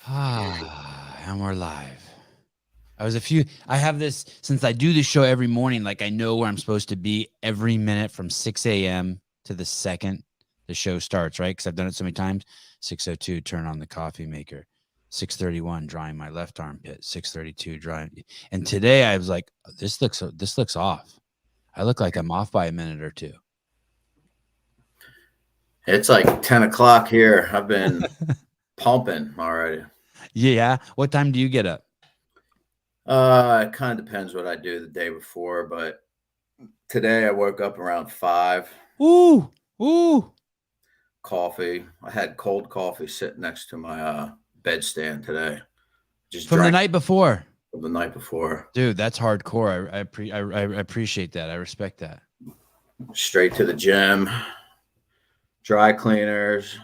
And we're live. I have this since I do this show every morning. Like I know where I'm supposed to be every minute from 6 a.m. to the second the show starts, right? Because I've done it so many times. 6:02, turn on the coffee maker. 6:31, drying my left armpit. 6:32, drying. And today I was like, this looks off. I look like I'm off by a minute or two. It's like 10 o'clock here. I've been pumping already. Yeah. What time do you get up? It kind of depends what I do the day before, but today I woke up around 5. Ooh. Coffee. I had cold coffee sitting next to my bedstand today. Just From the drank night before. from the night before. Dude, that's hardcore. I appreciate that. I respect that. Straight to the gym, dry cleaners,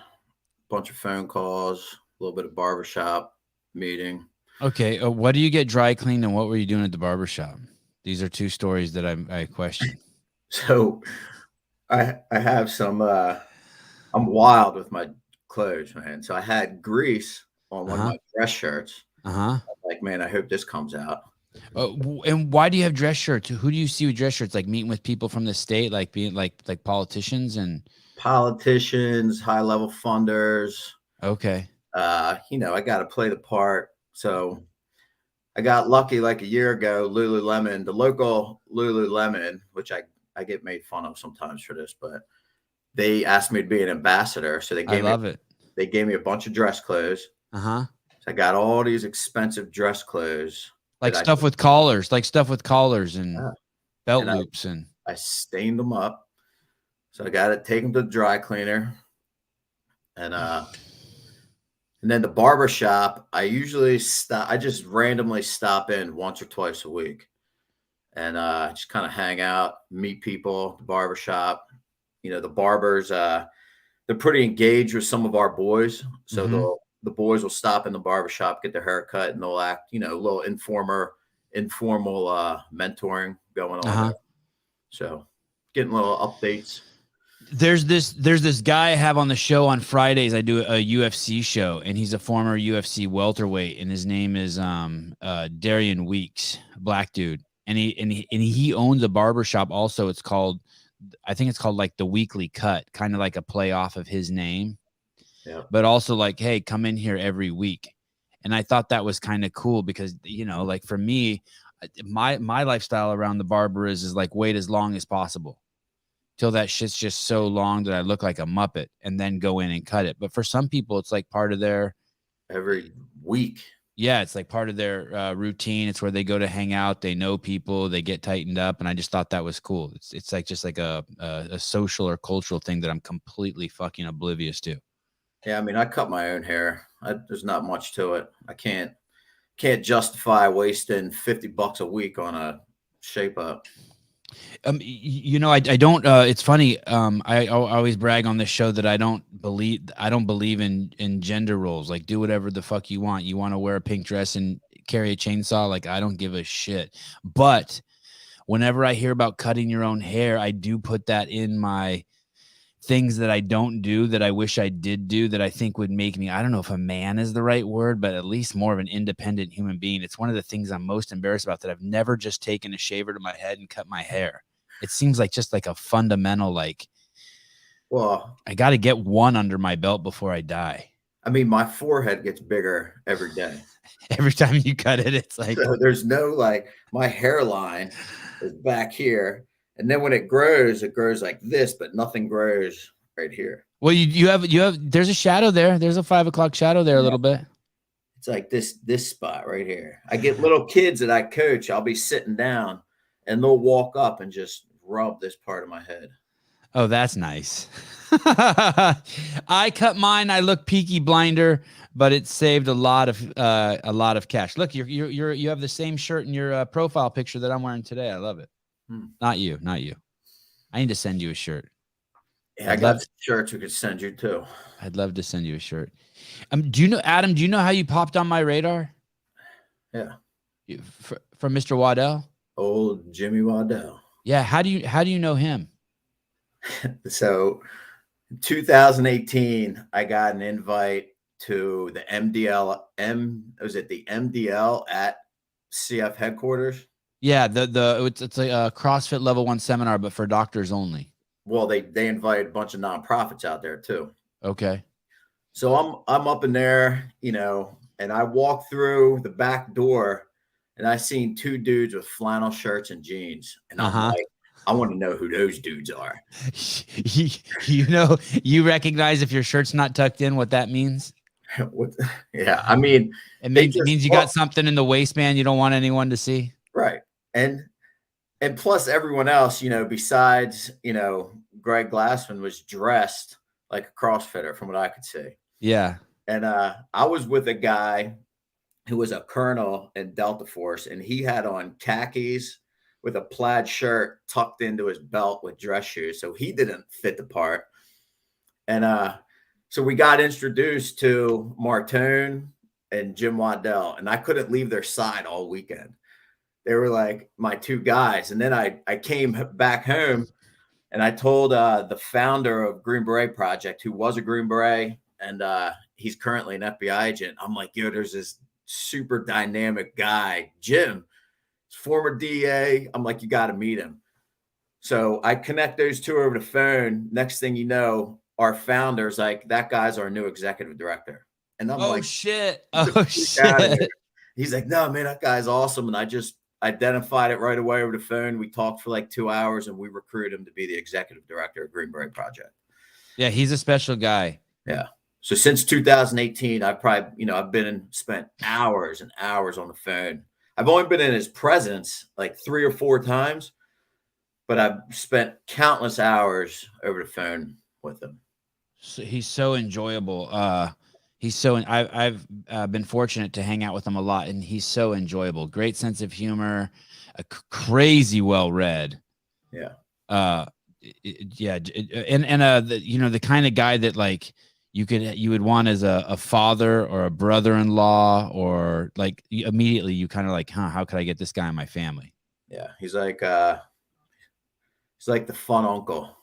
bunch of phone calls, a little bit of barbershop meeting. Okay, what do you get dry cleaned and what were you doing at the barbershop? These are two stories that I question. So I have some I'm wild with my clothes, man. So I had grease on one of Uh-huh. my dress shirts. Uh-huh. Like, man, I hope this comes out. And why do you have dress shirts? Who do you see with dress shirts? Like meeting with people from the state, like being like politicians and Politicians, high level funders. okay. I got to play the part. So I got lucky like a year ago. Lululemon, the local Lululemon, which I get made fun of sometimes for this, but they asked me to be an ambassador. So I love it. they gave me a bunch of dress clothes. Uh-huh. So I got all these expensive dress clothes. Like that stuff with collars, and Yeah. belt And loops and I stained them up. So I got to take them to the dry cleaner. And then the barber shop, I usually stop. I just randomly stop in once or twice a week, and just kind of hang out, meet people. The barber shop, the barbers, they're pretty engaged with some of our boys, so Mhm. the boys will stop in the barber shop, get their hair cut, and they'll act, a little informal mentoring going on Uh-huh. there. So getting little updates. There's this guy I have on the show on Fridays. I do a UFC show, and he's a former UFC welterweight, and his name is Darian Weeks, black dude, and he owns a barbershop also. I think it's called like the Weekly Cut, kind of like a play off of his name, Yeah. but also like, hey, come in here every week. And I thought that was kind of cool because like for me, my lifestyle around the barber is like wait as long as possible till that shit's just so long that I look like a Muppet and then go in and cut it. But for some people, it's like part of their Every week. yeah, it's like part of their routine. It's where they go to hang out. They know people. They get tightened up, and I just thought that was cool. It's like just like a social or cultural thing that I'm completely fucking oblivious to. Yeah, I mean, I cut my own hair. There's not much to it. I can't justify wasting $50 a week on a shape up. I don't. It's funny. I always brag on this show that I don't believe in gender roles. Like, do whatever the fuck you want. You want to wear a pink dress and carry a chainsaw? Like, I don't give a shit. But whenever I hear about cutting your own hair, I do put that in my things that I don't do that I wish I did do that I think would make me, I don't know if a man is the right word, but at least more of an independent human being. It's one of the things I'm most embarrassed about, that I've never just taken a shaver to my head and cut my hair. It seems like just like a fundamental, like, Well, I got to get one under my belt before I die. I mean, my forehead gets bigger every day. Every time you cut it, it's like, So there's no like my hairline is back here. And then when it grows like this, but nothing grows right here. well, you have, there's a shadow there. There's a 5 o'clock shadow there a little bit. It's like this spot right here. I get little kids that I coach. I'll be sitting down and they'll walk up and just rub this part of my head. Oh, that's nice. I cut mine. I look Peaky Blinder, but it saved a lot of cash. Look, you have the same shirt in your profile picture that I'm wearing today. I love it. Not you. I need to send you a shirt. Yeah, I got shirts we could send you too. I'd love to send you a shirt. Do you know, Adam? Do you know how you popped on my radar? Yeah, from Mr. Waddell. Old Jimmy Waddell. Yeah. How do you know him? So, in 2018, I got an invite to the was it the MDL at CF headquarters? Yeah, it's like a CrossFit level 1 seminar, but for doctors only. Well, they invited a bunch of nonprofits out there too. Okay. So I'm up in there, and I walk through the back door, and I seen two dudes with flannel shirts and jeans, and I'm like, I want to know who those dudes are. You recognize if your shirt's not tucked in, what that means? Yeah, I mean, it means you got something in the waistband you don't want anyone to see. Right. And plus everyone else, besides, Greg Glassman was dressed like a CrossFitter from what I could see. Yeah. And I was with a guy who was a colonel in Delta Force, and he had on khakis with a plaid shirt tucked into his belt with dress shoes. So he didn't fit the part. And so we got introduced to Martone and Jim Waddell, and I couldn't leave their side all weekend. They were like my two guys. And then I came back home and I told the founder of Green Beret Project, who was a Green Beret, and he's currently an FBI agent. I'm like, yo, there's this super dynamic guy, Jim, former DA. I'm like, you got to meet him. So I connect those two over the phone. Next thing you know, our founder's like, that guy's our new executive director. And I'm like, shit. He's like, no, man, that guy's awesome. And I just identified it right away over the phone. We talked for like 2 hours and we recruited him to be the executive director of Green Beret Project. Yeah, he's a special guy. Yeah. So since 2018, I've probably, I've spent hours and hours on the phone. I've only been in his presence like 3 or 4 times, but I've spent countless hours over the phone with him. So he's so enjoyable. I've been fortunate to hang out with him a lot, and he's so enjoyable. Great sense of humor, crazy well read. Yeah. The kind of guy that like you would want as a father or a brother-in-law, or like immediately you kind of like, how could I get this guy in my family? Yeah, he's like the fun uncle.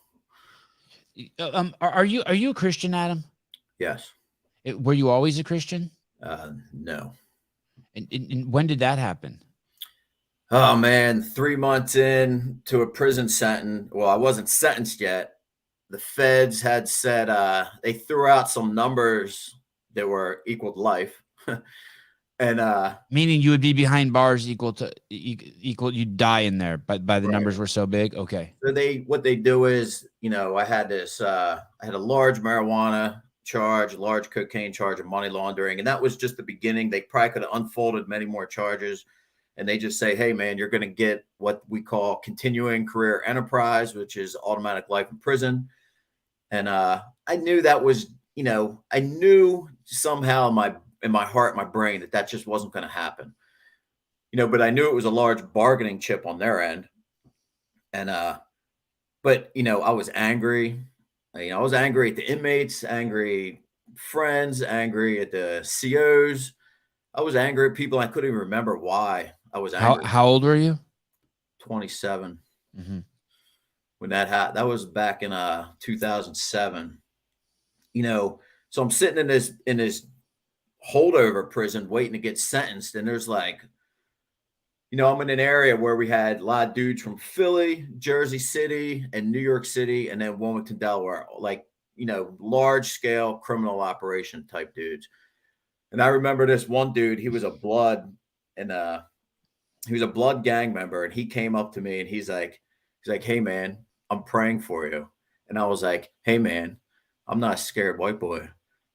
Are you a Christian, Adam? Yes. Were you always a Christian? No. And when did that happen? Oh man, 3 months in to a prison sentence. Well, I wasn't sentenced yet. The feds had said they threw out some numbers that were equal to life. And meaning you would be behind bars equal you'd die in there, but by the numbers were so big. Okay. So what they do is, I had a large marijuana charge, a large cocaine charge, and money laundering. And that was just the beginning. They probably could have unfolded many more charges. And they just say, hey man, you're going to get what we call continuing career enterprise, which is automatic life in prison. And I knew that was, I knew somehow in my heart, my brain, that just wasn't going to happen, but I knew it was a large bargaining chip on their end. And, but, I was angry. I was angry at the inmates, angry friends, angry at the COs. I was angry at people. I couldn't even remember why I was angry. How old were you? 27. Mm-hmm. When that happened, that was back in 2007. So I'm sitting in this holdover prison waiting to get sentenced, and there's like, I'm in an area where we had a lot of dudes from Philly, Jersey City, and New York City, and then Wilmington, Delaware, like, large scale criminal operation type dudes. And I remember this one dude, he was a blood gang member, and he came up to me and he's like, hey man, I'm praying for you. And I was like, hey man, I'm not a scared white boy.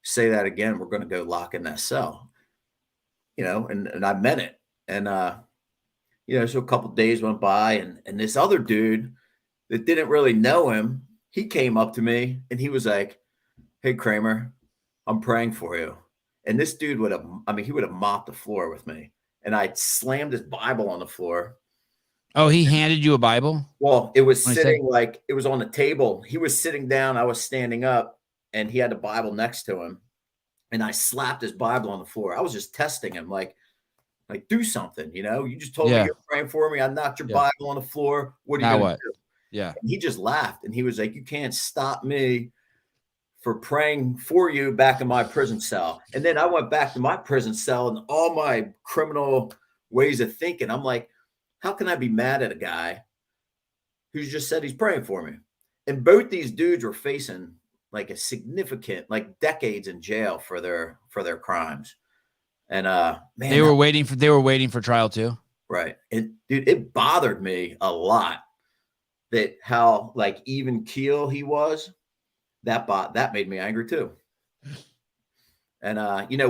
Say that again, we're going to go lock in that cell, and I meant it. And, so a couple of days went by, and this other dude that didn't really know him, he came up to me and he was like, hey Kramer, I'm praying for you. And this dude would have mopped the floor with me. And I slammed his Bible on the floor. Oh, he handed you a Bible? Well, it was sitting like it was on the table. He was sitting down. I was standing up, and he had the Bible next to him. And I slapped his Bible on the floor. I was just testing him, like do something. You just told me you're praying for me. I knocked your Bible on the floor. What are you going to do? Yeah. And he just laughed, and he was like, you can't stop me for praying for you back in my prison cell. And then I went back to my prison cell and all my criminal ways of thinking. I'm like, how can I be mad at a guy who's just said he's praying for me? And both these dudes were facing like a significant, like decades in jail for their crimes. And man, they were waiting for trial too. Right. And dude, it bothered me a lot that how like even keel he was. That made me angry too. And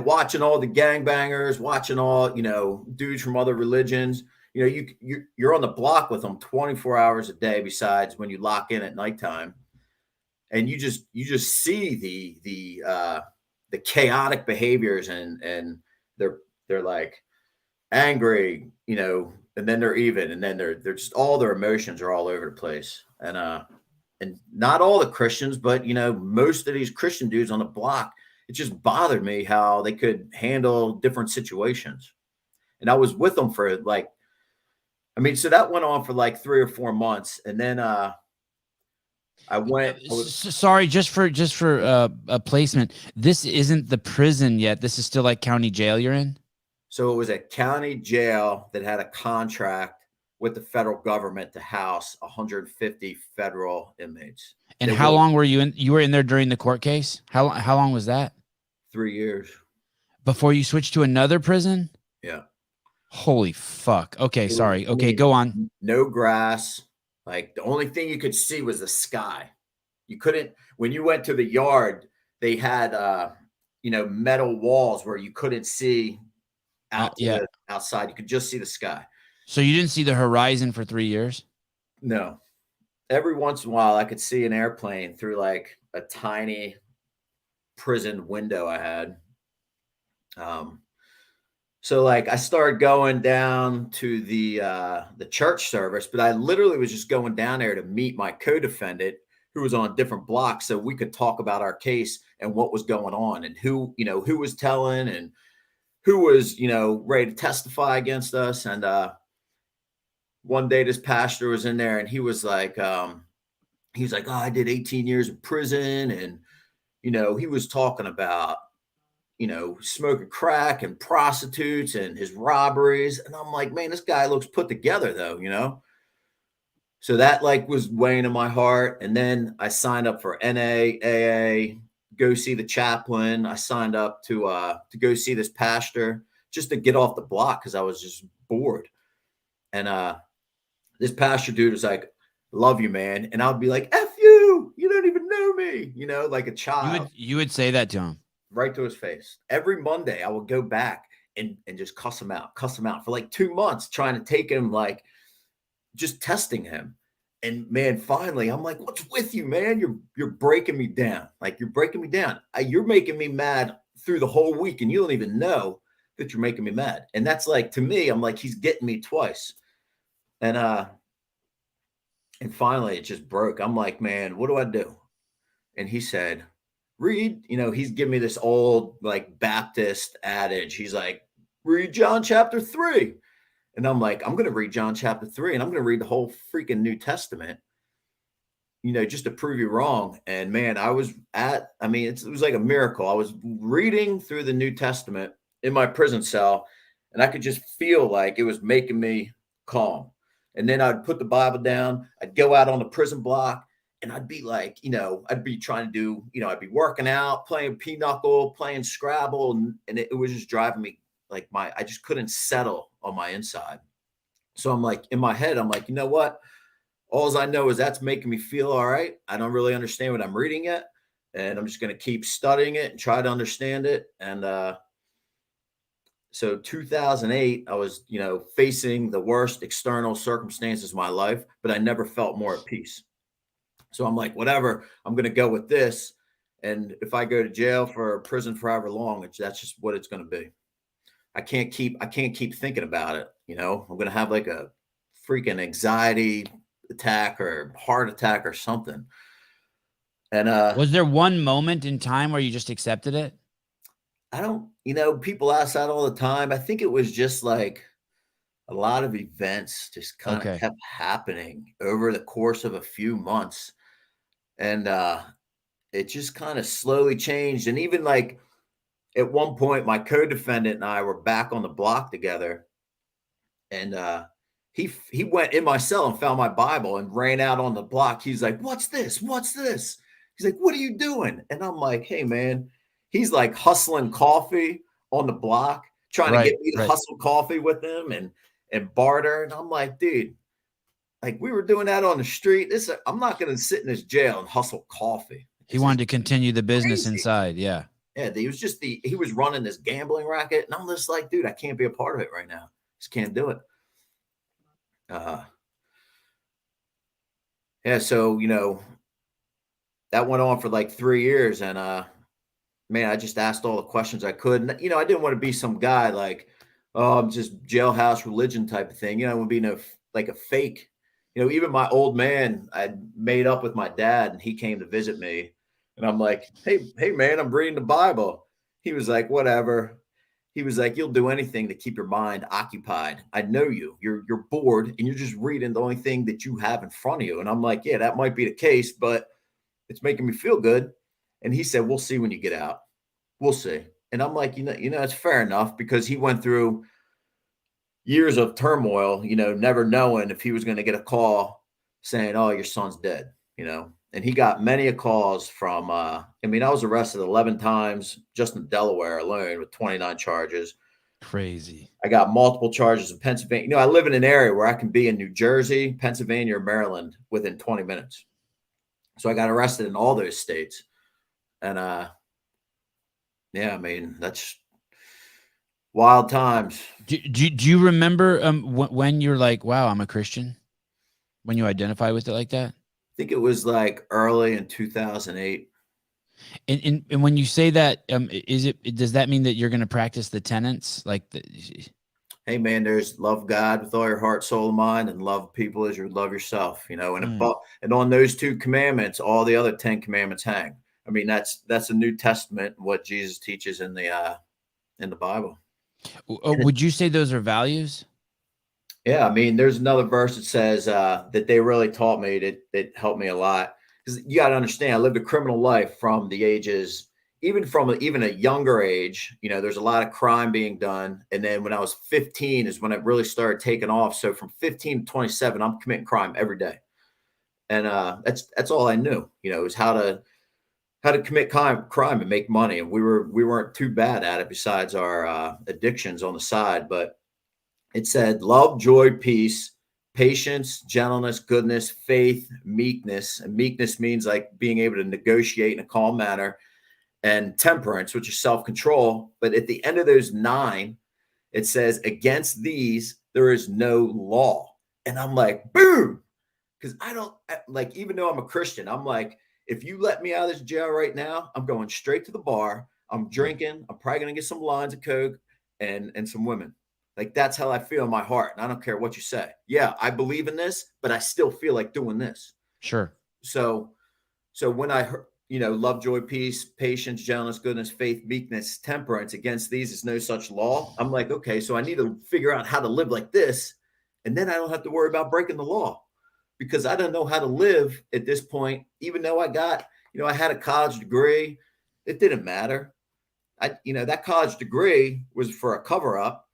watching all the gangbangers, watching all, dudes from other religions, you're on the block with them 24 hours a day, besides when you lock in at nighttime. And you just see the chaotic behaviors, and they're like angry, and then they're even, and then they're just, all their emotions are all over the place. And not all the Christians, but most of these Christian dudes on the block, it just bothered me how they could handle different situations. And I was with them for so that went on for like 3 or 4 months. And then I sorry, just for a placement. This isn't the prison yet. This is still like county jail you're in. So it was a county jail that had a contract with the federal government to house 150 federal inmates. And how long were you in? You were in there during the court case? How long was that? 3 years. Before you switched to another prison? Yeah. Holy fuck. Okay, sorry. Okay, go on. No grass. Like the only thing you could see was the sky. You couldn't, when you went to the yard, they had metal walls where you couldn't see outside. You could just see the sky. So you didn't see the horizon for 3 years? No. Every once in a while I could see an airplane through like a tiny prison window I had. So like I started going down to the church service, but I literally was just going down there to meet my co-defendant who was on a different block, so we could talk about our case and what was going on, and who was telling, and who was, ready to testify against us. And one day this pastor was in there, and he was like, oh, I did 18 years in prison. And, he was talking about, smoking crack and prostitutes and his robberies. And I'm like, man, this guy looks put together though, So that like was weighing in my heart. And then I signed up for NAAA, go see the chaplain. I signed up to go see this pastor just to get off the block, because I was just bored. And this pastor dude was like, love you, man. And I'll be like, F you, you don't even know me, like a child. You would say that to him? Right to his face. Every Monday I would go back and just cuss him out for like 2 months, trying to take him, like just testing him. And man, finally I'm like, what's with you, man? You're breaking me down. Like, you're breaking me down. You're making me mad through the whole week, and you don't even know that you're making me mad. And that's like, to me, I'm like, he's getting me twice. And finally it just broke. I'm like, man, what do I do? And he said, read, he's giving me this old like Baptist adage. He's like, read John chapter 3. And I'm like, I'm going to read John chapter 3, and I'm going to read the whole freaking New Testament, just to prove you wrong. And man, it was like a miracle. I was reading through the New Testament in my prison cell, and I could just feel like it was making me calm. And then I'd put the Bible down, I'd go out on the prison block, and I'd be like, I'd be trying to do, I'd be working out, playing pinochle, playing Scrabble. And it was just driving me like I just couldn't settle on my inside. So I'm like, in my head, I'm like, you know what? All I know is that's making me feel all right. I don't really understand what I'm reading yet. And I'm just going to keep studying it and try to understand it. And so 2008, I was, facing the worst external circumstances of my life, but I never felt more at peace. So I'm like, whatever, I'm going to go with this. And if I go to jail for prison for however long, that's just what it's going to be. I can't keep thinking about it. I'm going to have like a freaking anxiety attack or heart attack or something. And was there one moment in time where you just accepted it? I don't, people ask that all the time. I think it was just like a lot of events just kind of kept happening over the course of a few months. And it just kind of slowly changed. And even like at one point, my co-defendant and I were back on the block together, and he went in my cell and found my Bible and ran out on the block. He's like, "What's this? What's this?" He's like, "What are you doing?" And I'm like, "Hey, man." He's like hustling coffee on the block, trying to Right, get me to right. hustle coffee with him and barter. And I'm like, dude, like we were doing that on the street. I'm not going to sit in this jail and hustle coffee. He This is wanted to continue the business crazy. inside. Yeah. Yeah, he was running this gambling racket, and I'm just like, dude, I can't be a part of it right now. Just can't do it. Yeah, so that went on for like 3 years, and man, I just asked all the questions I could. And I didn't want to be some guy like, oh, I'm just jailhouse religion type of thing. I would be like a fake. Even my old man, I made up with my dad, and he came to visit me, and I'm like, hey, man, I'm reading the Bible. He was like, whatever. He was like, you'll do anything to keep your mind occupied. I know you. You're bored, and you're just reading the only thing that you have in front of you. And I'm like, yeah, that might be the case, but it's making me feel good. And he said, we'll see when you get out. We'll see. And I'm like, it's fair enough, because he went through years of turmoil, never knowing if he was going to get a call saying, oh, your son's dead, and he got many calls from, I was arrested 11 times just in Delaware alone with 29 charges. Crazy. I got multiple charges in Pennsylvania. I live in an area where I can be in New Jersey, Pennsylvania, or Maryland within 20 minutes. So I got arrested in all those states. And, yeah, that's wild times. Do you remember when you're like, wow, I'm a Christian? When you identify with it like that? I think it was like early in 2008. And when you say that, does that mean that you're going to practice the tenets? Hey, man, there's love God with all your heart, soul, and mind, and love people as you love yourself, and and on those 2 commandments, all the other 10 commandments hang. That's the New Testament, what Jesus teaches in the Bible. Would you say those are values? Yeah, there's another verse that says that they really taught me that helped me a lot, because you got to understand, I lived a criminal life from the ages, even a younger age. There's a lot of crime being done, and then when I was 15 is when it really started taking off. So from 15 to 27, I'm committing crime every day, and that's all I knew. Is how to commit crime and make money, and we weren't too bad at it besides our addictions on the side, but. It said love, joy, peace, patience, gentleness, goodness, faith, meekness. And meekness means like being able to negotiate in a calm manner, and temperance, which is self-control. But at the end of those 9, it says, against these, there is no law. And I'm like, boom. Because I don't like, even though I'm a Christian, I'm like, if you let me out of this jail right now, I'm going straight to the bar. I'm drinking. I'm probably going to get some lines of Coke and some women. Like, that's how I feel in my heart. And I don't care what you say. Yeah, I believe in this, but I still feel like doing this. Sure. So when I heard, love, joy, peace, patience, gentleness, goodness, faith, meekness, temperance, against these is no such law. I'm like, okay, so I need to figure out how to live like this. And then I don't have to worry about breaking the law, because I don't know how to live at this point, even though I had a college degree. It didn't matter. That college degree was for a cover up.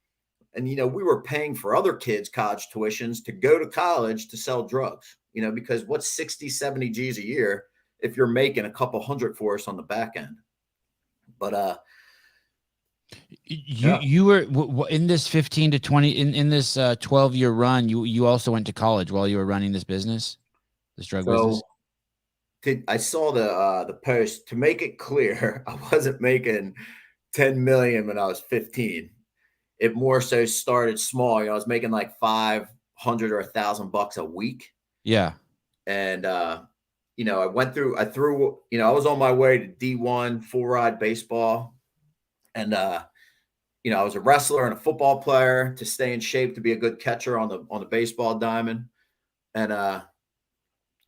And, we were paying for other kids' college tuitions to go to college to sell drugs, because what's 60, 70 G's a year if you're making a couple hundred for us on the back end? But you were in this 15 to 20 in this 12-year run. You also went to college while you were running this business, this drug business. I saw the post. To make it clear, I wasn't making 10 million when I was 15. It more so started small. I was making like 500 or $1,000 a week. Yeah. And, I was on my way to D1 full ride baseball. And, I was a wrestler and a football player to stay in shape, to be a good catcher on the baseball diamond. And,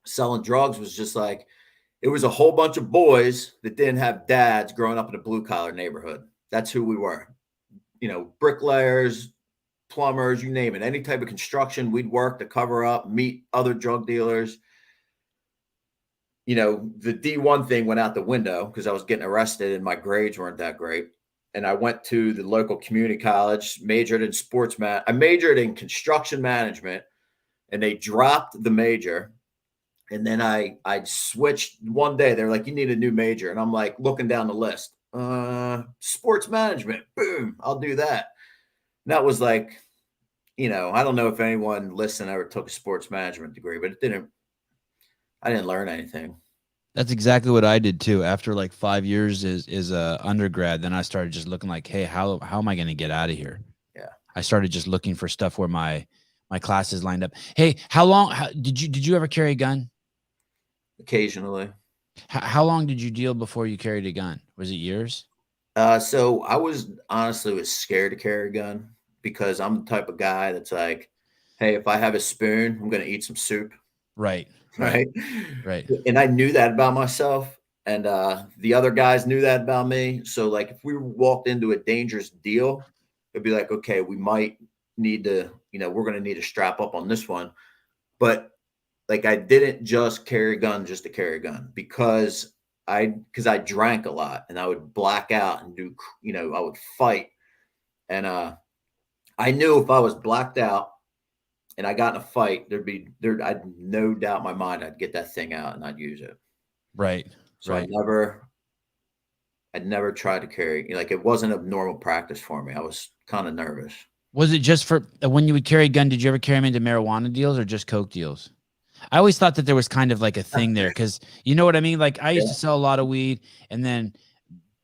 selling drugs was just like, it was a whole bunch of boys that didn't have dads growing up in a blue collar neighborhood. That's who we were. Bricklayers, plumbers, you name it, any type of construction, we'd work to cover up, meet other drug dealers. the D1 thing went out the window because I was getting arrested and my grades weren't that great. And I went to the local community college, majored in I majored in construction management, and they dropped the major. And then I switched one day. They're like, you need a new major. And I'm like looking down the list. Sports management. Boom. I'll do that. And that was like, I don't know if anyone listening ever took a sports management degree, but I didn't learn anything. That's exactly what I did too. After like 5 years is a undergrad, then I started just looking like, hey, how am I going to get out of here? Yeah. I started just looking for stuff where my classes lined up. Hey, did you ever carry a gun? Occasionally. How long did you deal before you carried a gun? Was it years? So I was scared to carry a gun because I'm the type of guy that's like, hey, if I have a spoon, I'm going to eat some soup. Right. Right. And I knew that about myself. And the other guys knew that about me. So like if we walked into a dangerous deal, it'd be like, okay, we might need to, we're going to need to strap up on this one. But like I didn't just carry a gun just to carry a gun because I drank a lot and I would black out and do, I would fight. And I knew if I was blacked out and I got in a fight, I'd no doubt in my mind I'd get that thing out and I'd use it. Right. So right. I'd never tried to carry, like it wasn't a normal practice for me. I was kind of nervous. Was it just for when you would carry a gun? Did you ever carry them into marijuana deals or just coke deals? I always thought that there was kind of like a thing there because you know what I mean? Like I used to sell a lot of weed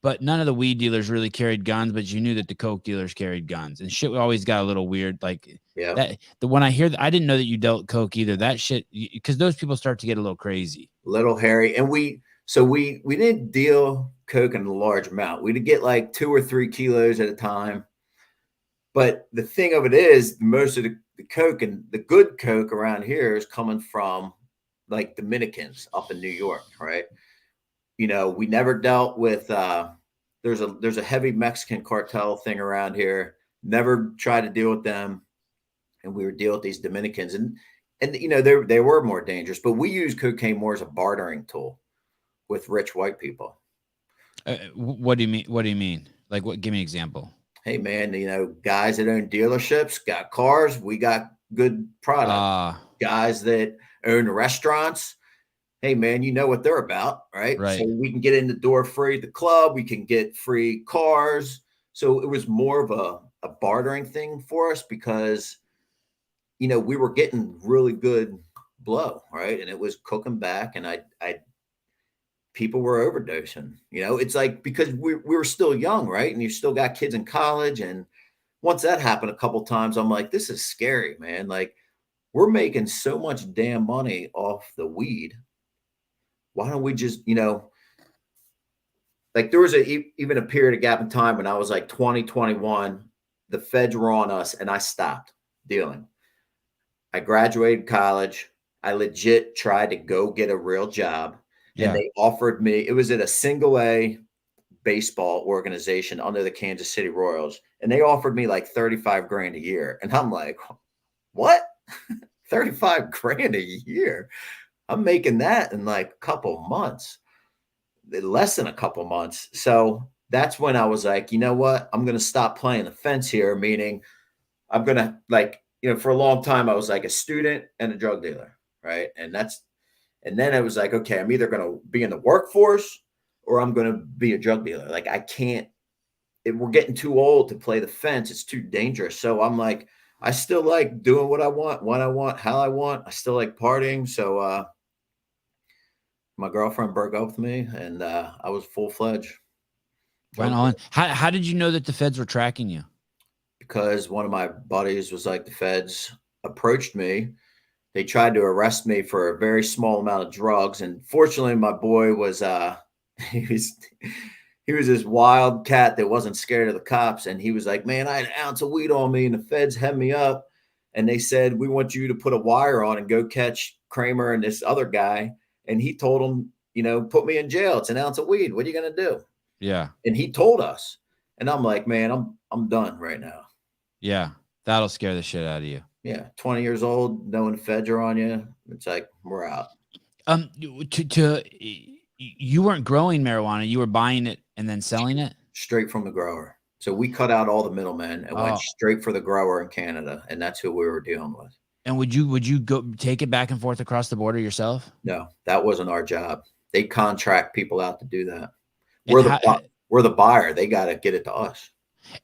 but none of the weed dealers really carried guns, but you knew that the coke dealers carried guns and shit always got a little weird. Like when I hear that, I didn't know that you dealt coke either. That shit, because those people start to get a little crazy. Little hairy. And we didn't deal coke in a large amount. We'd get like 2 or 3 kilos at a time. But the thing of it is most of the coke and the good coke around here is coming from like Dominicans up in New York, right? We never dealt with there's a heavy Mexican cartel thing around here. Never tried to deal with them, and we would deal with these Dominicans, and they were more dangerous. But we use cocaine more as a bartering tool with rich white people. What do you mean? What do you mean? Like what? Give me an example. Hey man, guys that own dealerships got cars. We got good product. Guys that own restaurants. Hey man, you know what they're about, right? So we can get in the door free at the club. We can get free cars. So it was more of a bartering thing for us because, we were getting really good blow, right? And it was cooking back, and people were overdosing. It's like because we were still young, right? And you still got kids in college. And once that happened a couple of times, I'm like, this is scary, man. Like we're making so much damn money off the weed. Why don't we just, like there was even a period of gap in time when I was like 20, 21, the feds were on us and I stopped dealing. I graduated college. I legit tried to go get a real job. Yeah. And they offered me, it was at a single A baseball organization under the Kansas City Royals. And they offered me like 35 grand a year. And I'm like, what? 35 grand a year? I'm making that in like a couple months, less than a couple months. So that's when I was like, you know what? I'm going to stop playing the fence here. Meaning I'm going to for a long time, I was like a student and a drug dealer. Right. And then I was like, okay, I'm either going to be in the workforce or I'm going to be a drug dealer. Like I can't, we're getting too old to play the fence. It's too dangerous. So I'm like, I still like doing what I want, when I want, how I want. I still like partying. So my girlfriend broke up with me and I was full-fledged. Right on. How did you know that the feds were tracking you? Because one of my buddies was like, the feds approached me. They tried to arrest me for a very small amount of drugs. And fortunately, my boy was, he was this wild cat that wasn't scared of the cops. And he was like, man, I had an ounce of weed on me and the feds had me up. And they said, we want you to put a wire on and go catch Kramer and this other guy. And he told him, put me in jail. It's an ounce of weed. What are you going to do? Yeah. And he told us. And I'm like, man, I'm done right now. Yeah. That'll scare the shit out of you. Yeah. 20 years old, knowing the feds are on you. It's like, we're out. You weren't growing marijuana, you were buying it and then selling it. Straight from the grower. So we cut out all the middlemen and went Oh, straight for the grower in Canada, and that's who we were dealing with. and would you go take it back and forth across the border yourself? No, that wasn't our job. They contract people out to do that. And We're the how we're the buyer. They got to get it to us.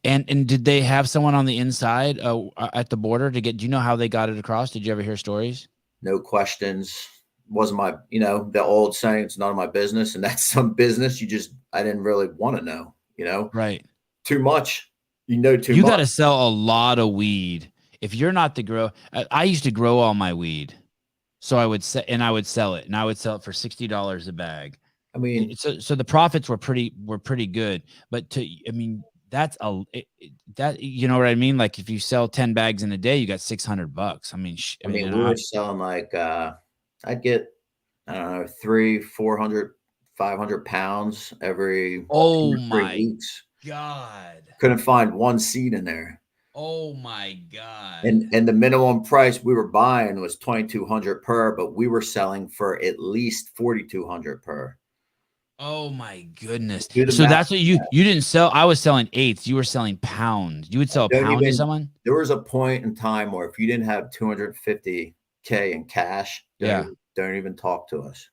and did they have someone on the inside at the border to get? Do you know how they got it across? Did you ever hear stories? No questions. Wasn't my, the old saying, it's none of my business. And that's some business I didn't really want to know, Right. too much. You know too You much. got to sell a lot of weed. If you're not the grow, I used to grow all my weed, so I would sell it, and I would sell it for $60 a bag. I mean, So the profits were pretty good, but that's that, you know what I mean? Like if you sell 10 bags in a day, you got $600. we were selling like, I'd get, I don't know, 300, 400, 500 pounds every 2 oh or 3 my weeks. God. Couldn't find one seed in there. Oh my God. And the minimum price we were buying was 2,200 per, but we were selling for at least 4,200 per. Oh my goodness. Do the So math. that's what you didn't sell. I was selling eighths. You were selling pounds. You would sell a pound to someone? There was a point in time where if you didn't have 250K in cash, don't even talk to us.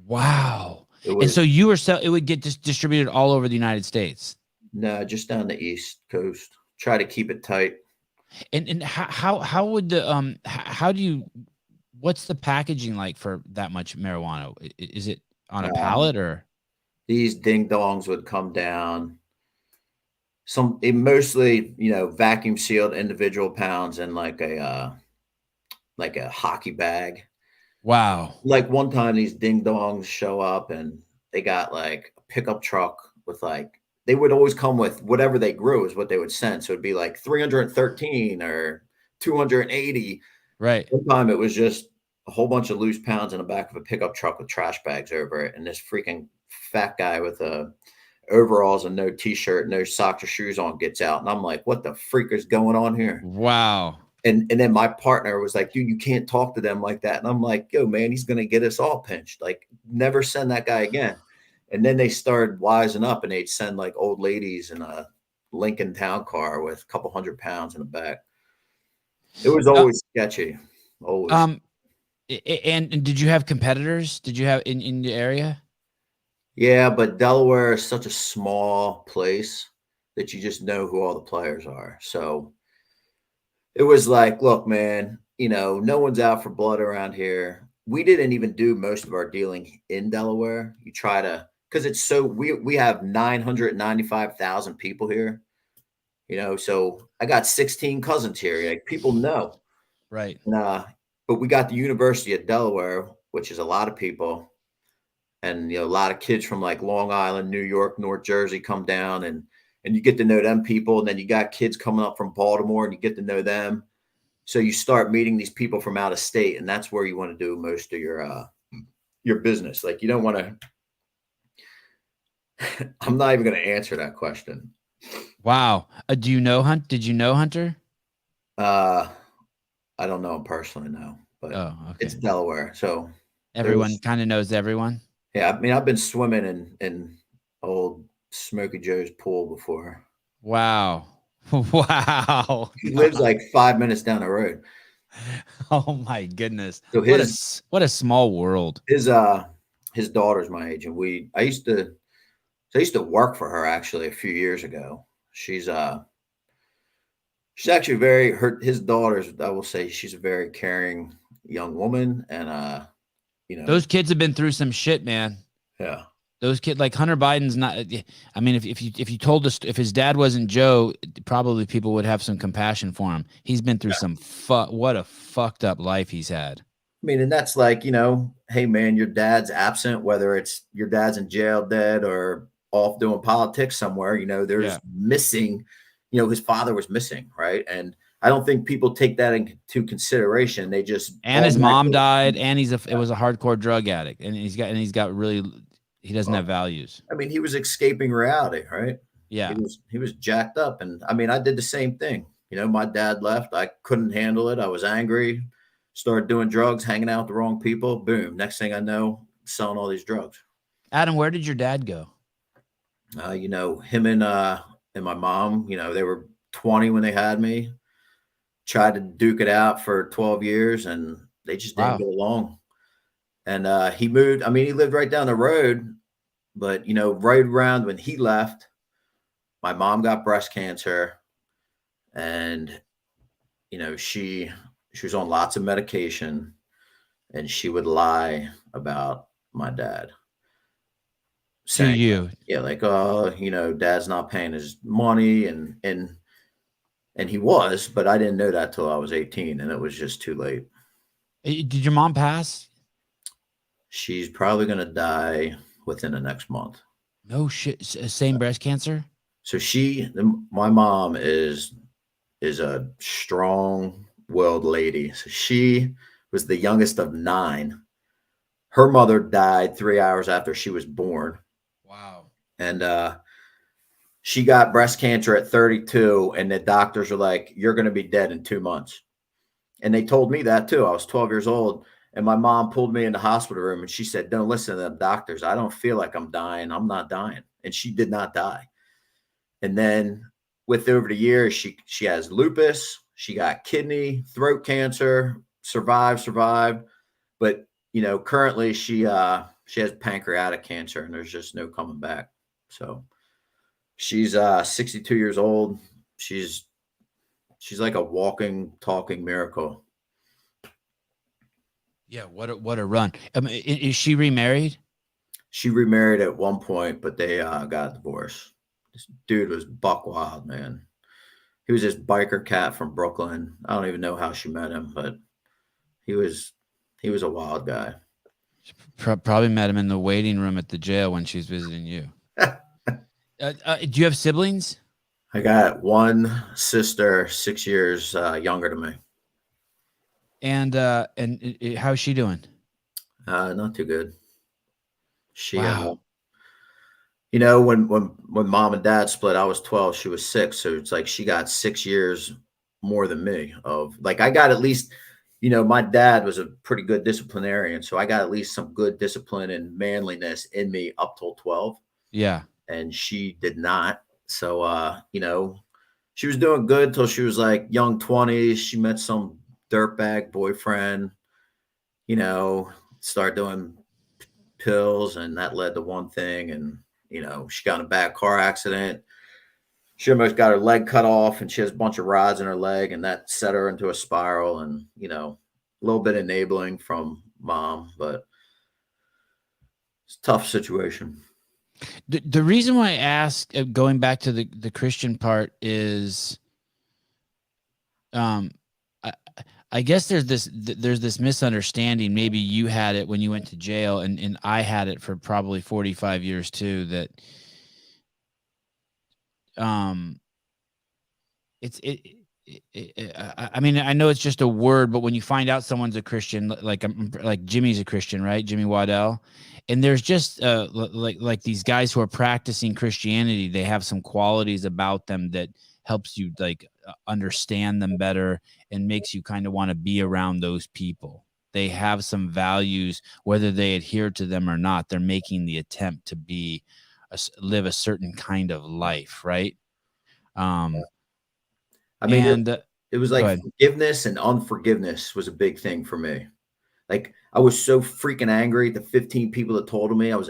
Wow. And so you were it would get distributed all over the United States. No, just down the East Coast. Try to keep it tight. And how would the how do you, what's the packaging like for that much marijuana? Is it on a pallet or? These ding dongs would come down. Mostly, vacuum sealed individual pounds in like a hockey bag. Wow. Like one time these ding dongs show up and they got like a pickup truck with they would always come with whatever they grew is what they would send. So it'd be like 313 or 280. Right. One time it was just a whole bunch of loose pounds in the back of a pickup truck with trash bags over it. And this freaking fat guy with overalls and no t-shirt, no socks or shoes on gets out. And I'm like, what the freak is going on here? Wow. And then my partner was like, dude, you can't talk to them like that. And I'm like, yo, man, he's going to get us all pinched. Like, never send that guy again. And then they started wising up and they'd send like old ladies in a Lincoln Town car with a couple 100 pounds in the back. It was always sketchy. Always. And did you have competitors? Did you have in the area? Yeah, but Delaware is such a small place that you just know who all the players are. So it was like, look, man, no one's out for blood around here. We didn't even do most of our dealing in Delaware. You try to, because it's so, we have 995,000 people here, so I got 16 cousins here. Like people know. Right. And, but we got the University of Delaware, which is a lot of people. And, a lot of kids from like Long Island, New York, North Jersey come down and you get to know them people. And then you got kids coming up from Baltimore and you get to know them. So you start meeting these people from out of state, and that's where you want to do most of your business. Like you don't want to, I'm not even going to answer that question. Wow. Did you know Hunter? I don't know him personally, no, but It's Delaware. So everyone kind of knows everyone. Yeah. I've been swimming in old Smokey Joe's pool before. Wow. Wow. He lives like 5 minutes down the road. Oh my goodness. So what a small world. His daughter's my age, and I used to work for her actually a few years ago. She's actually his daughter's, I will say, she's a very caring young woman. And those kids have been through some shit, man. Yeah. Those kids, like Hunter Biden's not. I mean, if you told us if his dad wasn't Joe, probably people would have some compassion for him. He's been through some what a fucked up life he's had. I mean, and that's like, hey man, your dad's absent, whether it's your dad's in jail dead or off doing politics somewhere, there's missing, his father was missing. Right. And I don't think people take that into consideration. They just, and his mom died, and it was a hardcore drug addict, and he's got really, he doesn't have values. I mean, he was escaping reality, right? Yeah. He was jacked up. And I mean, I did the same thing. My dad left. I couldn't handle it. I was angry. started doing drugs, hanging out with the wrong people. Boom. Next thing I know, selling all these drugs. Adam, where did your dad go? Him and my mom, they were 20 when they had me. Tried to duke it out for 12 years, and they just didn't get along. And he moved. I mean, he lived right down the road, but right around when he left, my mom got breast cancer, and she was on lots of medication, and she would lie about my dad. To you. Yeah, like, oh, dad's not paying his money, and he was, but I didn't know that till I was 18, and it was just too late. Did your mom pass? She's probably going to die within the next month. No shit. Same breast cancer? So my mom is a strong-willed lady. So she was the youngest of 9. Her mother died 3 hours after she was born. Wow. And she got breast cancer at 32, and the doctors were like, "You're going to be dead in 2 months." And they told me that too. I was 12 years old, and my mom pulled me in the hospital room, and she said, "Don't listen to them doctors. I don't feel like I'm dying. I'm not dying." And she did not die. And then over the years, she has lupus. She got kidney, throat cancer, survived. But, currently she has pancreatic cancer, and there's just no coming back. So she's 62 years old. She's like a walking, talking miracle. Yeah, what a run. Is she remarried? She remarried at one point, but they got divorced. This dude was buck wild, man. He was this biker cat from Brooklyn. I don't even know how she met him, but he was a wild guy. Probably met him in the waiting room at the jail when she's visiting you. Do you have siblings? I got one sister, 6 years younger than me. And how's she doing? Not too good. She, wow. When mom and dad split, I was 12, she was 6. So it's like she got 6 years more than me. I got at least, my dad was a pretty good disciplinarian. So I got at least some good discipline and manliness in me up till 12. Yeah. And she did not. So, she was doing good till she was like young 20s. She met some dirtbag boyfriend, started doing pills, and that led to one thing. And, she got in a bad car accident. She almost got her leg cut off, and she has a bunch of rods in her leg, and that set her into a spiral. And, a little bit enabling from mom, but it's a tough situation. The reason why I ask, going back to the Christian part, is, I guess there's this misunderstanding. Maybe you had it when you went to jail, and I had it for probably 45 years too. That, I mean, I know it's just a word, but when you find out someone's a Christian, like Jimmy's a Christian, right? Jimmy Waddell. And there's just like these guys who are practicing Christianity. They have some qualities about them that helps you understand them better and makes you kind of want to be around those people. They have some values, whether they adhere to them or not. They're making the attempt to live a certain kind of life, right? I mean, it was like forgiveness and unforgiveness was a big thing for me. Like, I was so freaking angry at the 15 people that told me. I was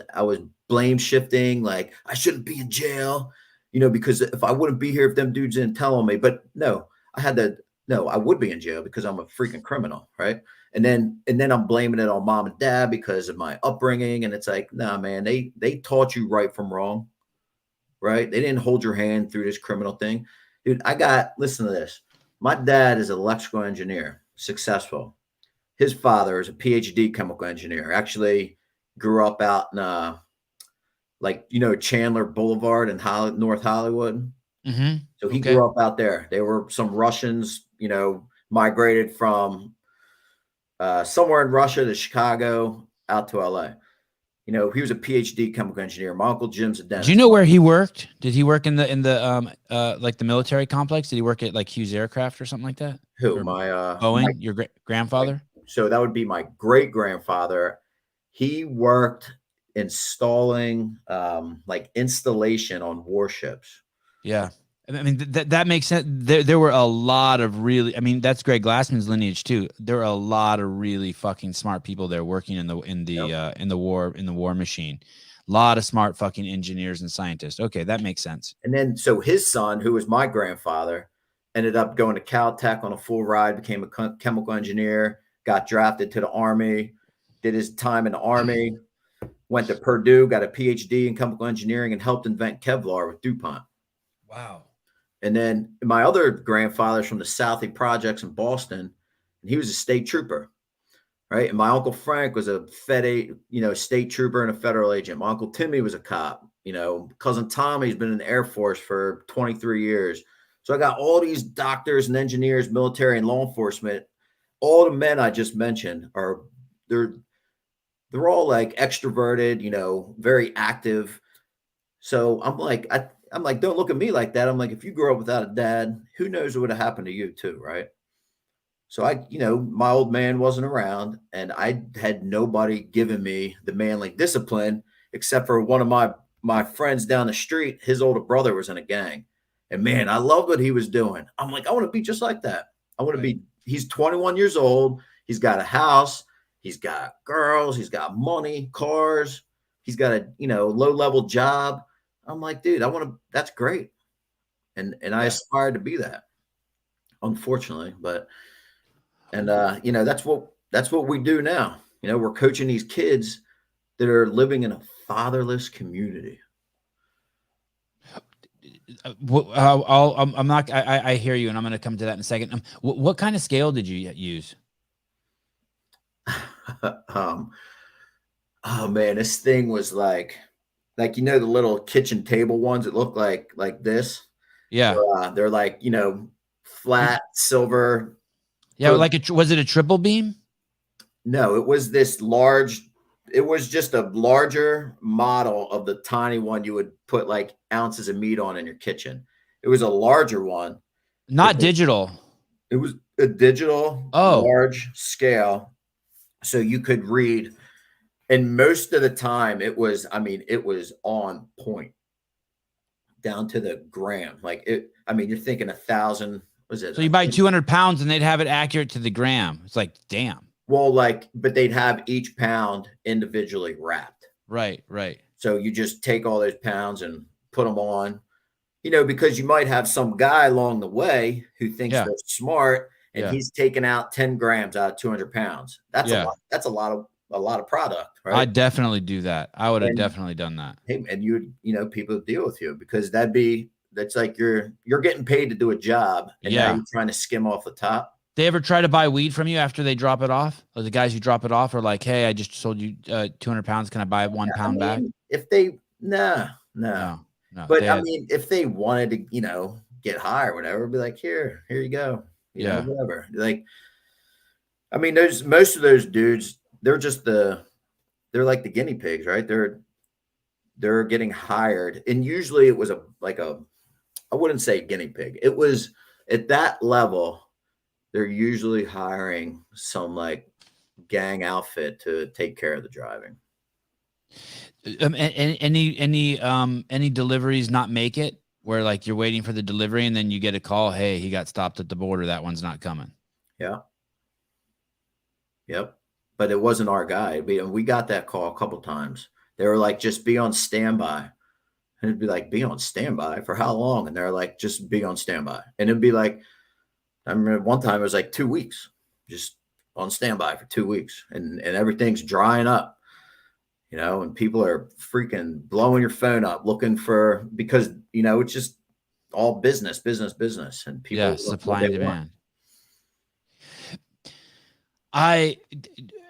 blame shifting, like I shouldn't be in jail, because if I wouldn't be here if them dudes didn't tell on me. But no, I would be in jail because I'm a freaking criminal, right? And then I'm blaming it on mom and dad because of my upbringing. And it's like, nah, man, they taught you right from wrong, right? They didn't hold your hand through this criminal thing. Dude, listen to this. My dad is an electrical engineer, successful. His father is a PhD chemical engineer. Actually grew up out in Chandler Boulevard in North Hollywood. Mm-hmm. So he grew up out there. There were some Russians, migrated from somewhere in Russia to Chicago out to LA. He was a PhD chemical engineer. My uncle Jim's a dentist. Do you know where he worked? Did he work in the like the military complex? Did he work at like Hughes Aircraft or something like that? Who? Or Boeing? Your grandfather? so that would be my great grandfather. He worked installing like installation on warships. Yeah. I mean, that makes sense. There were a lot of really, I mean, that's Greg Glassman's lineage too. There are a lot of really fucking smart people there working in the war machine. A lot of smart fucking engineers and scientists. Okay, that makes sense. And then so his son, who was my grandfather, ended up going to Caltech on a full ride, became a chemical engineer, got drafted to the Army, did his time in the Army, went to Purdue, got a PhD in chemical engineering, and helped invent Kevlar with DuPont. Wow. And then my other grandfather's from the Southie Projects in Boston, and he was a state trooper, right? And my Uncle Frank was a state trooper and a federal agent. My Uncle Timmy was a cop. Cousin Tommy's been in the Air Force for 23 years. So I got all these doctors and engineers, military and law enforcement. All the men I just mentioned they're all like extroverted, very active. So I'm like, don't look at me like that. I'm like, if you grew up without a dad, who knows what would have happened to you too, right? So my old man wasn't around, and I had nobody giving me the manly discipline except for one of my friends down the street. His older brother was in a gang, and man, I loved what he was doing. I'm like, I want to be just like that. I want to be. He's 21 years old. He's got a house. He's got girls. He's got money, cars. He's got a low-level job. I'm like, dude, that's great. And I aspired to be that, unfortunately, that's what we do now. We're coaching these kids that are living in a fatherless community. I hear you, and I'm going to come to that in a second. What kind of scale did you use? Oh man, this thing was like the little kitchen table ones that look like this. Yeah. They're like, flat silver. Yeah. Was it a triple beam? No, it was this large. It was just a larger model of the tiny one you would put like ounces of meat on in your kitchen. It was a larger one. Not digital. It was a digital, large scale. So you could read. And most of the time it was on point down to the gram. You're thinking 1,000, was it? So you buy 200 pounds and they'd have it accurate to the gram. It's like, damn. Well, but they'd have each pound individually wrapped. Right. So you just take all those pounds and put them on, because you might have some guy along the way who thinks they're smart and he's taking out 10 grams out of 200 pounds. That's a lot of product, right? I'd definitely do that. I would have definitely done that. And people deal with you because that's like you're getting paid to do a job, and now you're trying to skim off the top. They ever try to buy weed from you after they drop it off? Or the guys who drop it off are like, hey, I just sold you 200 pounds. Can I buy 1 pound back? If they, no. But if they wanted to, get high or whatever, be like, here you go. Whatever. Like, there's most of those dudes, they're they're like the guinea pigs, right? They're getting hired. And usually it was I wouldn't say guinea pig. It was at that level, they're usually hiring some like gang outfit to take care of the driving. Any deliveries not make it where like you're waiting for the delivery and then you get a call, hey, he got stopped at the border, that one's not coming? Yeah. Yep. But it wasn't our guy. We got that call a couple times. They were like, just be on standby. And it'd be like, be on standby for how long? And they're like, just be on standby. And it'd be like, I remember one time it was like 2 weeks, just on standby for 2 weeks, and everything's drying up, and people are freaking blowing your phone up looking for, because, it's just all business, and people supply and demand.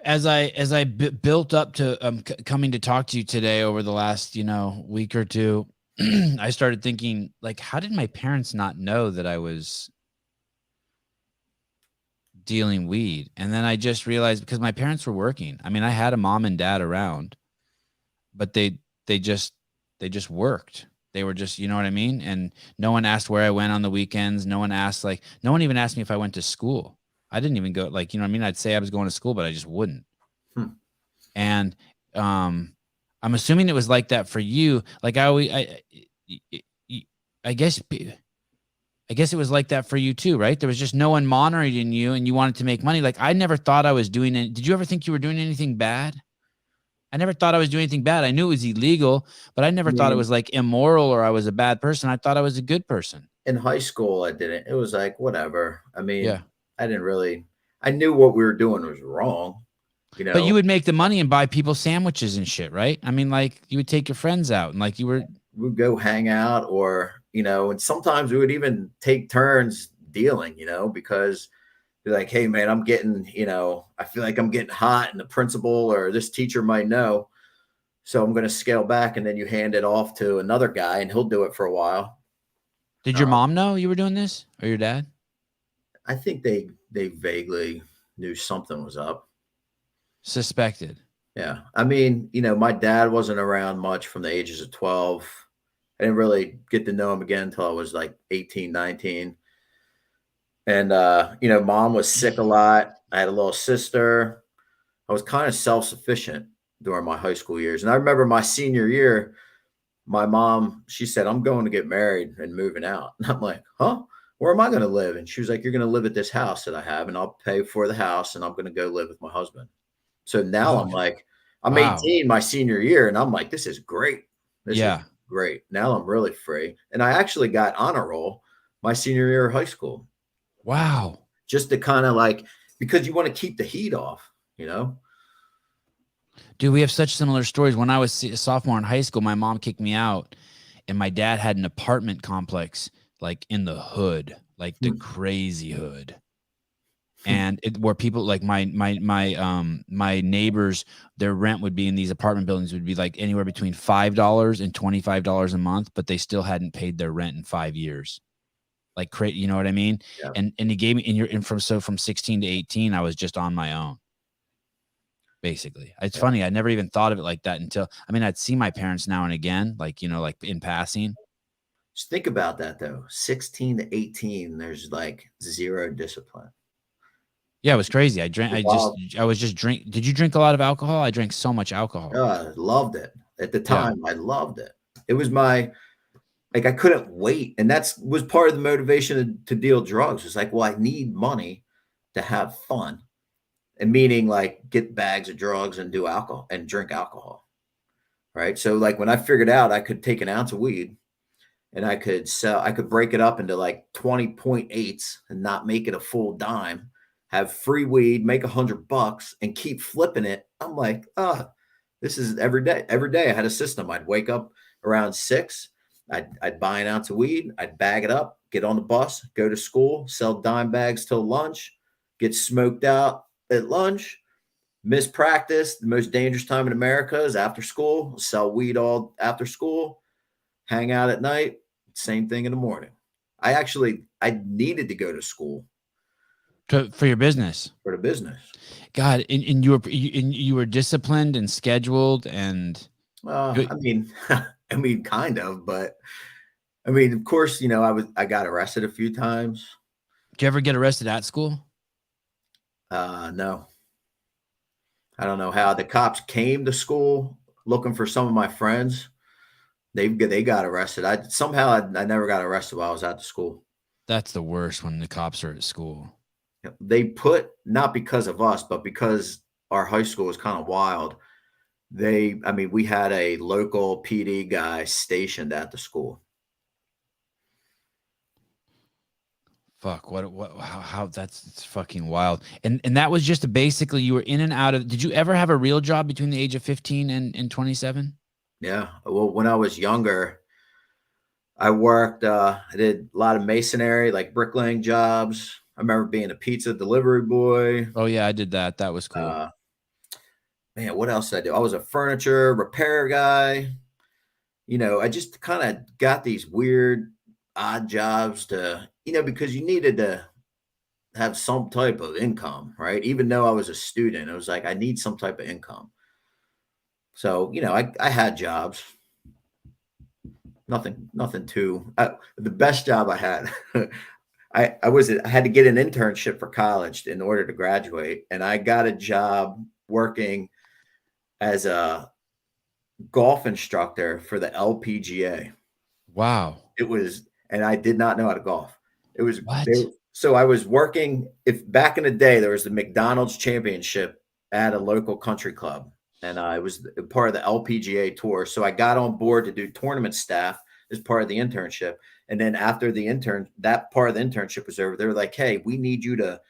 As I built up to coming to talk to you today over the last, week or two, I started thinking, like, how did my parents not know that I was dealing weed? And then I just realized, because my parents were working. I mean, I had a mom and dad around, but they just worked. They were just, you know what I mean? And no one asked where I went on the weekends. No one even asked me if I went to school. I didn't even go, like, you know what I mean? I'd say I was going to school, but I just wouldn't. Hmm. And I'm assuming it was like that for you. Like I guess it was like that for you too, right? There was just no one monitoring you and you wanted to make money. Like I never thought I was doing it. Did you ever think you were doing anything bad? I never thought I was doing anything bad. I knew it was illegal, but I I never thought it mean, was like immoral or I was a bad person. I thought I was a good person. in high school, I didn't. It was like, whatever. I mean, Yeah. I didn't really, I knew what we were doing was wrong, you But you know. would make the money and buy people sandwiches and shit, right? I mean, like you would take your friends out and like you were. We'd go hang out or, and sometimes we would even take turns dealing, because be like, hey, man, I'm getting, I feel like I'm getting hot and the principal or this teacher might know. So I'm going to scale back. And then you hand it off to another guy and he'll do it for a while. Did your mom know you were doing this or your dad? I think they vaguely knew something was up. Suspected. Yeah. I mean, my dad wasn't around much from the ages of 12. I didn't really get to know him again until I was like 18, 19. And, mom was sick a lot. I had a little sister. I was kind of self sufficient during my high school years. And I remember my senior year, my mom, she said, I'm going to get married and moving out. And I'm like, huh? Where am I going to live? And she was like, you're going to live at this house that I have, and I'll pay for the house, and I'm going to go live with my husband. So now Oh, I'm like, I'm wow. 18 my senior year, and I'm like, this is great. This is Yeah. great. Now I'm really free. And I actually got honor roll my senior year of high school. Wow. Just to kind of like, because you want to keep the heat off. Dude, we have such similar stories. When I was a sophomore in high school, my mom kicked me out, and my dad had an apartment complex like in the hood, like the crazy hood. And where people like my neighbors, their rent would be in these apartment buildings would be like anywhere between $5 and $25 a month, but they still hadn't paid their rent in 5 years. Like crazy, you know what I mean? Yeah. And he gave me from 16 to 18, I was just on my own. Basically. It's funny. I never even thought of it like that until, I mean, I'd see my parents now and again, like, like in passing. Just think about that though. 16 to 18, there's like zero discipline. Yeah, it was crazy. I was just drink. Did you drink a lot of alcohol? I drank so much alcohol. I loved it. At the Yeah. time, I loved it. It was I couldn't wait. And that was part of the motivation to deal drugs. It's like, well, I need money to have fun. And meaning like get bags of drugs and do alcohol and drink alcohol. Right. So like when I figured out I could take an ounce of weed and I could break it up into like 20.8s and not make it a full dime, have free weed, make $100 and keep flipping it. I'm like, this is every day. Every day I had a system. I'd wake up around 6. I'd buy an ounce of weed. I'd bag it up, get on the bus, go to school, sell dime bags till lunch, get smoked out at lunch, miss practice. The most dangerous time in America is after school. Sell weed all after school, hang out at night. Same thing in the morning. I needed to go to school For your business. for the business. God, and you were disciplined and scheduled and. I mean, kind of, but I mean, of course, I got arrested a few times. Did you ever get arrested at school? No, I don't know how. The cops came to school looking for some of my friends. They got arrested. I never got arrested while I was at the school. That's the worst when the cops are at school. They not because of us, but because our high school was kind of wild. We had a local PD guy stationed at the school. Fuck, how it's fucking wild. And that was just basically you were in and out of. Did you ever have a real job between the age of 15 and 27? Yeah. Well, when I was younger, I worked, I did a lot of masonry, like bricklaying jobs. I remember being a pizza delivery boy. Oh yeah, I did that. That was cool. Man, what else did I do? I was a furniture repair guy. I just kind of got these weird, odd jobs to, because you needed to have some type of income, right? Even though I was a student, it was like, I need some type of income. So, I had jobs. Nothing too. The best job I had, I had to get an internship for college in order to graduate, and I got a job working as a golf instructor for the LPGA. Wow. It was, and I did not know how to golf. It was What? so I was working. If back in the day there was the McDonald's Championship at a local country club, and I was part of the LPGA tour. So I got on board to do tournament staff as part of the internship. And then after that part of the internship was over, they were like, "Hey, we need you to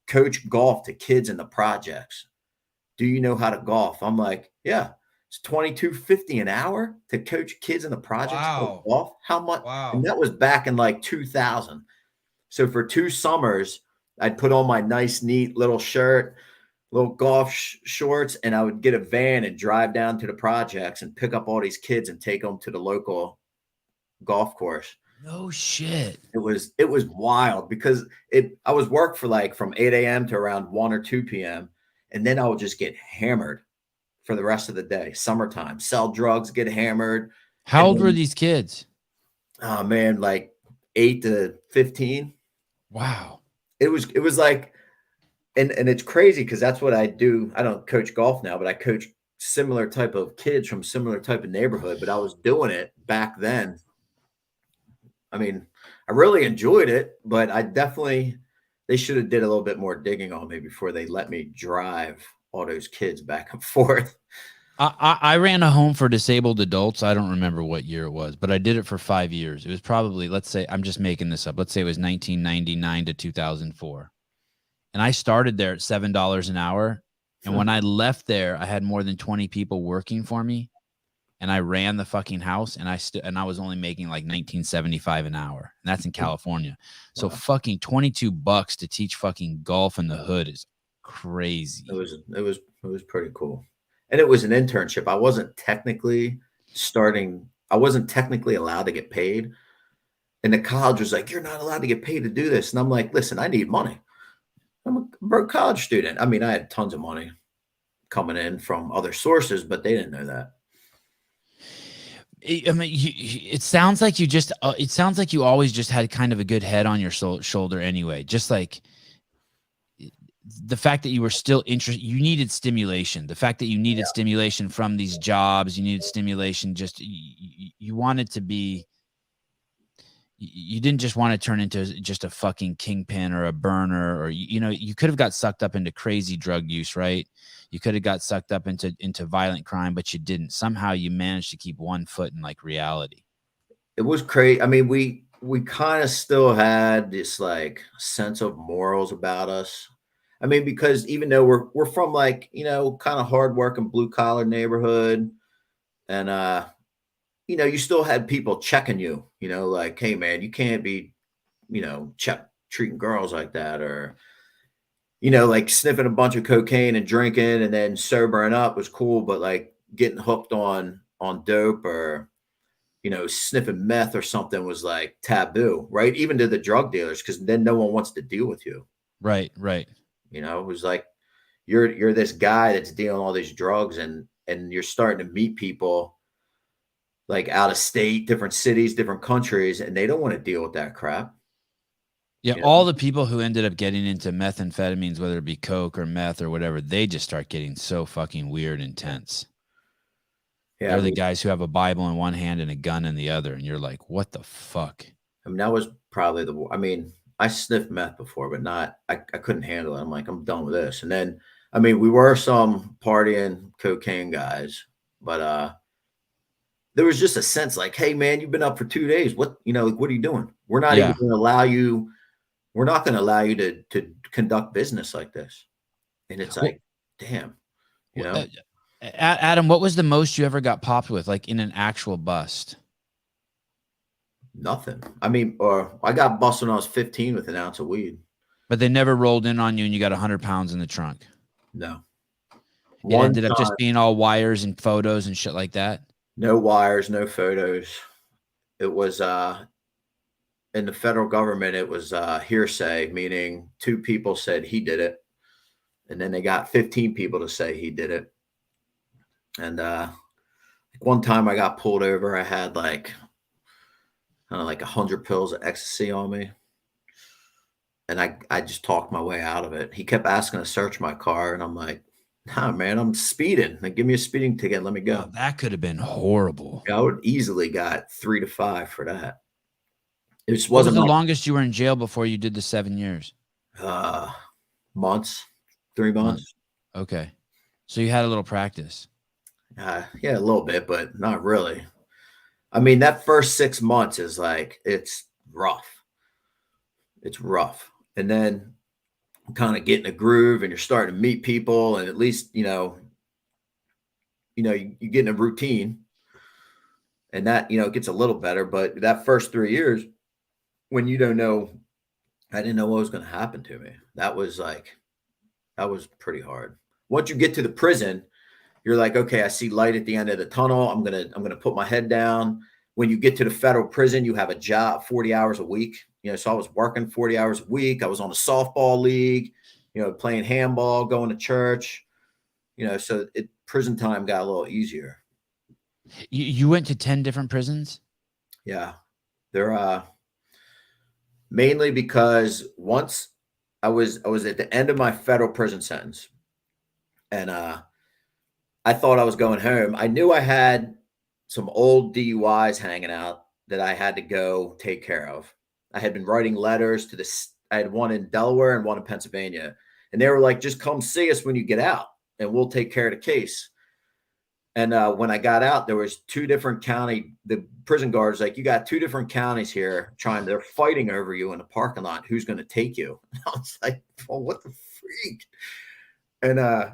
coach golf to kids in the projects. Do you know how to golf?" I'm like, "Yeah." It's $22.50 an hour to coach kids in the projects how to Wow. golf. How much? And Wow. that was back in like 2000. So for 2 summers, I'd put on my nice, neat little shirt, little golf shorts, and I would get a van and drive down to the projects and pick up all these kids and take them to the local golf course. No shit. It was wild because I was work for like from 8 a.m. to around 1 or 2 p.m. And then I would just get hammered for the rest of the day. Summertime, sell drugs, get hammered. How And old were then, these kids? oh man, like 8 to 15. Wow. It was like, and it's crazy because that's what I do. I don't coach golf now, but I coach similar type of kids from similar type of neighborhood. But I was doing it back then. I mean, I really enjoyed it, but they should have did a little bit more digging on me before they let me drive all those kids back and forth. I ran a home for disabled adults. I don't remember what year it was, but I did it for 5 years. It was probably, let's say, I'm just making this up. Let's say it was 1999 to 2004. And I started there at $7 an hour. And when I left there, I had more than 20 people working for me. And I ran the fucking house, and I was only making like $19.75 an hour. And that's in California. So Wow. fucking $22 to teach fucking golf in the hood is crazy. It was pretty cool. And it was an internship. I wasn't technically allowed to get paid. And the college was like, "You're not allowed to get paid to do this." And I'm like, "Listen, I need money. I'm a broke college student." I mean, I had tons of money coming in from other sources, but they didn't know that. I mean, it sounds like it sounds like you always just had kind of a good head on your shoulder anyway. Just like the fact that you were still interested, you needed stimulation. The fact that you needed stimulation from these jobs, you needed stimulation. Just you wanted to be. You didn't just want to turn into just a fucking kingpin or a burner, or you could have got sucked up into crazy drug use, right? You could have got sucked up into violent crime, but you didn't. Somehow you managed to keep one foot in like reality. It was crazy. I mean, we kind of still had this like sense of morals about us. I mean, because even though we're from like, kind of hardworking blue collar neighborhood, and you still had people checking you, like, "Hey man, you can't be, treating girls like that," or like sniffing a bunch of cocaine and drinking and then sobering up was cool, but like getting hooked on dope or sniffing meth or something was like taboo, right? Even to the drug dealers, because then no one wants to deal with you. Right. It was like you're this guy that's dealing all these drugs, and you're starting to meet people like out of state, different cities, different countries, and they don't want to deal with that crap. Yeah, all the people who ended up getting into methamphetamines, whether it be coke or meth or whatever, they just start getting so fucking weird and tense. Yeah, They're the guys who have a Bible in one hand and a gun in the other, and you're like, what the fuck? I mean, that was probably I sniffed meth before, but I couldn't handle it. I'm like, I'm done with this. And then, I mean, we were some partying cocaine guys, but there was just a sense like, "Hey man, you've been up for 2 days. What are you doing? We're not even going to allow you. We're not going to allow you to conduct business like this." And it's like, damn, Adam, what was the most you ever got popped with, like in an actual bust? nothing. I mean, or I got busted when I was 15 with an ounce of weed. But they never rolled in on you and you got 100 pounds in the trunk. No. It ended up just being all wires and photos and shit like that. No wires, no photos. It was in the federal government, it was hearsay, meaning 2 people said he did it, and then they got 15 people to say he did it. And one time I got pulled over, I had like 100 pills of ecstasy on me. And I just talked my way out of it. He kept asking to search my car, and I'm like, "Nah, man, I'm speeding. Like, give me a speeding ticket. Let me Oh, go." that could have been horrible. I would easily got 3 to 5 for that. It just What was wasn't the my longest you were in jail before you did the 7 years? uh, months, 3 Month. months. Okay. So you had a little practice. Yeah, a little bit, but not really. I mean, that first 6 months is like it's rough. It's rough. And then kind of get in a groove and you're starting to meet people and at least, you get in a routine and that, it gets a little better, but that first 3 years when you don't know I didn't know what was going to happen to me. That was pretty hard. Once you get to the prison, you're like, okay, I see light at the end of the tunnel. I'm gonna put my head down. When you get to the federal prison, you have a job 40 hours a week. So I was working 40 hours a week. I was on the softball league, playing handball, going to church, so prison time got a little easier. You went to 10 different prisons? Yeah. They're mainly because once I was at the end of my federal prison sentence and I thought I was going home. I knew I had some old DUIs hanging out that I had to go take care of. I had been writing letters to this. I had one in Delaware and one in Pennsylvania. And they were like, just come see us when you get out and we'll take care of the case. And when I got out, there was the prison guards, like, you got 2 different counties here they're fighting over you in the parking lot. Who's going to take you? And I was like, well, what the freak? And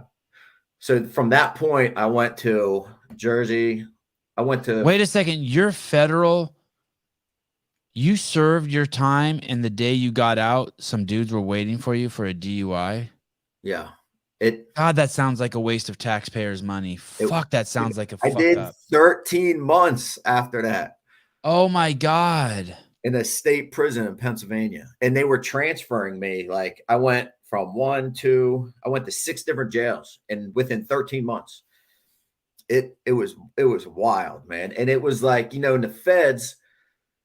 so from that point, I went to Jersey. Wait a second. You're federal. You served your time, and the day you got out, some dudes were waiting for you for a DUI. Yeah. God, that sounds like a waste of taxpayers' money. Fuck, that sounds like a I fuck did up. 13 months after that Oh my God. in a state prison in Pennsylvania. And they were transferring me. Like, I went to 6 different jails and within 13 months. It was wild, man. And it was like, in the feds,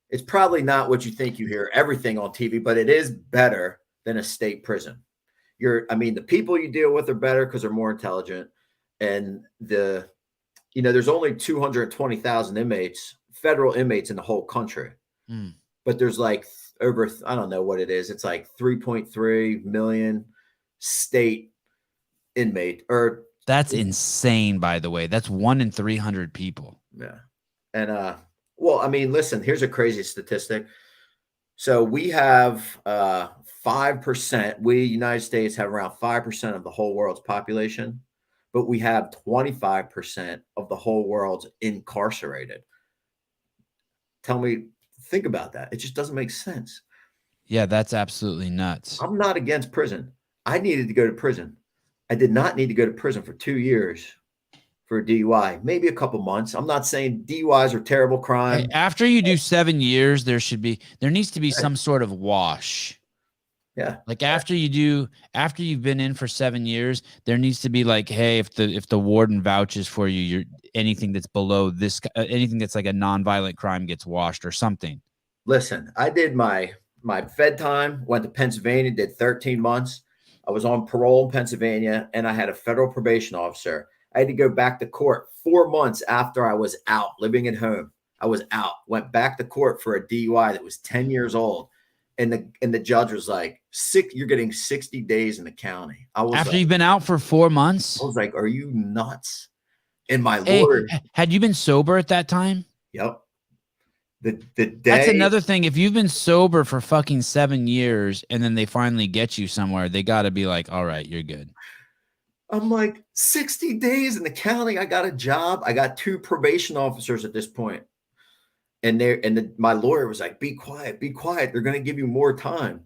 it's probably not what you think. You hear everything on TV, but it is better than a state prison. The people you deal with are better because they're more intelligent. And there's only 220,000 inmates, federal inmates in the whole country. But there's like over, I don't know what it is. It's like 3.3 million state inmate That's insane, by the way. That's 1 in 300 people. Yeah. And listen, here's a crazy statistic. So we have 5%. We, United States, have around 5% of the whole world's population, but we have 25% of the whole world's incarcerated. Think about that. It just doesn't make sense. Yeah, that's absolutely nuts. I'm not against prison. I needed to go to prison. I did not need to go to prison for 2 years for a DUI, maybe a couple months. I'm not saying DUIs are terrible crime. Hey, after you do 7 years, there needs to be some sort of wash. Yeah. Like after you've been in for 7 years, there needs to be like, hey, if the warden vouches for you, you're anything that's below this, anything that's like a nonviolent crime gets washed or something. Listen, I did my Fed time, went to Pennsylvania, did 13 months. I was on parole in Pennsylvania, and I had a federal probation officer. I had to go back to court 4 months after I was out, living at home. I was out, went back to court for a DUI that was 10 years old. And the judge was like, you're getting 60 days in the county. After you've been out for 4 months? I was like, are you nuts? And my lawyer. Had you been sober at that time? Yep. The day. That's another thing. If you've been sober for fucking 7 years and then they finally get you somewhere, they got to be like, all right, you're good. I'm like, 60 days in the county. I got a job. I got 2 probation officers at this point. And my lawyer was like, be quiet. They're going to give you more time.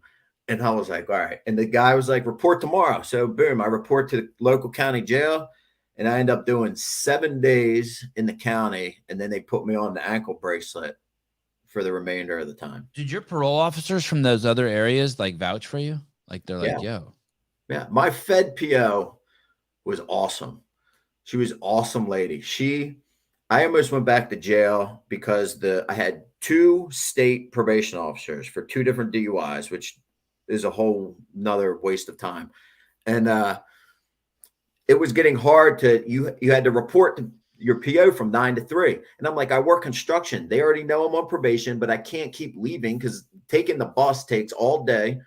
And I was like, all right. And the guy was like, report tomorrow. So boom, I report to the local county jail. And I end up doing 7 days in the county. And then they put me on the ankle bracelet for the remainder of the time. Did your parole officers from those other areas like vouch for you? Like they're like, yo. Yeah. My Fed PO was awesome. She was an awesome lady. I almost went back to jail because I had 2 state probation officers for 2 different DUIs, which is a whole nother waste of time. And it was getting hard to you had to report your PO from 9 to 3. And I'm like, I work construction. They already know I'm on probation, but I can't keep leaving because taking the bus takes all day.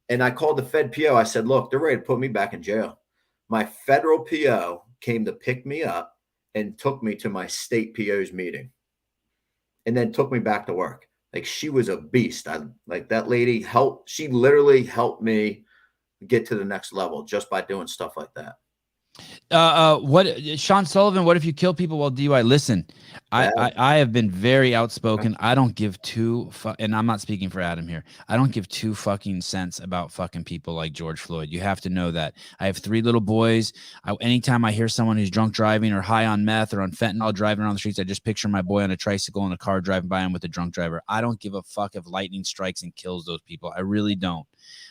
And I called the Fed PO. I said, look, they're ready to put me back in jail. My federal PO came to pick me up and took me to my state PO's meeting and then took me back to work. Like, she was a beast. Like, that lady she literally helped me get to the next level just by doing stuff like that. What Sean Sullivan, what if you kill people while DUI? Listen, I have been very outspoken. I don't give and I'm not speaking for Adam here. I don't give two fucking cents about fucking people like George Floyd. You have to know that. I have 3 little boys. Anytime I hear someone who's drunk driving or high on meth or on fentanyl driving around the streets, I just picture my boy on a tricycle in a car driving by him with a drunk driver. I don't give a fuck if lightning strikes and kills those people. I really don't.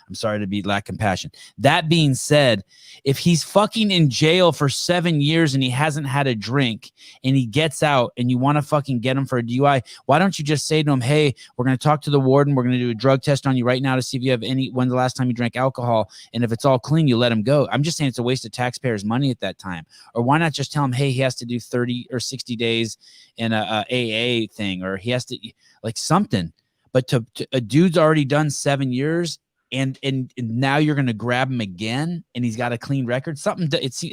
I'm sorry to lack compassion. That being said, if he's fucking in jail for 7 years and he hasn't had a drink and he gets out and you want to fucking get him for a DUI, why don't you just say to him, hey, we're going to talk to the warden. We're going to do a drug test on you right now to see if you have when the last time you drank alcohol. And if it's all clean, you let him go. I'm just saying it's a waste of taxpayers' money at that time. Or why not just tell him, hey, he has to do 30 or 60 days in a AA thing, or he has to like something. But to a dude's already done 7 years. And now you're going to grab him again and he's got a clean record.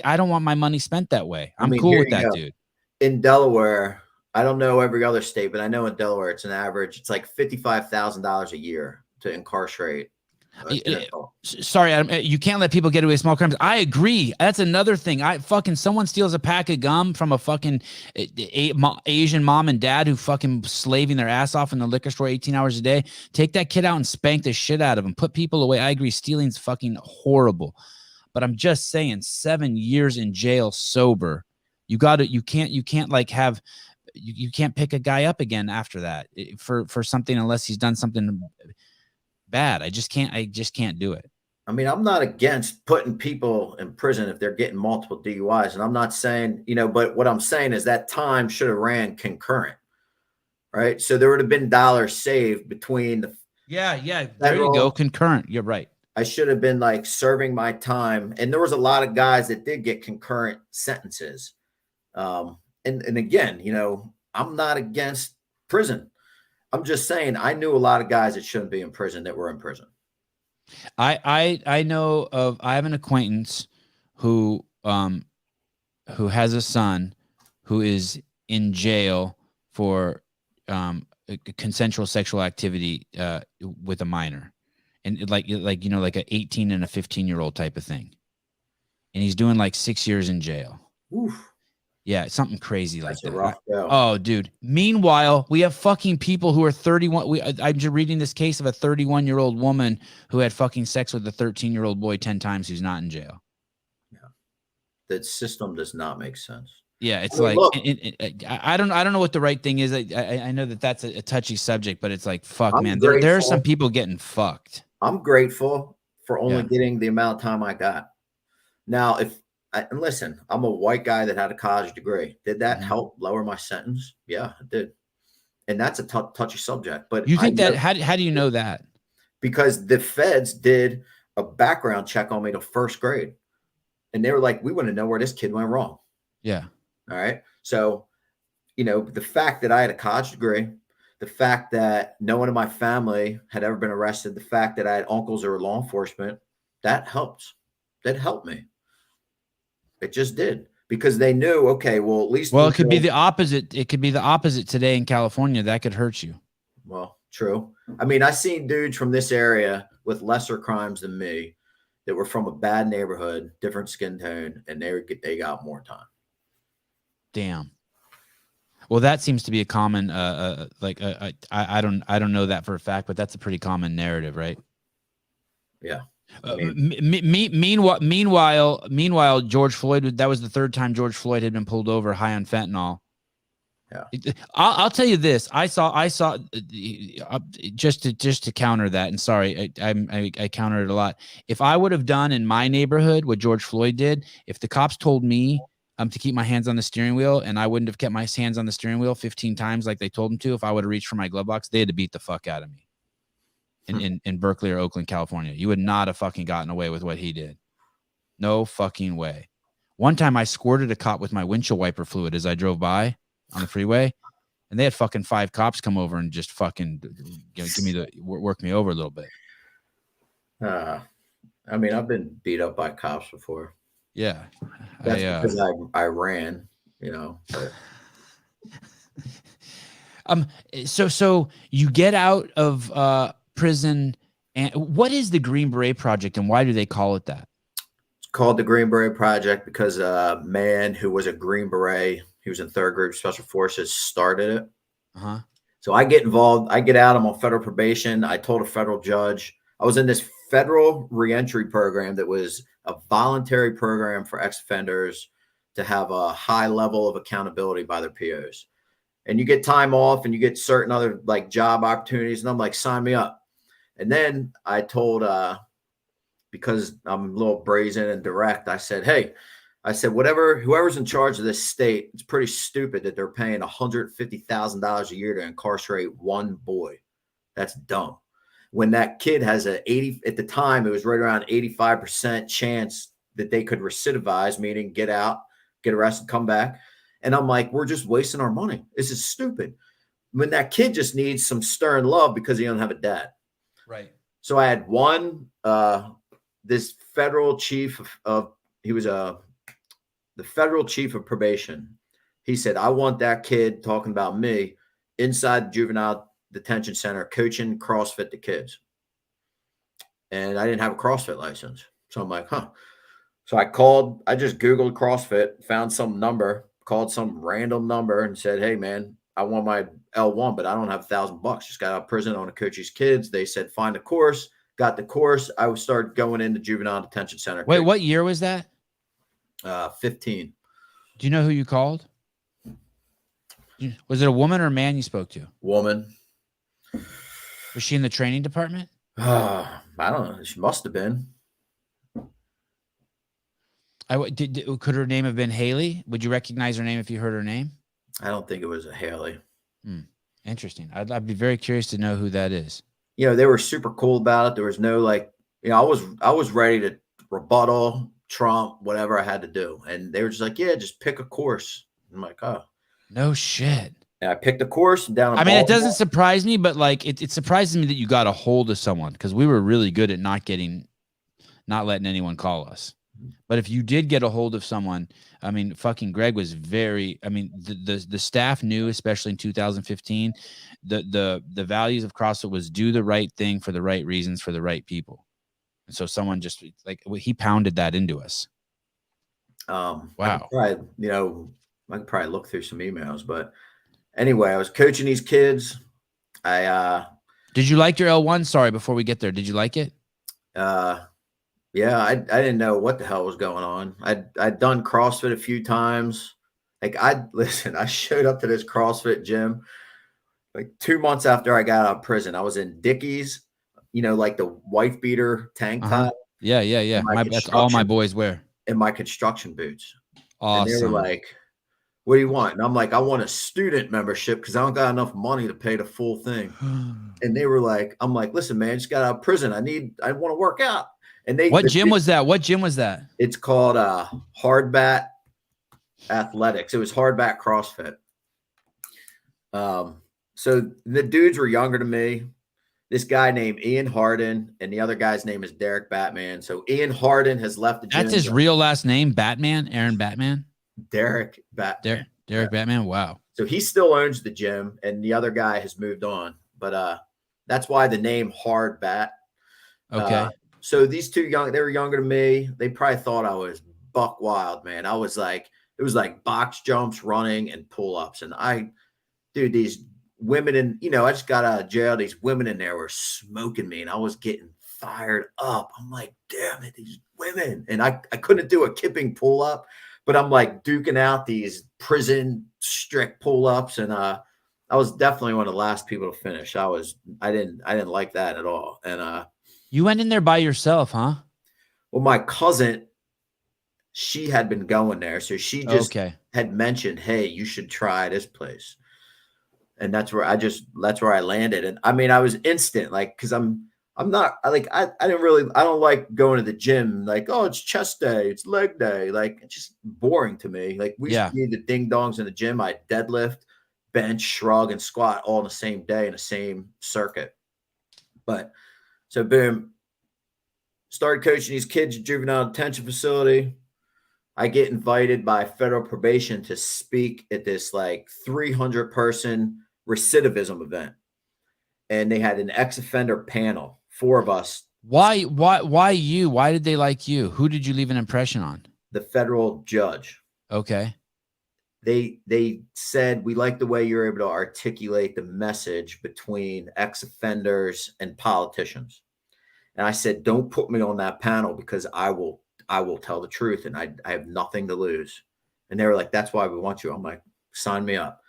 I don't want my money spent that way. I'm cool with that, dude. In Delaware, I don't know every other state, but I know in Delaware, it's like $55,000 a year to incarcerate. Sorry, Adam, you can't let people get away with small crimes. I agree. That's another thing. Someone steals a pack of gum from a fucking Asian mom and dad who fucking slaving their ass off in the liquor store 18 hours a day. Take that kid out and spank the shit out of him. Put people away. I agree. Stealing's fucking horrible. But I'm just saying, 7 years in jail sober. You can't pick a guy up again after that for something unless he's done something bad. I just can't do it. I mean, I'm not against putting people in prison if they're getting multiple DUIs. And I'm not saying, but what I'm saying is that time should have ran concurrent, right? So there would have been dollars saved between the there you go, concurrent. You're right. I should have been like serving my time. And there was a lot of guys that did get concurrent sentences. And again, I'm not against prison. I'm just saying, I knew a lot of guys that shouldn't be in prison that were in prison. I have an acquaintance who has a son who is in jail for consensual sexual activity with a minor, and like an 18 and a 15-year-old type of thing, and he's doing like 6 years in jail. Oof. Yeah, something crazy like That's that. A rough go. Oh, dude. Meanwhile, we have fucking people who are 31. I'm just reading this case of a 31-year-old woman who had fucking sex with a 13-year-old boy 10 times who's not in jail. Yeah, that system does not make sense. Yeah, it's I don't know what the right thing is. I know that's a touchy subject, but it's like, fuck, man. There are some people getting fucked. I'm grateful for only getting the amount of time I got. Now, and listen, I'm a white guy that had a college degree. Did that help lower my sentence? Yeah, it did. And that's a touchy subject. But you think how do you know that? Because the feds did a background check on me to first grade. And they were like, we want to know where this kid went wrong. Yeah. All right. So, the fact that I had a college degree, the fact that no one in my family had ever been arrested, the fact that I had uncles who were law enforcement, that helped. That helped me. It just did, because they knew, okay, well, at least. Well, it could be the opposite. It could be the opposite today in California. That could hurt you. Well, true. I mean, I seen dudes from this area with lesser crimes than me that were from a bad neighborhood, different skin tone, and they got more time. Damn. Well, that seems to be a common, I don't know that for a fact, but that's a pretty common narrative, right? Yeah. Meanwhile, George Floyd, that was the third time George Floyd had been pulled over high on fentanyl. Yeah. I'll tell you this. I saw just to counter that. And sorry, I countered it a lot. If I would have done in my neighborhood what George Floyd did, if the cops told me to keep my hands on the steering wheel, and I wouldn't have kept my hands on the steering wheel 15 times like they told them to, if I would have reached for my glove box, they had to beat the fuck out of me. in Berkeley or Oakland, California. You would not have fucking gotten away with what he did. No fucking way. One time I squirted a cop with my windshield wiper fluid as I drove by on the freeway, and they had fucking 5 cops come over and just fucking work me over a little bit. I mean, I've been beat up by cops before. Yeah. That's because I ran, you know. But. So you get out of prison, and what is the Green Beret Project, and why do they call it that? It's called the Green Beret Project because a man who was a Green Beret, he was in 3rd Group Special Forces, started it. Uh-huh. So I get involved. I get out. I'm on federal probation. I told a federal judge I was in this federal reentry program that was a voluntary program for ex-offenders to have a high level of accountability by their POs. And you get time off and you get certain other like job opportunities. And I'm like, sign me up. And then I told, because I'm a little brazen and direct, I said, hey, whoever's in charge of this state, it's pretty stupid that they're paying $150,000 a year to incarcerate one boy. That's dumb. When that kid has at the time, it was right around 85% chance that they could recidivize, meaning get out, get arrested, come back. And I'm like, we're just wasting our money. This is stupid. When that kid just needs some stern love because he doesn't have a dad. Right. So I had this federal chief he was the federal chief of probation. He said, I want that kid talking about me inside the juvenile detention center, coaching CrossFit to kids. And I didn't have a CrossFit license. So I'm like, huh. So I just Googled CrossFit, found some number, called some random number and said, hey man, I want my L1, but I don't have $1,000. Just got out of prison. I want to coach these kids. They said, find a course, got the course. I would start going into juvenile detention center. Wait, what year was that? 15. Do you know who you called? Was it a woman or a man you spoke to? Woman. Was she in the training department? I don't know. She must have been. Could her name have been Haley? Would you recognize her name if you heard her name? I don't think it was a Haley. Interesting. I'd be very curious to know who that is. You know, they were super cool about it. There was no I was ready to rebuttal, Trump, whatever I had to do. And they were just like, yeah, just pick a course. I'm like, oh. No shit. And I picked a course down in Baltimore. It doesn't surprise me, but like it surprises me that you got a hold of someone because we were really good at not letting anyone call us. But if you did get a hold of someone, I mean, fucking Greg was the staff knew, especially in 2015, the values of CrossFit was do the right thing for the right reasons for the right people. And so someone just he pounded that into us. Wow. I could probably look through some emails, but anyway, I was coaching these kids. Did you like your L1? Sorry, before we get there, did you like it? Yeah, I didn't know what the hell was going on. I'd done CrossFit a few times. I showed up to this CrossFit gym like 2 months after I got out of prison. I was in Dickies, like the wife beater tank top. Yeah. That's all my boys wear. And my construction boots. Awesome. And they were like, what do you want? And I'm like, I want a student membership because I don't got enough money to pay the full thing. And they were like, I'm like, listen, man, I just got out of prison. I want to work out. And what gym was that? What gym was that? It's called Hardbat Athletics. It was Hardbat CrossFit. So the dudes were younger than me. This guy named Ian Harden, and the other guy's name is Derek Batman. So Ian Harden has left the gym. That's his real last name, Batman? Aaron Batman? Derek Batman. Derek Batman? Wow. So he still owns the gym, and the other guy has moved on. But that's why the name Hardbat. Okay. So these two they were younger than me. They probably thought I was buck wild, man. It was like box jumps, running, and pull-ups. And these women I just got out of jail. These women in there were smoking me, and I was getting fired up. I'm like, damn it, these women. And I couldn't do a kipping pull-up, but I'm like duking out these prison strict pull-ups. And I was definitely one of the last people to finish. I didn't like that at all. And you went in there by yourself, huh? Well, my cousin, she had been going there. So she just had mentioned, hey, you should try this place. And that's where I landed. And I mean, I was instant, like, cause I'm I'm not I don't like going to the gym like, oh, it's chest day, it's leg day. Like it's just boring to me. Like we used Yeah. to be the ding dongs in the gym. I deadlift, bench, shrug, and squat all in the same day in the same circuit. But so boom, started coaching these kids at juvenile detention facility. I get invited by federal probation to speak at this like 300 person recidivism event. And they had an ex-offender panel, 4 of us. Why you? Why did they like you? Who did you leave an impression on? The federal judge. Okay. They said, we like the way you're able to articulate the message between ex-offenders and politicians. And I said, don't put me on that panel because I will tell the truth and I have nothing to lose. And they were like, that's why we want you. I'm like, sign me up.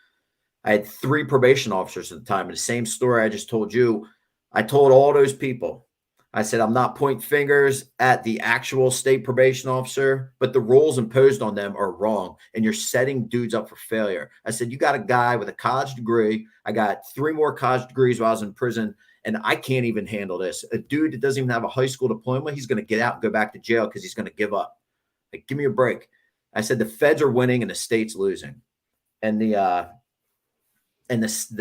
I had 3 probation officers at the time. And the same story I just told you, I told all those people, I said, I'm not pointing fingers at the actual state probation officer, but the rules imposed on them are wrong. And you're setting dudes up for failure. I said, you got a guy with a college degree. I got 3 more college degrees while I was in prison. And I can't even handle this. A dude that doesn't even have a high school diploma, he's going to get out and go back to jail because he's going to give up. Like, give me a break. I said, the feds are winning and the state's losing. And the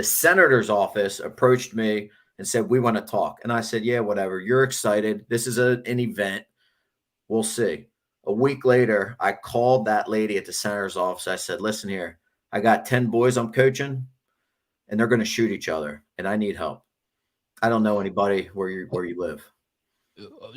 senator's office approached me and said, we want to talk. And I said, yeah, whatever. You're excited. This is an event. We'll see. A week later, I called that lady at the senator's office. I said, listen here, I got 10 boys I'm coaching and they're going to shoot each other and I need help. I don't know anybody where you live.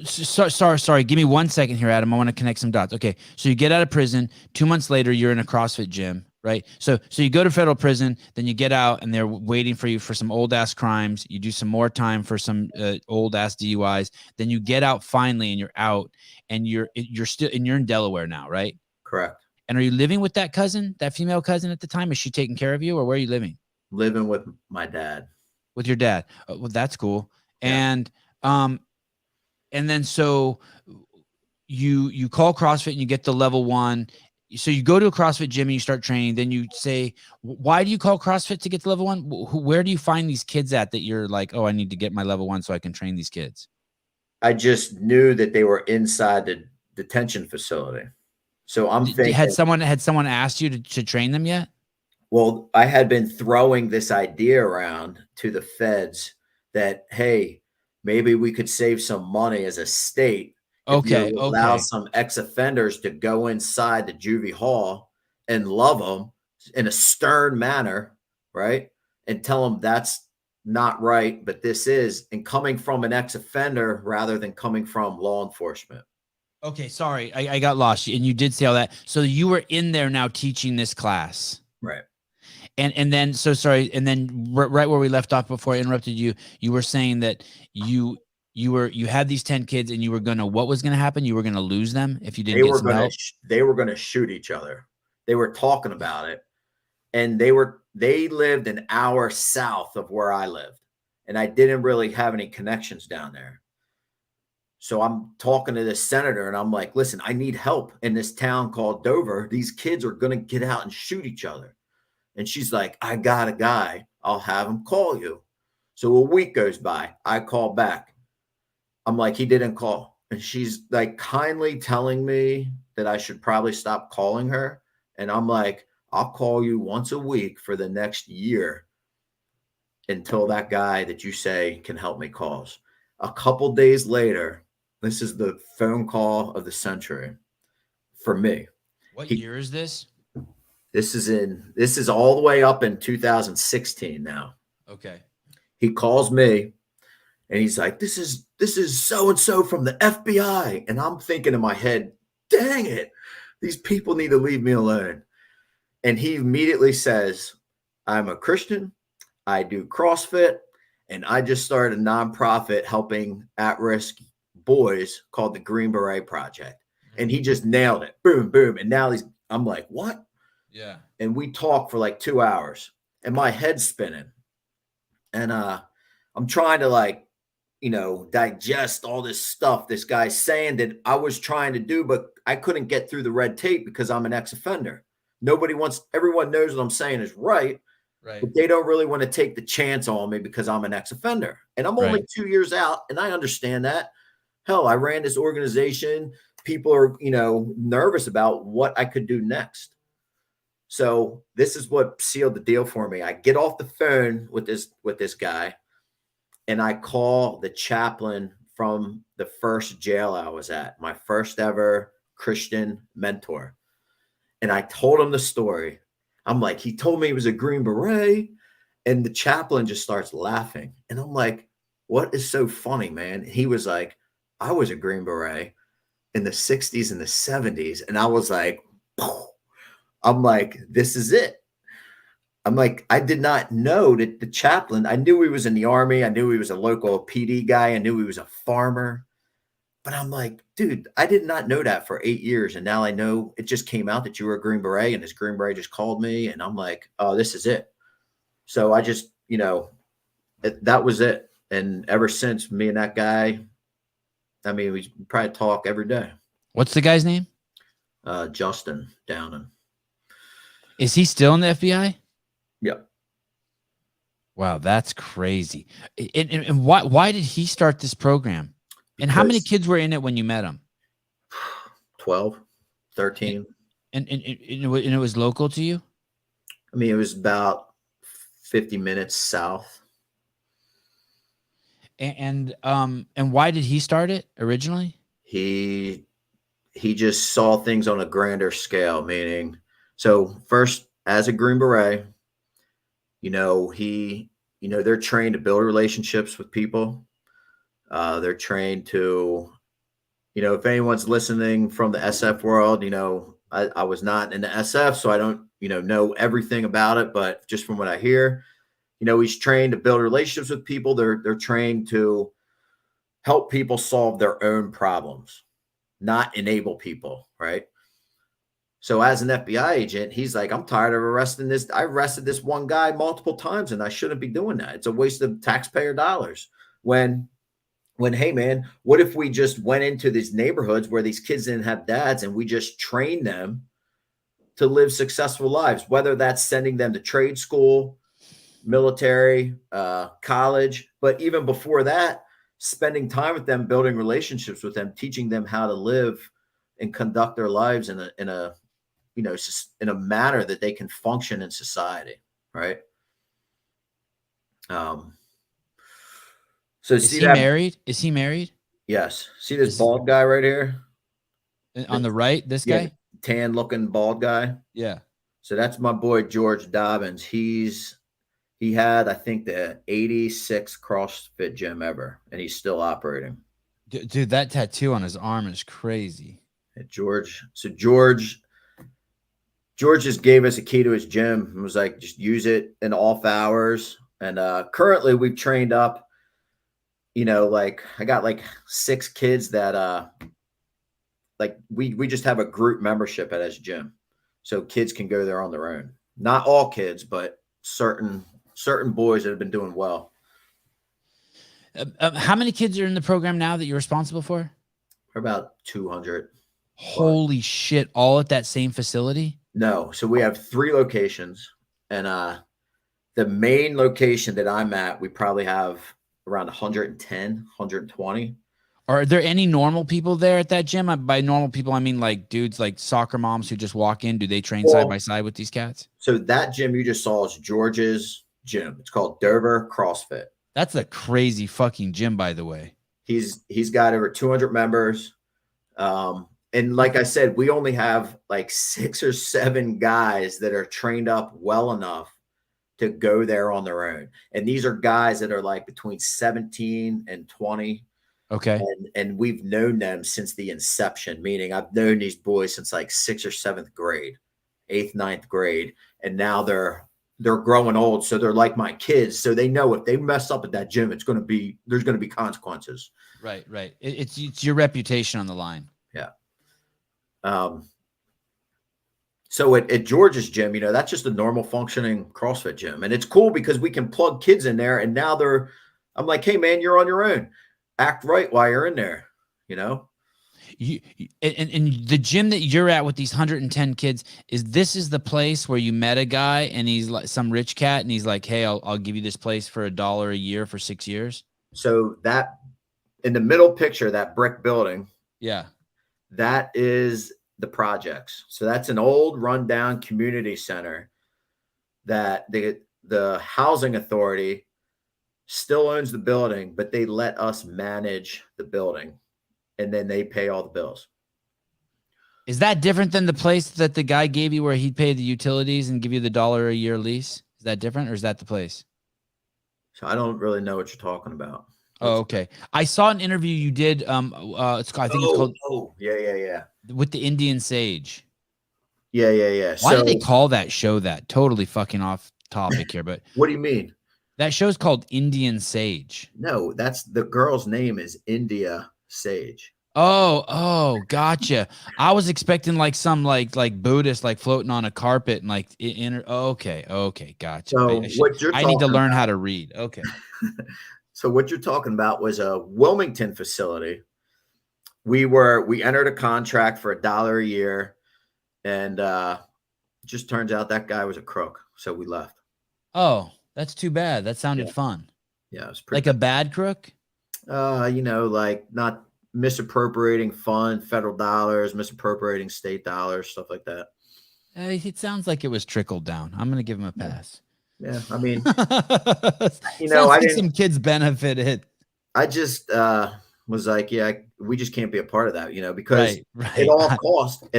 Sorry. Give me 1 second here, Adam. I want to connect some dots. Okay. So you get out of prison. 2 months later, you're in a CrossFit gym, right? So you go to federal prison, then you get out and they're waiting for you for some old ass crimes. You do some more time for some old ass DUIs. Then you get out finally and you're out and you're in Delaware now, right? Correct. And are you living with that cousin, that female cousin at the time? Is she taking care of you or where are you living? Living with my dad. With your dad. Well, that's cool. Yeah. And then so you call CrossFit and you get the level 1. So you go to a CrossFit gym and you start training. Then you say, why do you call CrossFit to get to level 1? Where do you find these kids at that you're like, oh, I need to get my level 1 so I can train these kids? I just knew that they were inside the detention facility. So I'm thinking, had someone asked you to train them yet? Well, I had been throwing this idea around to the feds that, hey, maybe we could save some money as a state. If allow some ex-offenders to go inside the juvie hall and love them in a stern manner, right? And tell them that's not right, but this is, and coming from an ex-offender rather than coming from law enforcement. Okay, sorry, I got lost. And you did say all that. So you were in there now teaching this class. Right. And then, so sorry. And then right where we left off before I interrupted you, you were saying that you had these 10 kids and you were what was going to happen? You were going to lose them if you didn't get some help? They were going to shoot each other. They were talking about it. And they lived an hour south of where I lived. And I didn't really have any connections down there. So I'm talking to this senator and I'm like, listen, I need help in this town called Dover. These kids are going to get out and shoot each other. And she's like, I got a guy. I'll have him call you. So a week goes by. I call back. I'm like, he didn't call. And she's like kindly telling me that I should probably stop calling her. And I'm like, I'll call you once a week for the next year until that guy that you say can help me calls. A couple days later, this is the phone call of the century for me. What year is this? This is all the way up in 2016 now. Okay. He calls me and he's like, this is so-and-so from the FBI. And I'm thinking in my head, dang it, these people need to leave me alone. And he immediately says, I'm a Christian. I do CrossFit. And I just started a nonprofit helping at-risk boys called the Green Beret Project. And he just nailed it. Boom, boom. And now I'm like, what? Yeah. And we talked for like 2 hours and my head's spinning. And I'm trying to digest all this stuff this guy's saying that I was trying to do, but I couldn't get through the red tape because I'm an ex-offender. Everyone knows what I'm saying is right, Right. But they don't really want to take the chance on me because I'm an ex-offender. And I'm only 2 years out, and I understand that. Hell, I ran this organization. People are, nervous about what I could do next. So this is what sealed the deal for me. I get off the phone with this guy, and I call the chaplain from the first jail I was at, my first ever Christian mentor. And I told him the story. I'm like, he told me he was a Green Beret, and the chaplain just starts laughing. And I'm like, what is so funny, man? He was like, I was a Green Beret in the 60s and the 70s. And I was like, I'm like, this is it. I'm like, I did not know that the chaplain, I knew he was in the Army. I knew he was a local PD guy. I knew he was a farmer. But I'm like, dude, I did not know that for 8 years. And now I know it just came out that you were a Green Beret, and this Green Beret just called me. And I'm like, oh, this is it. So I just, that was it. And ever since, me and that guy, I mean, we probably talk every day. What's the guy's name? Justin Downing. Is he still in the FBI? Yep. Wow, that's crazy. And why did he start this program? And how many kids were in it when you met him? 12, 13. And it was local to you? I mean, it was about 50 minutes south. And why did he start it originally? He just saw things on a grander scale, meaning, so first, as a Green Beret, they're trained to build relationships with people. They're trained to, if anyone's listening from the SF world, I was not in the SF, so I don't, know everything about it, but just from what I hear, he's trained to build relationships with people. They're trained to help people solve their own problems, not enable people, right? So as an FBI agent, he's like, I'm tired of arresting this. I arrested this one guy multiple times, and I shouldn't be doing that. It's a waste of taxpayer dollars. When, hey, man, what if we just went into these neighborhoods where these kids didn't have dads, and we just trained them to live successful lives, whether that's sending them to trade school, military, college, but even before that, spending time with them, building relationships with them, teaching them how to live and conduct their lives in a manner that they can function in society, right? So is he married? Is he married? Yes. See this bald guy right here on the right? This guy, tan looking bald guy. Yeah. So that's my boy George Dobbins. He had, I think, the 86th CrossFit gym ever, and he's still operating. Dude, that tattoo on his arm is crazy. George just gave us a key to his gym and was like, just use it in off hours. And currently we've trained up, I got like 6 kids that we just have a group membership at his gym. So kids can go there on their own. Not all kids, but certain boys that have been doing well. How many kids are in the program now that you're responsible for? For about 200. Holy shit. All at that same facility? No. So we have 3 locations, and the main location that I'm at, we probably have around 110, 120. Are there any normal people there at that gym? By normal people, I mean like dudes, like soccer moms who just walk in. Do they train side by side with these cats? So that gym you just saw is George's gym. It's called Dover CrossFit. That's a crazy fucking gym, by the way. He's got over 200 members. And like I said, we only have like 6 or 7 guys that are trained up well enough to go there on their own. And these are guys that are like between 17 and 20. Okay. And we've known them since the inception, meaning I've known these boys since like 6th or 7th grade, 8th, 9th grade. And now they're growing old. So they're like my kids. So they know if they mess up at that gym, there's going to be consequences. Right. It's your reputation on the line. Yeah. So at George's gym, that's just a normal functioning CrossFit gym. And it's cool because we can plug kids in there, and now I'm like, hey man, you're on your own. Act right while you're in there, And the gym that you're at with these 110 kids, is the place where you met a guy and he's like some rich cat and he's like, hey, I'll give you this place for $1 a year for 6 years. So that in the middle picture, that brick building, Yeah. that is the projects. So that's an old rundown community center that the housing authority still owns the building, but they let us manage the building and then they pay all the bills. Is that different than the place that the guy gave you where he'd pay the utilities and give you the $1 a year lease? Is that different or is that the place? So I don't really know what you're talking about. Oh, okay. I saw an interview you did. I think it's called. Oh, yeah. With the Indian Sage. Yeah. Why did they call that show that? Totally fucking off topic here, but what do you mean? That show's called Indian Sage. No, that's the girl's name is India Sage. Oh, gotcha. I was expecting like some like Buddhist like floating on a carpet and like okay, gotcha. So I need to learn how to read. Okay. So what you're talking about was a Wilmington facility. We entered a contract for $1 a year, and just turns out that guy was a crook, so we left. Oh, that's too bad. That sounded fun. Yeah, it was pretty like a bad crook. Like not misappropriating federal dollars, misappropriating state dollars, stuff like that. It sounds like it was trickled down. I'm gonna give him a pass. Yeah, I mean, I think some kids benefited. I just was like, yeah, we just can't be a part of that, because at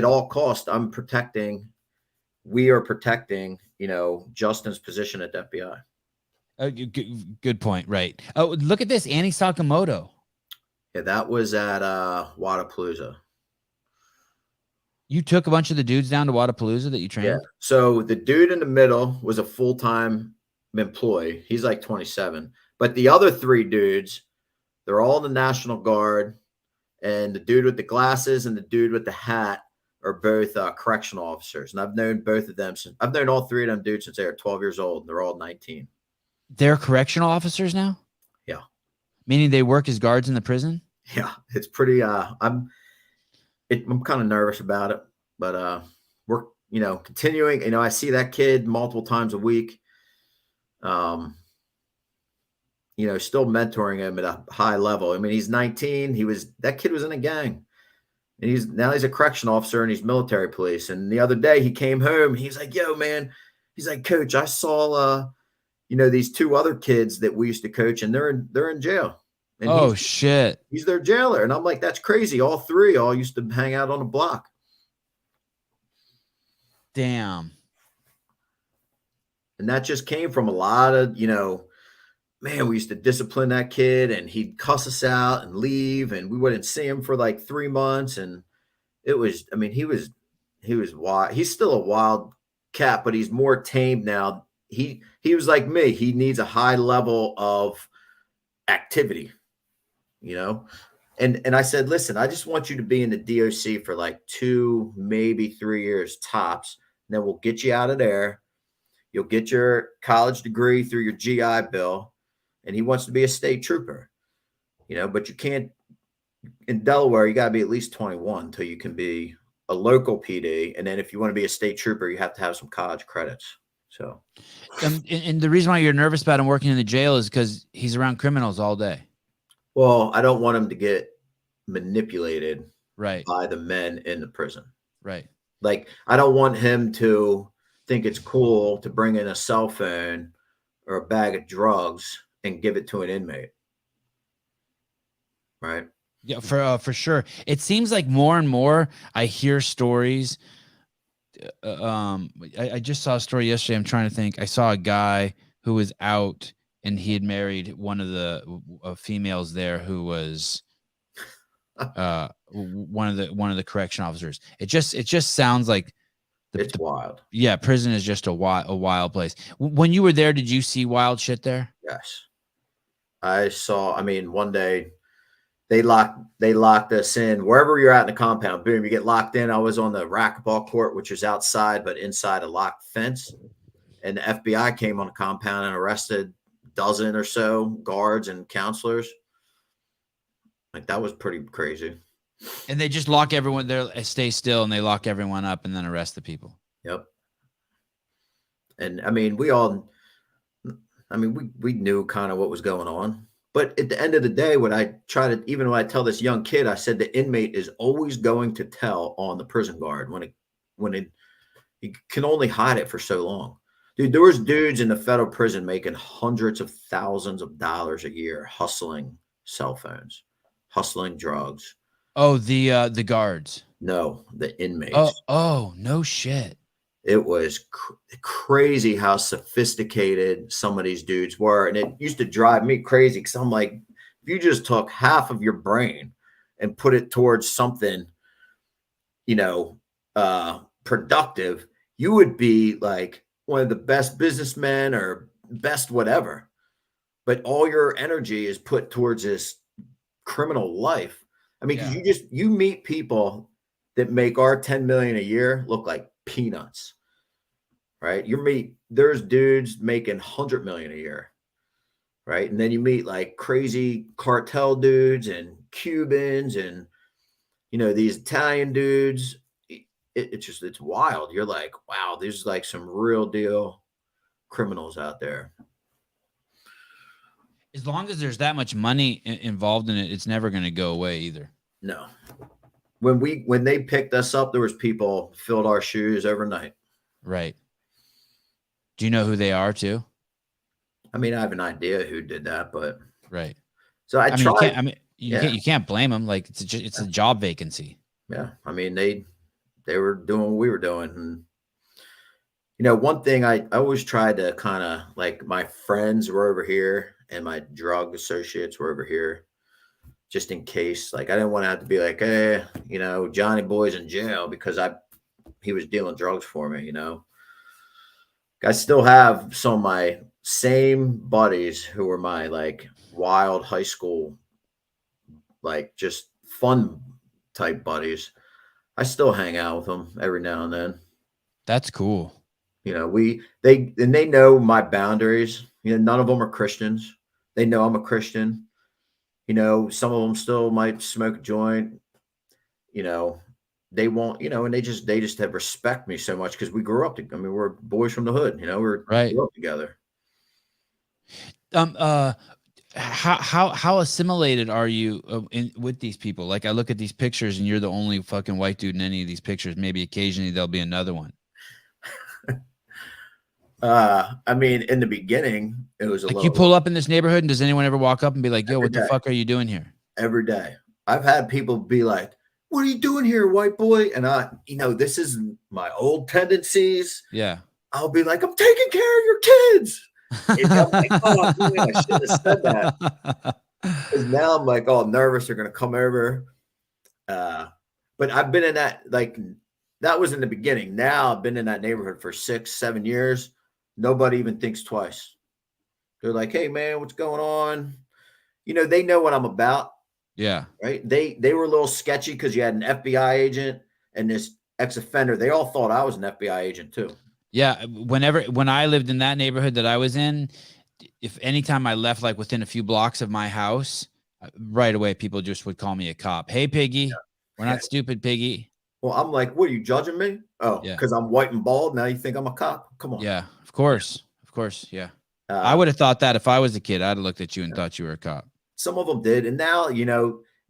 all cost, we are protecting, Justin's position at the FBI. Good point. Right. Oh, look at this, Annie Sakamoto. Yeah, that was at Wadapalooza. You took a bunch of the dudes down to Wadapalooza that you trained? Yeah. So the dude in the middle was a full-time employee. He's like 27. But the other 3 dudes, they're all in the National Guard. And the dude with the glasses and the dude with the hat are both correctional officers. And I've known both of them I've known all 3 of them dudes since they were 12 years old. They're all 19. They're correctional officers now? Yeah. Meaning they work as guards in the prison? Yeah. It's pretty I'm kind of nervous about it, but we're, continuing. I see that kid multiple times a week. Still mentoring him at a high level. I mean, he's 19. That kid was in a gang, and he's a correction officer and he's military police. And the other day he came home. He's like, "Yo, man," he's like, "Coach, I saw, these 2 other kids that we used to coach, and they're in jail." And shit. He's their jailer. And I'm like, that's crazy. All 3 used to hang out on the block. Damn. And that just came from a lot of, man, we used to discipline that kid and he'd cuss us out and leave. And we wouldn't see him for like 3 months. And it was, I mean, he was wild. He's still a wild cat, but he's more tamed now. He was like me. He needs a high level of activity. And I said, listen, I just want you to be in the DOC for like 2, maybe 3 years tops. And then we'll get you out of there. You'll get your college degree through your GI Bill. And he wants to be a state trooper, but you can't, in Delaware, you got to be at least 21 until you can be a local PD. And then if you want to be a state trooper, you have to have some college credits. So, and the reason why you're nervous about him working in the jail is because he's around criminals all day. Well, I don't want him to get manipulated by the men in the prison. Right. Like, I don't want him to think it's cool to bring in a cell phone or a bag of drugs and give it to an inmate. Right. Yeah, for sure. It seems like more and more I hear stories. I just saw a story yesterday. I'm trying to think. I saw a guy who was out and he had married one of the females there who was one of the correction officers. It just sounds like it's wild. Yeah, prison is just a wild place. When you were there, did you see wild shit there? Yes, I saw. I mean, one day they locked us in wherever you're at in the compound. Boom, you get locked in. I was on the racquetball court, which was outside but inside a locked fence, and the FBI came on the compound and arrested dozen or so guards and counselors. Like, that was pretty crazy. And they just lock everyone there, stay still, and they lock everyone up and then arrest the people. Yep. And I mean, we knew kind of what was going on. But at the end of the day, even when I tell this young kid, I said the inmate is always going to tell on the prison guard he can only hide it for so long. Dude, there was dudes in the federal prison making hundreds of thousands of dollars a year hustling cell phones, hustling drugs. Oh, the guards. No, the inmates. Oh, no shit. It was crazy how sophisticated some of these dudes were. And it used to drive me crazy because I'm like, if you just took half of your brain and put it towards something, productive, you would be like one of the best businessmen or best whatever. But all your energy is put towards this criminal life. I mean, because you meet people that make our 10 million a year look like peanuts, right? There's dudes making 100 million a year, right? And then you meet like crazy cartel dudes and Cubans and these Italian dudes. It's wild. You're like, wow, there's like some real deal criminals out there. As long as there's that much money involved in it, it's never going to go away either. No. When they picked us up, there was people filled our shoes overnight. Right. Do you know who they are too? I mean, I have an idea who did that, but right. So I tried. You can't blame them. Like it's a job vacancy. Yeah. I mean, they were doing what we were doing. And, one thing I always tried to kind of like my friends were over here and my drug associates were over here just in case. Like, I didn't want to have to be like, hey, Johnny Boy's in jail because he was dealing drugs for me, I still have some of my same buddies who were my like wild high school, like just fun type buddies. I still hang out with them every now and then. That's cool. They know my boundaries. None of them are Christians. They know I'm a Christian. Some of them still might smoke a joint. They won't, and they just have respect me so much because we grew up. We're boys from the hood. We grew up together. How assimilated are you with these people? Like I look at these pictures and you're the only fucking white dude in any of these pictures. Maybe occasionally there'll be another one. In the beginning, it was like you pull up in this neighborhood and does anyone ever walk up and be like, yo, what the fuck are you doing here? Every day. I've had people be like, what are you doing here, white boy? And this is my old tendencies. Yeah. I'll be like, I'm taking care of your kids. And I'm like, oh, man, I should have said that. Because now I'm like all nervous. They're going to come over. But I've been in that, like, that was in the beginning. Now I've been in that neighborhood for 6-7 years. Nobody even thinks twice. They're like, hey, man, what's going on? They know what I'm about. Yeah. Right. They were a little sketchy because you had an FBI agent and this ex-offender. They all thought I was an FBI agent too. Yeah. When I lived in that neighborhood that I was in, if anytime I left like within a few blocks of my house, right away people just would call me a cop. Hey, Piggy. Yeah. We're not stupid, Piggy. Well, I'm like, what are you judging me? Oh, because I'm white and bald. Now you think I'm a cop? Come on. Yeah, of course. Yeah. I would have thought that if I was a kid, I'd have looked at you and thought you were a cop. Some of them did. And now,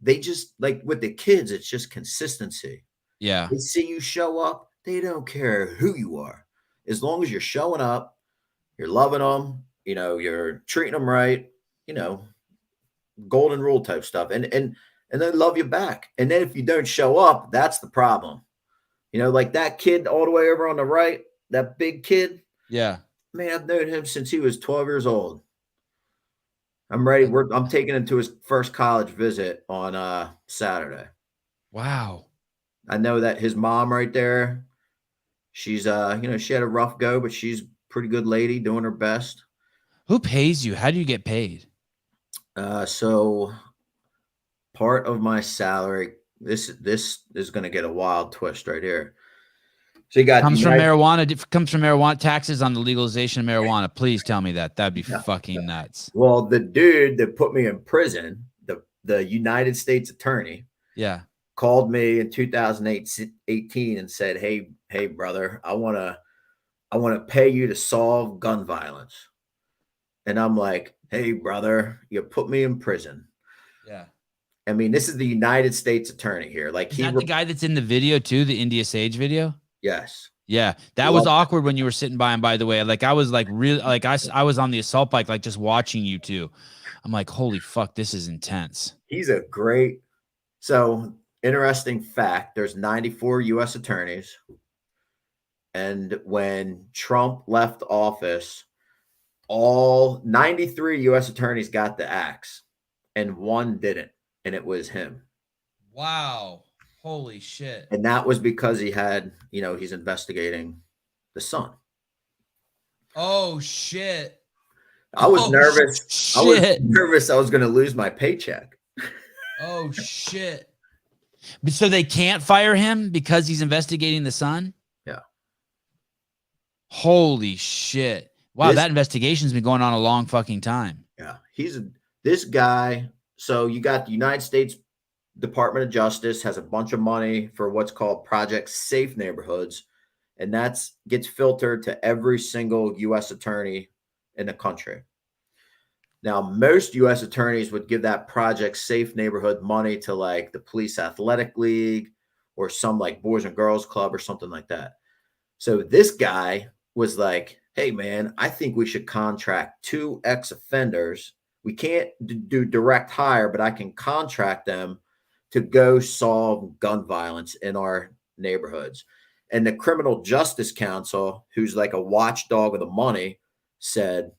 they just like with the kids, it's just consistency. Yeah. They see you show up. They don't care who you are. As long as you're showing up, you're loving them, you're treating them right, golden rule type stuff. And they love you back. And then if you don't show up, that's the problem. Like that kid all the way over on the right, that big kid. Yeah. Man, I've known him since he was 12 years old. I'm ready. I'm taking him to his first college visit on Saturday. Wow. I know that his mom right there, she's she had a rough go, but she's a pretty good lady doing her best. Who pays you? How do you get paid? So part of my salary, this is going to get a wild twist right here. So you got comes from marijuana taxes on the legalization of marijuana. Please tell me that. That'd be fucking nuts. Well, the dude that put me in prison, the United States attorney, called me in 2018 and said, hey, brother, I want to pay you to solve gun violence. And I'm like, hey, brother, you put me in prison. Yeah. I mean, this is the United States attorney here. Like Is that the guy that's in the video too, the India Sage video? Yes. Yeah, that was awkward when you were sitting by him, by the way. Like, I was like, really, like, I was on the assault bike, like, just watching you two. I'm like, holy fuck, this is intense. He's a great. So, interesting fact, there's 94 U.S. attorneys. And when Trump left office, all 93 U.S. attorneys got the axe and one didn't. And it was him. Wow. Holy shit. And that was because he had, he's investigating the son. Oh, shit. I was nervous. Shit. I was nervous I was going to lose my paycheck. Oh, shit. So they can't fire him because he's investigating the son? Yeah. Holy shit. Wow, that investigation's been going on a long fucking time. Yeah. This guy. So you got the United States Department of Justice has a bunch of money for what's called Project Safe Neighborhoods. And that gets filtered to every single U.S. attorney in the country. Now, most U.S. attorneys would give that Project Safe Neighborhood money to like the Police Athletic League or some like Boys and Girls Club or something like that. So this guy was like, hey, man, I think we should contract 2 ex-offenders. We can't do direct hire, but I can contract them to go solve gun violence in our neighborhoods. And the Criminal Justice Council, who's like a watchdog of the money, said,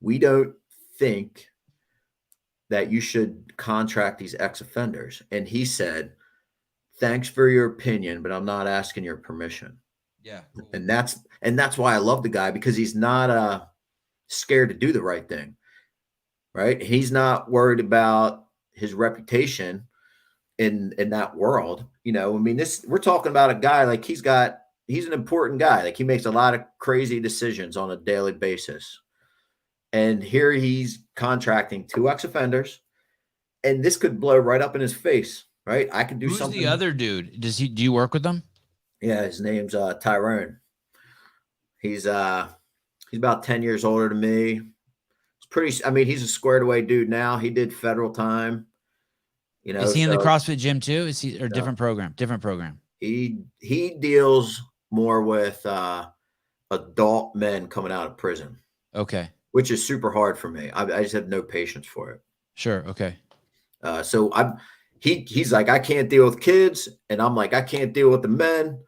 we don't think that you should contract these ex-offenders. And he said, thanks for your opinion, but I'm not asking your permission. Yeah. Cool. And that's why I love the guy, because he's not scared to do the right thing. Right? He's not worried about his reputation in that world. I mean, we're talking about a guy like he's an important guy. Like he makes a lot of crazy decisions on a daily basis. And here he's contracting 2 ex-offenders, and this could blow right up in his face, right? I could do something. Who's the other dude? Do you work with him? Yeah, his name's Tyrone. He's about 10 years older than me. He's a squared away dude now. He did federal time. Is he in the CrossFit gym too? Is he different program? Different program. He deals more with adult men coming out of prison. Okay. Which is super hard for me. I just have no patience for it. Sure. Okay. So he's like, I can't deal with kids, and I'm like, I can't deal with the men.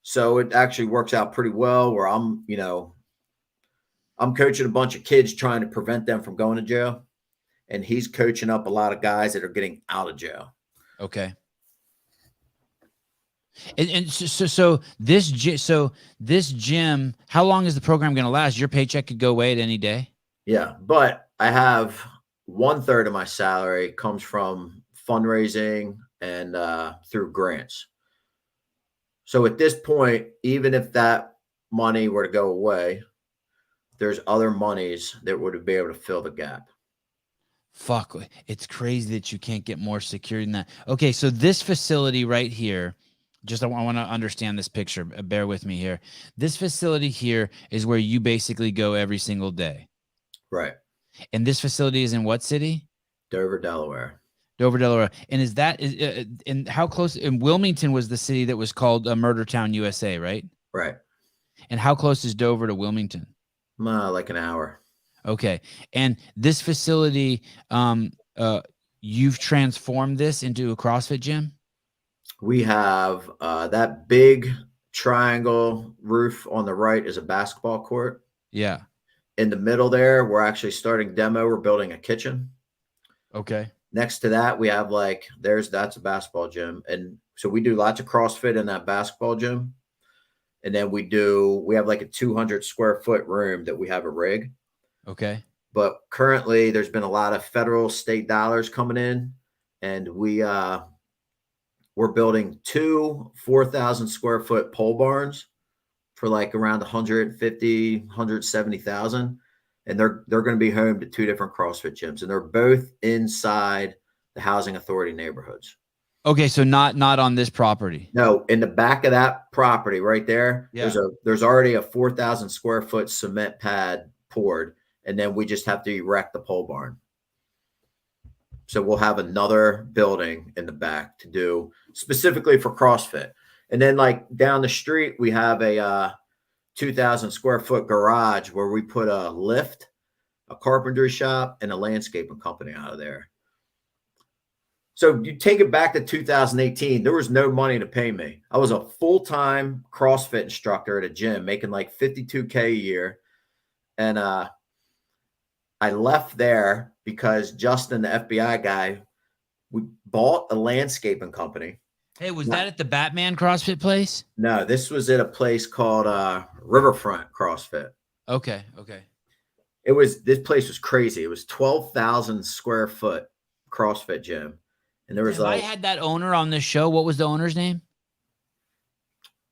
So it actually works out pretty well where I'm coaching a bunch of kids trying to prevent them from going to jail. And he's coaching up a lot of guys that are getting out of jail. Okay. And so this gym, how long is the program going to last? Your paycheck could go away at any day. Yeah, but I have 1/3 of my salary comes from fundraising and through grants. So at this point, even if that money were to go away, there's other monies that would be able to fill the gap. Fuck, it's crazy that you can't get more secure than that. Okay, so this facility right here, I want to understand this picture. Bear with me here. This facility here is where you basically go every single day. Right. And this facility is in what city? Dover, Delaware. Dover, Delaware. And and how close? And Wilmington was the city that was called Murder Town, USA, right? Right. And how close is Dover to Wilmington? Like an hour. Okay. And this facility, you've transformed this into a CrossFit gym? We have that big triangle roof on the right is a basketball court. Yeah. In the middle there, we're actually starting demo. We're building a kitchen. Okay. Next to that, we have that's a basketball gym. And so we do lots of CrossFit in that basketball gym. And then we have like a 200 square foot room that we have a rig. Okay. But currently there's been a lot of federal state dollars coming in, and we're building 2 4,000 square foot pole barns for like around 150, 170,000. And they're going to be home to 2 different CrossFit gyms, and they're both inside the housing authority neighborhoods. Okay, so not on this property. No, in the back of that property right there, Yeah. there's already a 4,000 square foot cement pad poured, and then we just have to erect the pole barn. So we'll have another building in the back to do specifically for CrossFit. And then like down the street, we have a 2,000 square foot garage where we put a lift, a carpentry shop, and a landscaping company out of there. So you take it back to 2018, there was no money to pay me. I was a full-time CrossFit instructor at a gym making like $52K a year. And I left there because Justin, the FBI guy, we bought a landscaping company. Hey, was that at the Batman CrossFit place? No, this was at a place called Riverfront CrossFit. Okay. This place was crazy. It was 12,000 square foot CrossFit gym. And there was I had that owner on this show. What was the owner's name?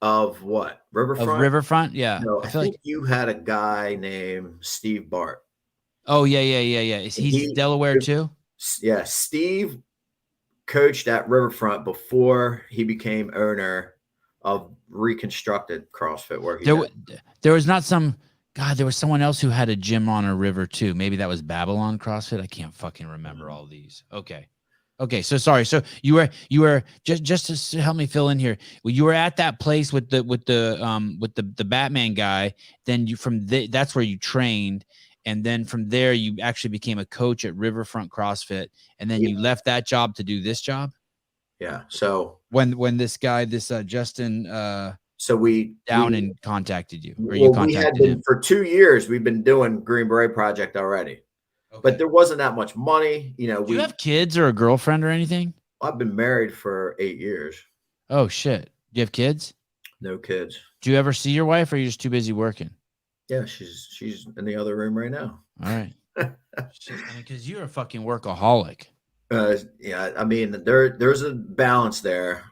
Of what? Riverfront? Of Riverfront? Yeah. No, I think you had a guy named Steve Bart. Oh, yeah. Is he Delaware too? Yeah. Steve coached at Riverfront before he became owner of Reconstructed CrossFit, where there was not some God, there was someone else who had a gym on a river too. Maybe that was Babylon CrossFit. I can't fucking remember all these. Okay. So sorry. So you were just to help me fill in here. You were at that place with the Batman guy. Then that's where you trained. And then from there, you actually became a coach at Riverfront CrossFit. And then you left that job to do this job. Yeah. So when this guy, Justin, and contacted you, or you contacted him for 2 years. We've been doing Green Beret project already, but there wasn't that much money. You know, do you have kids or a girlfriend or anything? I've been married for 8 years. Oh shit. Do you have kids? No kids. Do you ever see your wife, or are you just too busy working? Yeah, she's in the other room right now. All right. Because you're a fucking workaholic. Yeah, I mean, there's a balance there.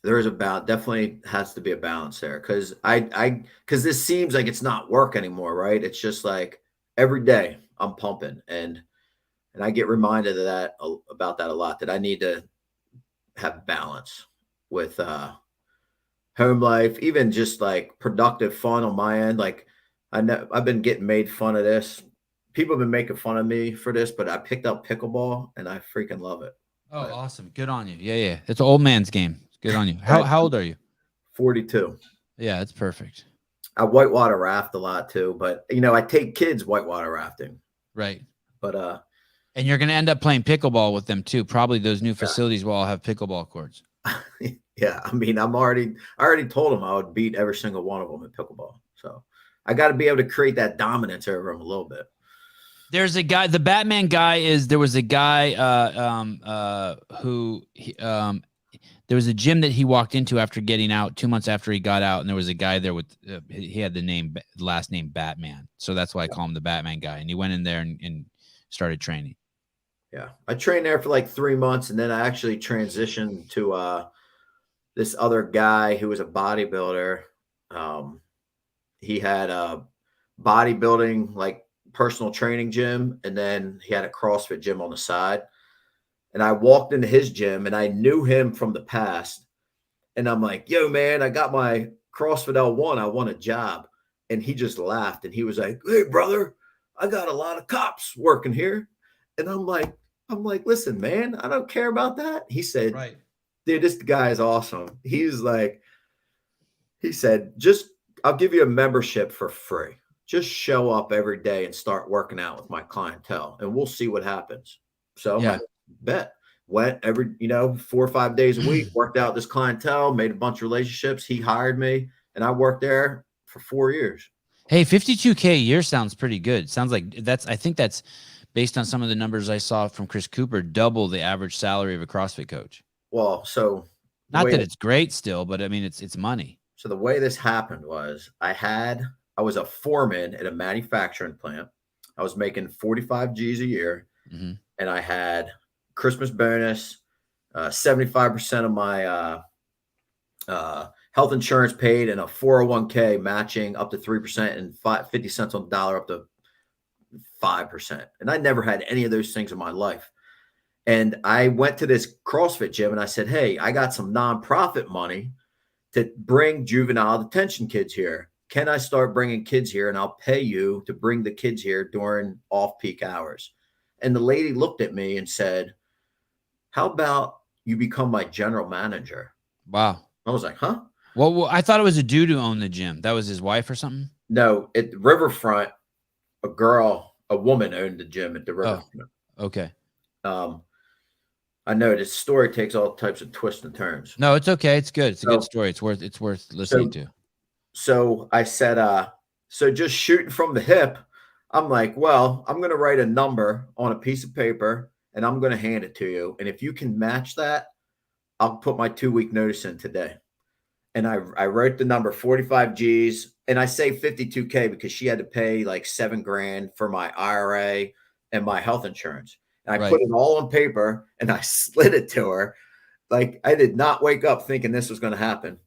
There is definitely has to be a balance there, because because this seems like it's not work anymore, right? It's just like every day I'm pumping, and I get reminded of that about that a lot, that I need to have balance with home life, even just like productive fun on my end. Like I've been getting made fun of this. People have been making fun of me for this, but I picked up pickleball and I freaking love it. Oh, awesome. Good on you. Yeah. It's an old man's game. Good on you. How old are you? 42. Yeah, it's perfect. I whitewater raft a lot too, but I take kids whitewater rafting. Right. But and you're going to end up playing pickleball with them too. Probably those new facilities will all have pickleball courts. Yeah, I mean, I already told them I would beat every single one of them at pickleball. So I got to be able to create that dominance over them a little bit. There's a guy, the Batman guy there was a guy who there was a gym that he walked into after getting out 2 months after he got out. And there was a guy there with, he had the last name Batman. So that's why I call him the Batman guy. And he went in there and started training. Yeah. I trained there for like 3 months. And then I actually transitioned to this other guy who was a bodybuilder. He had a bodybuilding, like personal training gym. And then he had a CrossFit gym on the side. And I walked into his gym and I knew him from the past. And I'm like, yo, man, I got my CrossFit L1. I want a job. And he just laughed. And he was like, hey, brother, I got a lot of cops working here. And I'm like, listen, man, I don't care about that. He said, right, dude, this guy is awesome. He said, I'll give you a membership for free. Just show up every day and start working out with my clientele and we'll see what happens. So yeah. Bet went every 4 or 5 days a week, worked out this clientele, made a bunch of relationships. He hired me and I worked there for 4 years. Hey, $52K a year sounds pretty good. Sounds like I think that's based on some of the numbers I saw from Chris Cooper, double the average salary of a CrossFit coach. Well, so not that it's great still, but I mean, it's money. So the way this happened was I was a foreman at a manufacturing plant. I was making 45 G's a year. Mm-hmm. And I had Christmas bonus, 75% of my health insurance paid, and a 401k matching up to 3% and 50 cents on the dollar up to 5%. And I never had any of those things in my life. And I went to this CrossFit gym and I said, hey, I got some nonprofit money to bring juvenile detention kids here. Can I start bringing kids here and I'll pay you to bring the kids here during off-peak hours? And the lady looked at me and said, how about you become my general manager? Wow. I was like, huh? Well, I thought it was a dude who owned the gym. That was his wife or something? No, at Riverfront, a woman owned the gym at the Riverfront. Oh, okay. I know this story takes all types of twists and turns. No, it's okay. It's good. It's a good story. It's worth listening to. So I said, so just shooting from the hip, I'm like, well, I'm going to write a number on a piece of paper and I'm going to hand it to you. And if you can match that, I'll put my 2-week notice in today. And I wrote the number 45 G's, and I say 52K because she had to pay like $7,000 for my IRA and my health insurance. And I put it all on paper and I slid it to her. Like I did not wake up thinking this was going to happen.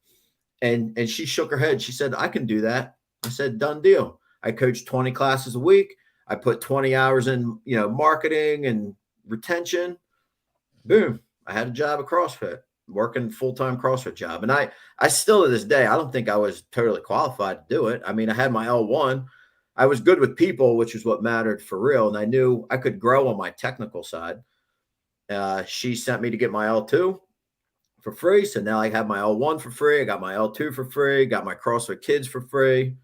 And she shook her head. She said, I can do that. I said, done deal. I coached 20 classes a week. I put 20 hours in, marketing and retention. Boom. I had a job at CrossFit, working full-time CrossFit job. And I still to this day, I don't think I was totally qualified to do it. I mean, I had my L1. I was good with people, which is what mattered for real. And I knew I could grow on my technical side. She sent me to get my L2 for free. So now I have my L1 for free. I got my L2 for free. Got my CrossFit Kids for free.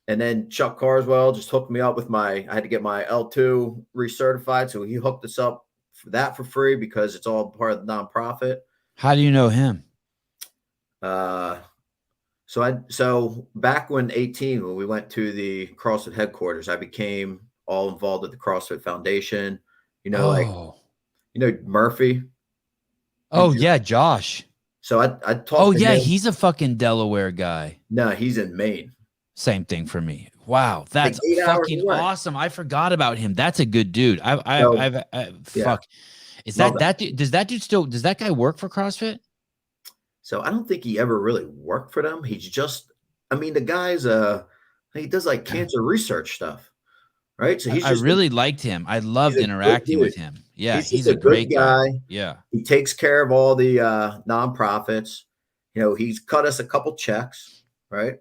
And then Chuck Carswell just hooked me up with I had to get my L2 recertified. So he hooked us up for that for free because it's all part of the nonprofit. How do you know him? So back when we went to the CrossFit headquarters, I became all involved with the CrossFit Foundation. Murphy. Oh yeah, Josh. So I talked. Oh yeah, he's a fucking Delaware guy. No, he's in Maine. Same thing for me. Wow, that's fucking awesome. I forgot about him. That's a good dude. Fuck. Is that dude? Does that guy work for CrossFit? So I don't think he ever really worked for them. He's just, the guy's he does like cancer research stuff, right? So I really liked him. I loved interacting with him. Yeah, he's a great guy. Yeah, he takes care of all the nonprofits. He's cut us a couple checks, right?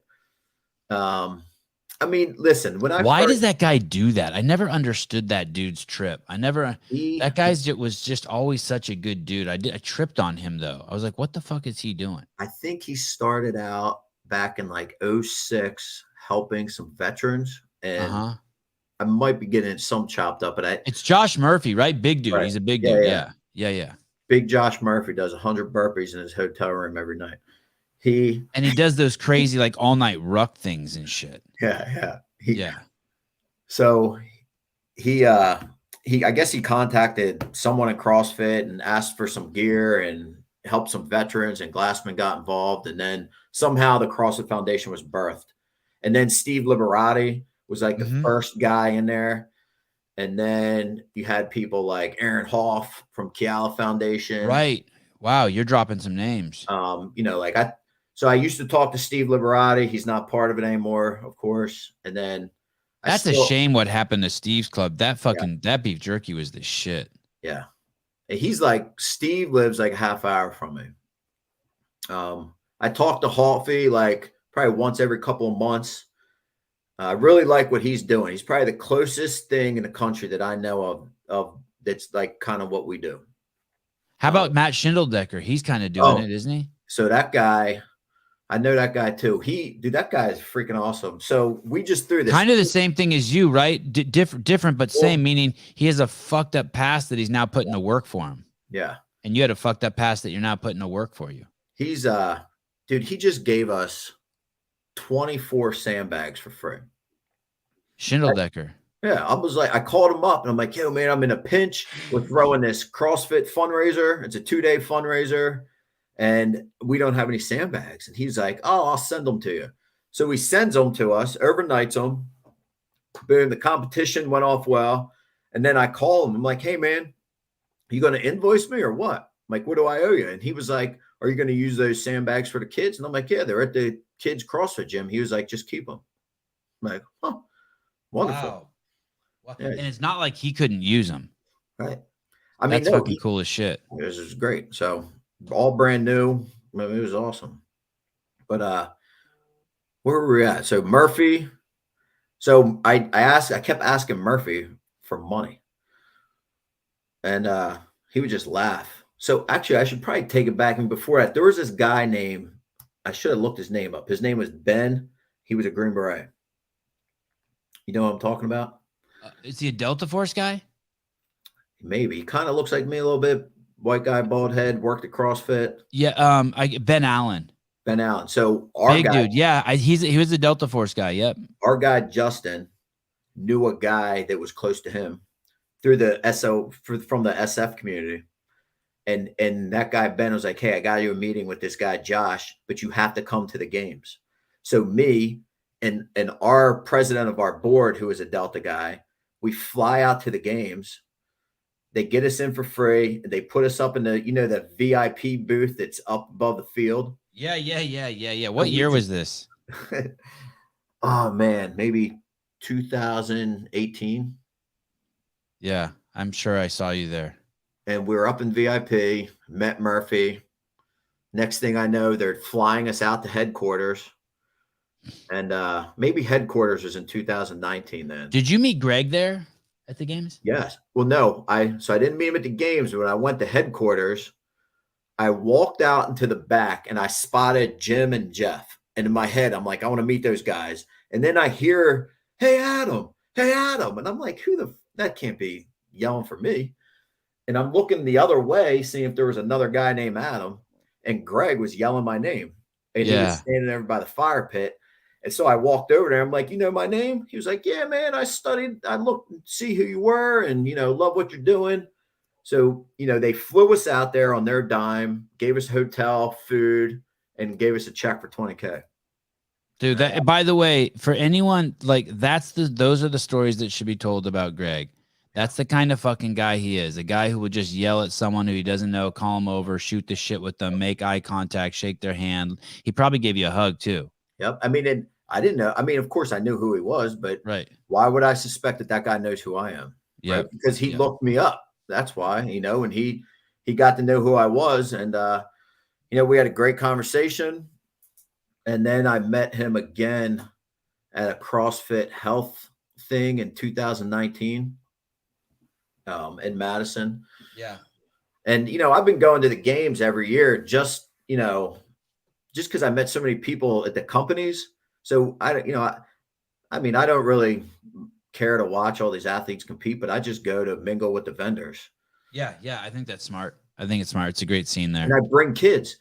Listen, why does that guy do that? I never understood that dude's trip. That guy's was just always such a good dude. I tripped on him though. I was like, what the fuck is he doing? I think he started out back in like 2006 helping some veterans, and I might be getting some chopped up, but it's Josh Murphy, right? Big dude. Right. He's a big dude. Yeah. Big Josh Murphy does 100 burpees in his hotel room every night. He does those crazy like all night ruck things and shit. Yeah. So I guess he contacted someone at CrossFit and asked for some gear and helped some veterans, and Glassman got involved. And then somehow the CrossFit Foundation was birthed. And then Steve Liberati was like the first guy in there. And then you had people like Aaron Hoff from Kiala Foundation. Right. Wow. You're dropping some names. So I used to talk to Steve Liberati. He's not part of it anymore, of course. And then that's a shame what happened to Steve's club. That beef jerky was the shit. Yeah. He's like, Steve lives like a half hour from me. I talk to Halfie like probably once every couple of months. I really like what he's doing. He's probably the closest thing in the country that I know of that's like kind of what we do. How about Matt Schindeldecker? He's kind of doing it, isn't he? So that guy, I know that guy too. That guy is freaking awesome. So we just threw this kind of the same thing as you, right? Different, but same. Meaning he has a fucked up past that he's now putting to work for him. Yeah, and you had a fucked up past that you're now putting to work for you. He's dude. He just gave us 24 sandbags for free. Schindeldecker. Yeah, I called him up and I'm like, yo, man, I'm in a pinch. We're throwing this CrossFit fundraiser. It's a 2-day fundraiser. And we don't have any sandbags. And he's like, oh, I'll send them to you. So he sends them to us, overnights them. Boom, the competition went off well. And then I call him. I'm like, hey, man, you going to invoice me or what? I'm like, what do I owe you? And he was like, are you going to use those sandbags for the kids? And I'm like, yeah, they're at the kids' CrossFit gym. He was like, just keep them. I'm like, huh, wonderful. Wow. Yeah. And it's not like he couldn't use them. Right. I mean, That's no, fucking cool as shit. it was great. So all brand new. I mean, it was awesome. But where were we at? So Murphy. So I kept asking Murphy for money, and he would just laugh. So actually, I should probably take it back. And before that, there was this guy named, I should have looked his name up. His name was Ben. He was a Green Beret. You know what I'm talking about? Is he a Delta Force guy? Maybe. He kind of looks like me a little bit. White guy, bald head, worked at CrossFit. Yeah. Ben Allen. Ben Allen. So our Big guy, dude. Yeah. He was a Delta Force guy. Yep. our guy Justin knew a guy that was close to him through the from the SF community. And that guy Ben was like, hey, I got you a meeting with this guy Josh, but you have to come to the games. So me and our president of our board, who is a Delta guy, we fly out to the games. They get us in for free. They put us up in the VIP booth that's up above the field. Yeah. What year was this? Oh man, maybe 2018. Yeah, I'm sure I saw you there. And we were up in VIP, met Murphy. Next thing I know, they're flying us out to headquarters. And maybe headquarters was in 2019 then. Did you meet Greg there at the games? Yes. Well, no, I didn't meet him at the games. When I went to headquarters, I walked out into the back and I spotted Jim and Jeff. And in my head, I'm like, I want to meet those guys. And then I hear, hey, Adam. And I'm like, that can't be yelling for me. And I'm looking the other way, seeing if there was another guy named Adam. And Greg was yelling my name. And he was standing there by the fire pit. And so I walked over there. I'm like, you know my name? He was like, yeah, man, I looked and see who you were and, love what you're doing. So, they flew us out there on their dime, gave us hotel, food, and gave us a check for $20K. Dude, that, by the way, for anyone, like, those are the stories that should be told about Greg. That's the kind of fucking guy he is. A guy who would just yell at someone who he doesn't know, call him over, shoot the shit with them, make eye contact, shake their hand. He probably gave you a hug too. Yep. I mean, and I didn't know. I mean, of course I knew who he was, but why would I suspect that guy knows who I am? Yeah. Right? Because he looked me up. That's why, and he got to know who I was. And, we had a great conversation. And then I met him again at a CrossFit health thing in 2019 in Madison. Yeah. And, I've been going to the games every year just because I met so many people at the companies. So I don't really care to watch all these athletes compete, but I just go to mingle with the vendors. Yeah. I think that's smart. I think it's smart. It's a great scene there. And I bring kids.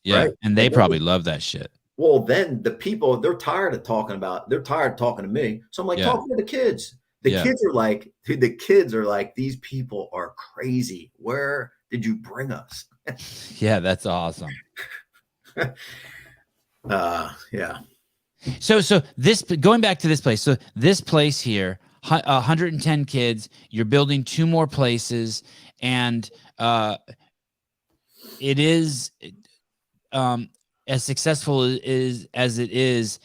Yeah. Right? And they probably love that shit. Well, then the people, they're tired of talking to me. So I'm like, talking to the kids. The kids are like, these people are crazy. Where did you bring us? Yeah, that's awesome. Yeah. So this, going back to this place. So this place here, 110 kids, you're building 2 more places, and it is as successful as it is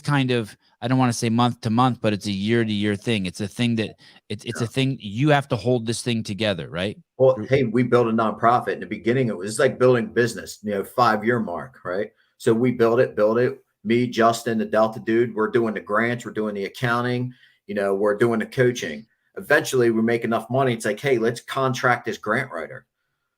kind of, I don't want to say month to month, but it's a year to year thing. It's a thing that it's a thing you have to hold this thing together, right? Well, hey, we built a nonprofit. In the beginning, it was like building business, 5-year mark, right? So we built it. Me, Justin, the Delta dude, we're doing the grants, we're doing the accounting, we're doing the coaching. Eventually we make enough money. It's like, hey, let's contract this grant writer.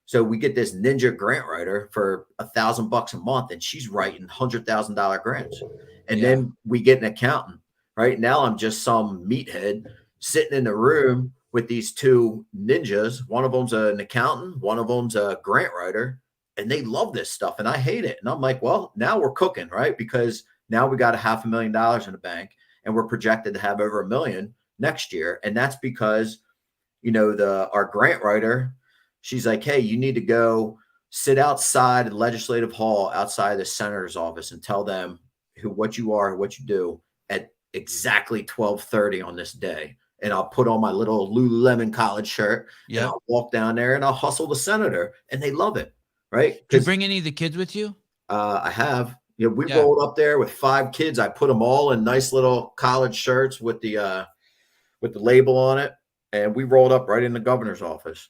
So we get this ninja grant writer for $1,000 a month, and she's writing $100,000 grants. And then we get an accountant. Right now, I'm just some meathead sitting in the room with these 2 ninjas. One of them's an accountant, one of them's a grant writer, and they love this stuff, and I hate it. And I'm like, well, now we're cooking, right? Because now we got $500,000 in the bank, and we're projected to have over $1 million next year. And that's because, our grant writer, she's like, hey, you need to go sit outside the legislative hall outside the senator's office and tell them what you are, what you do at exactly 12:30 on this day. And I'll put on my little Lululemon college shirt and I'll walk down there and I'll hustle the senator, and they love it. Right. Did you bring any of the kids with you? I have. We rolled up there with 5 kids. I put them all in nice little college shirts with the label on it. And we rolled up right in the governor's office.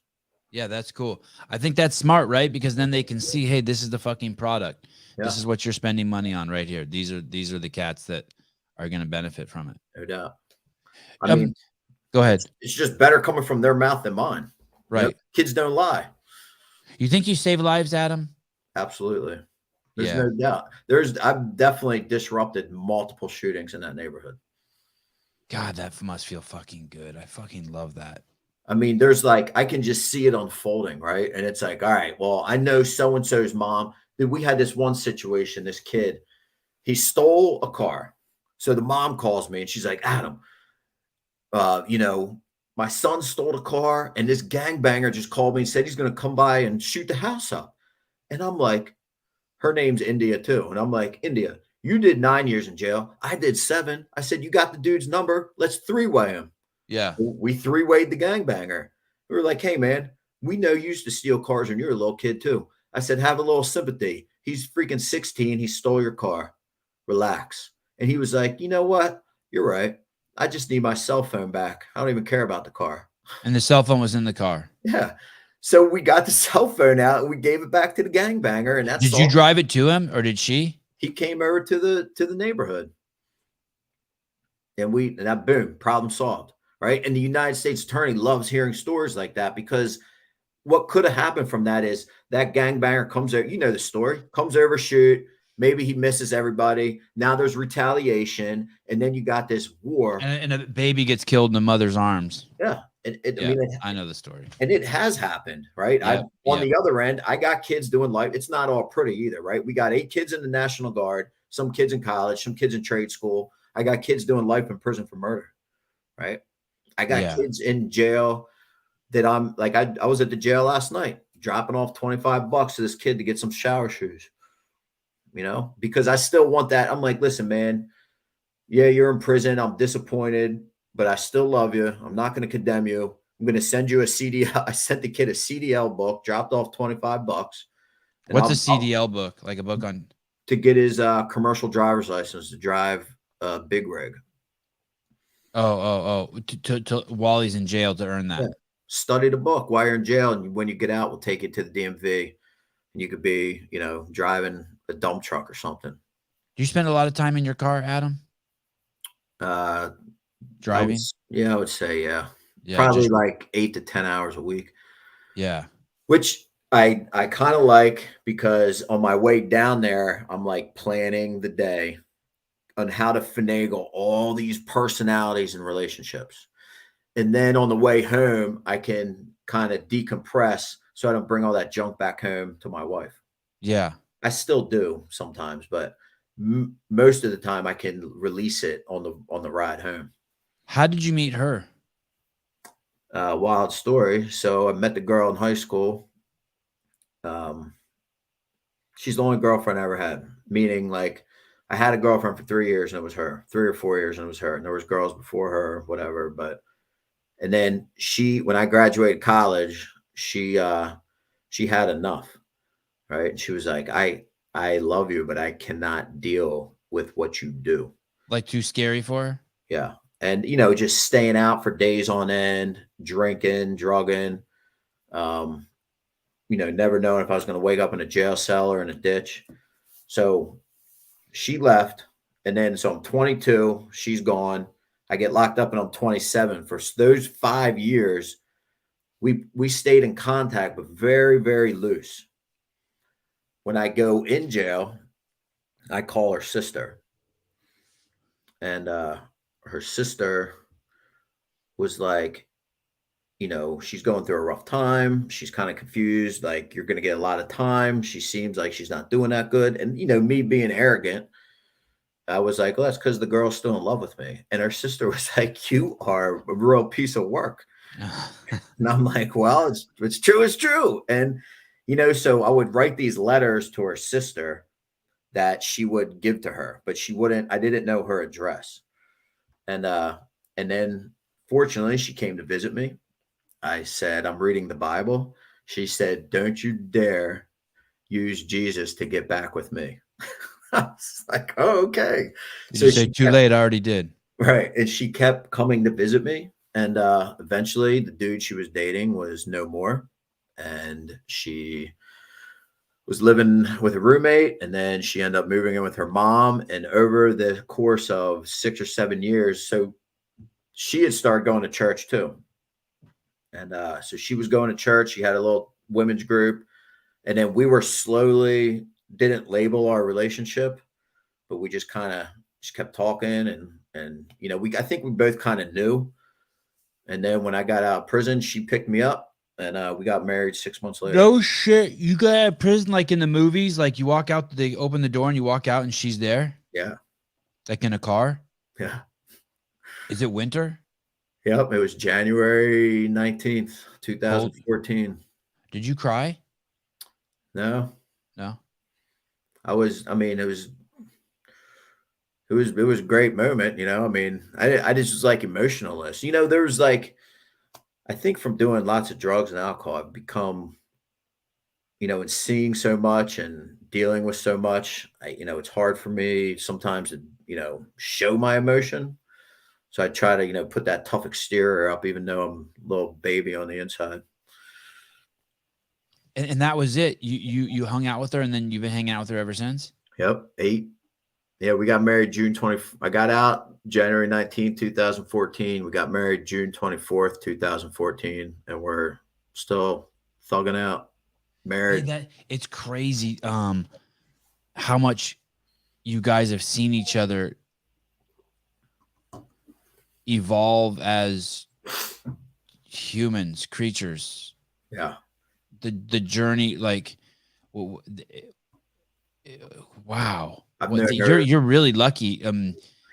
Yeah, that's cool. I think that's smart, right? Because then they can see, hey, this is the fucking product. Yeah, This is what you're spending money on right here. These are the cats that are going to benefit from it. no doubt. I mean, Um, Go ahead. it's just better coming from their mouth than mine. Right. Kids don't lie. You think you save lives, Adam? Absolutely. There's Yeah. no doubt. I've definitely disrupted multiple shootings in that neighborhood. God, that must feel fucking good. I fucking love that. I mean, there's like, I can just see it unfolding, right? And it's like, all right, well, I know so-and-so's mom. Dude, we had this one situation, this kid, he stole a car. So the mom calls me and she's like, Adam, my son stole a car and this gangbanger just called me and said he's going to come by and shoot the house up. And I'm like, her name's India too. And I'm like, India, you did 9 years in jail. I did 7. I said, you got the dude's number. Let's 3-way him. Yeah. We 3-wayed the gangbanger. We were like, hey, man, we know you used to steal cars when you were a little kid too. I said, have a little sympathy. He's freaking 16. He stole your car. Relax. And he was like, you know what? You're right. I just need my cell phone back. I don't even care about the car. And the cell phone was in the car. Yeah. So we got the cell phone out and we gave it back to the gangbanger. And that's Did you drive it to him or did she? He came over to the neighborhood. And that boom, problem solved. Right. And the United States attorney loves hearing stories like that, because what could have happened from that is that gangbanger comes over, you know the story, comes over, shoot, maybe he misses everybody. Now there's retaliation, and then you got this war. And a baby gets killed in the mother's arms. Yeah. I know the story. And it has happened, right? On the other end, I got kids doing life. It's not all pretty either, right? We got 8 kids in the National Guard, some kids in college, some kids in trade school. I got kids doing life in prison for murder, right? I got kids in jail that I'm like, I was at the jail last night, dropping off $25 to this kid to get some shower shoes, because I still want that. I'm like, listen, man, yeah, you're in prison. I'm disappointed, but I still love you. I'm not going to condemn you. I'm going to send you a CDL. I sent the kid a CDL book, dropped off $25. What's a CDL book? Like a book on? To get his commercial driver's license to drive a big rig. To while he's in jail to earn that. Yeah. Study the book while you're in jail, and when you get out, we'll take you to the DMV, and you could be, driving a dump truck or something. Do you spend a lot of time in your car, Adam? Driving? I would say, yeah. Probably like 8 to 10 hours a week. Yeah. Which I kind of like, because on my way down there, I'm like planning the day on how to finagle all these personalities and relationships. And then on the way home, I can kind of decompress so I don't bring all that junk back home to my wife. Yeah. I still do sometimes, but most of the time I can release it on the ride home. How did you meet her? Wild story. So I met the girl in high school. She's the only girlfriend I ever had, meaning like I had a girlfriend for 3 years and it was her, 3 or 4 years and it was her. And there was girls before her, whatever. And then when I graduated college, she had enough, right? And she was like, I love you, but I cannot deal with what you do. Like too scary for her? Yeah. And, just staying out for days on end, drinking, drugging, never knowing if I was going to wake up in a jail cell or in a ditch. So she left. And then, so I'm 22, she's gone. I get locked up and I'm 27. For those 5 years, we stayed in contact, but very, very loose. When I go in jail, I call her sister. And her sister was like, she's going through a rough time. She's kind of confused. Like, you're going to get a lot of time. She seems like she's not doing that good. And, me being arrogant, I was like, well, that's because the girl's still in love with me. And her sister was like, you are a real piece of work. And I'm like, well, it's true. It's true. And, so I would write these letters to her sister that she would give to her, but I didn't know her address. And then fortunately she came to visit me. I said, I'm reading the Bible. She said, don't you dare use Jesus to get back with me. I was like, oh, okay. Did you say too late? I already did. Right. And she kept coming to visit me. And eventually the dude she was dating was no more. and she was living with a roommate, and then she ended up moving in with her mom. And over the course of 6 or 7 years, so she had started going to church too. And so she was going to church. She had a little women's group. And then we were slowly, didn't label our relationship, but we just kind of just kept talking. And I think we both kind of knew. And then when I got out of prison, she picked me up. And we got married 6 months later. No shit. You got out of prison like in the movies? Like you walk out, they open the door and you walk out and she's there? Yeah. Like in a car? Yeah. Is it winter? Yep. It was January 19th, 2014. Did you cry? No. No. It was a great moment. I just was like emotionless. There was like, I think from doing lots of drugs and alcohol, I've become, and seeing so much and dealing with so much, it's hard for me sometimes to, show my emotion. So I try to, put that tough exterior up, even though I'm a little baby on the inside. And that was it. You hung out with her, and then you've been hanging out with her ever since? Yep. 8. Yeah, we got married June 20. I got out January 19th, 2014. We got married June 24th, 2014, and we're still thugging out, married. It's crazy how much you guys have seen each other evolve as humans, creatures. Yeah. The journey, like, wow. You're really lucky.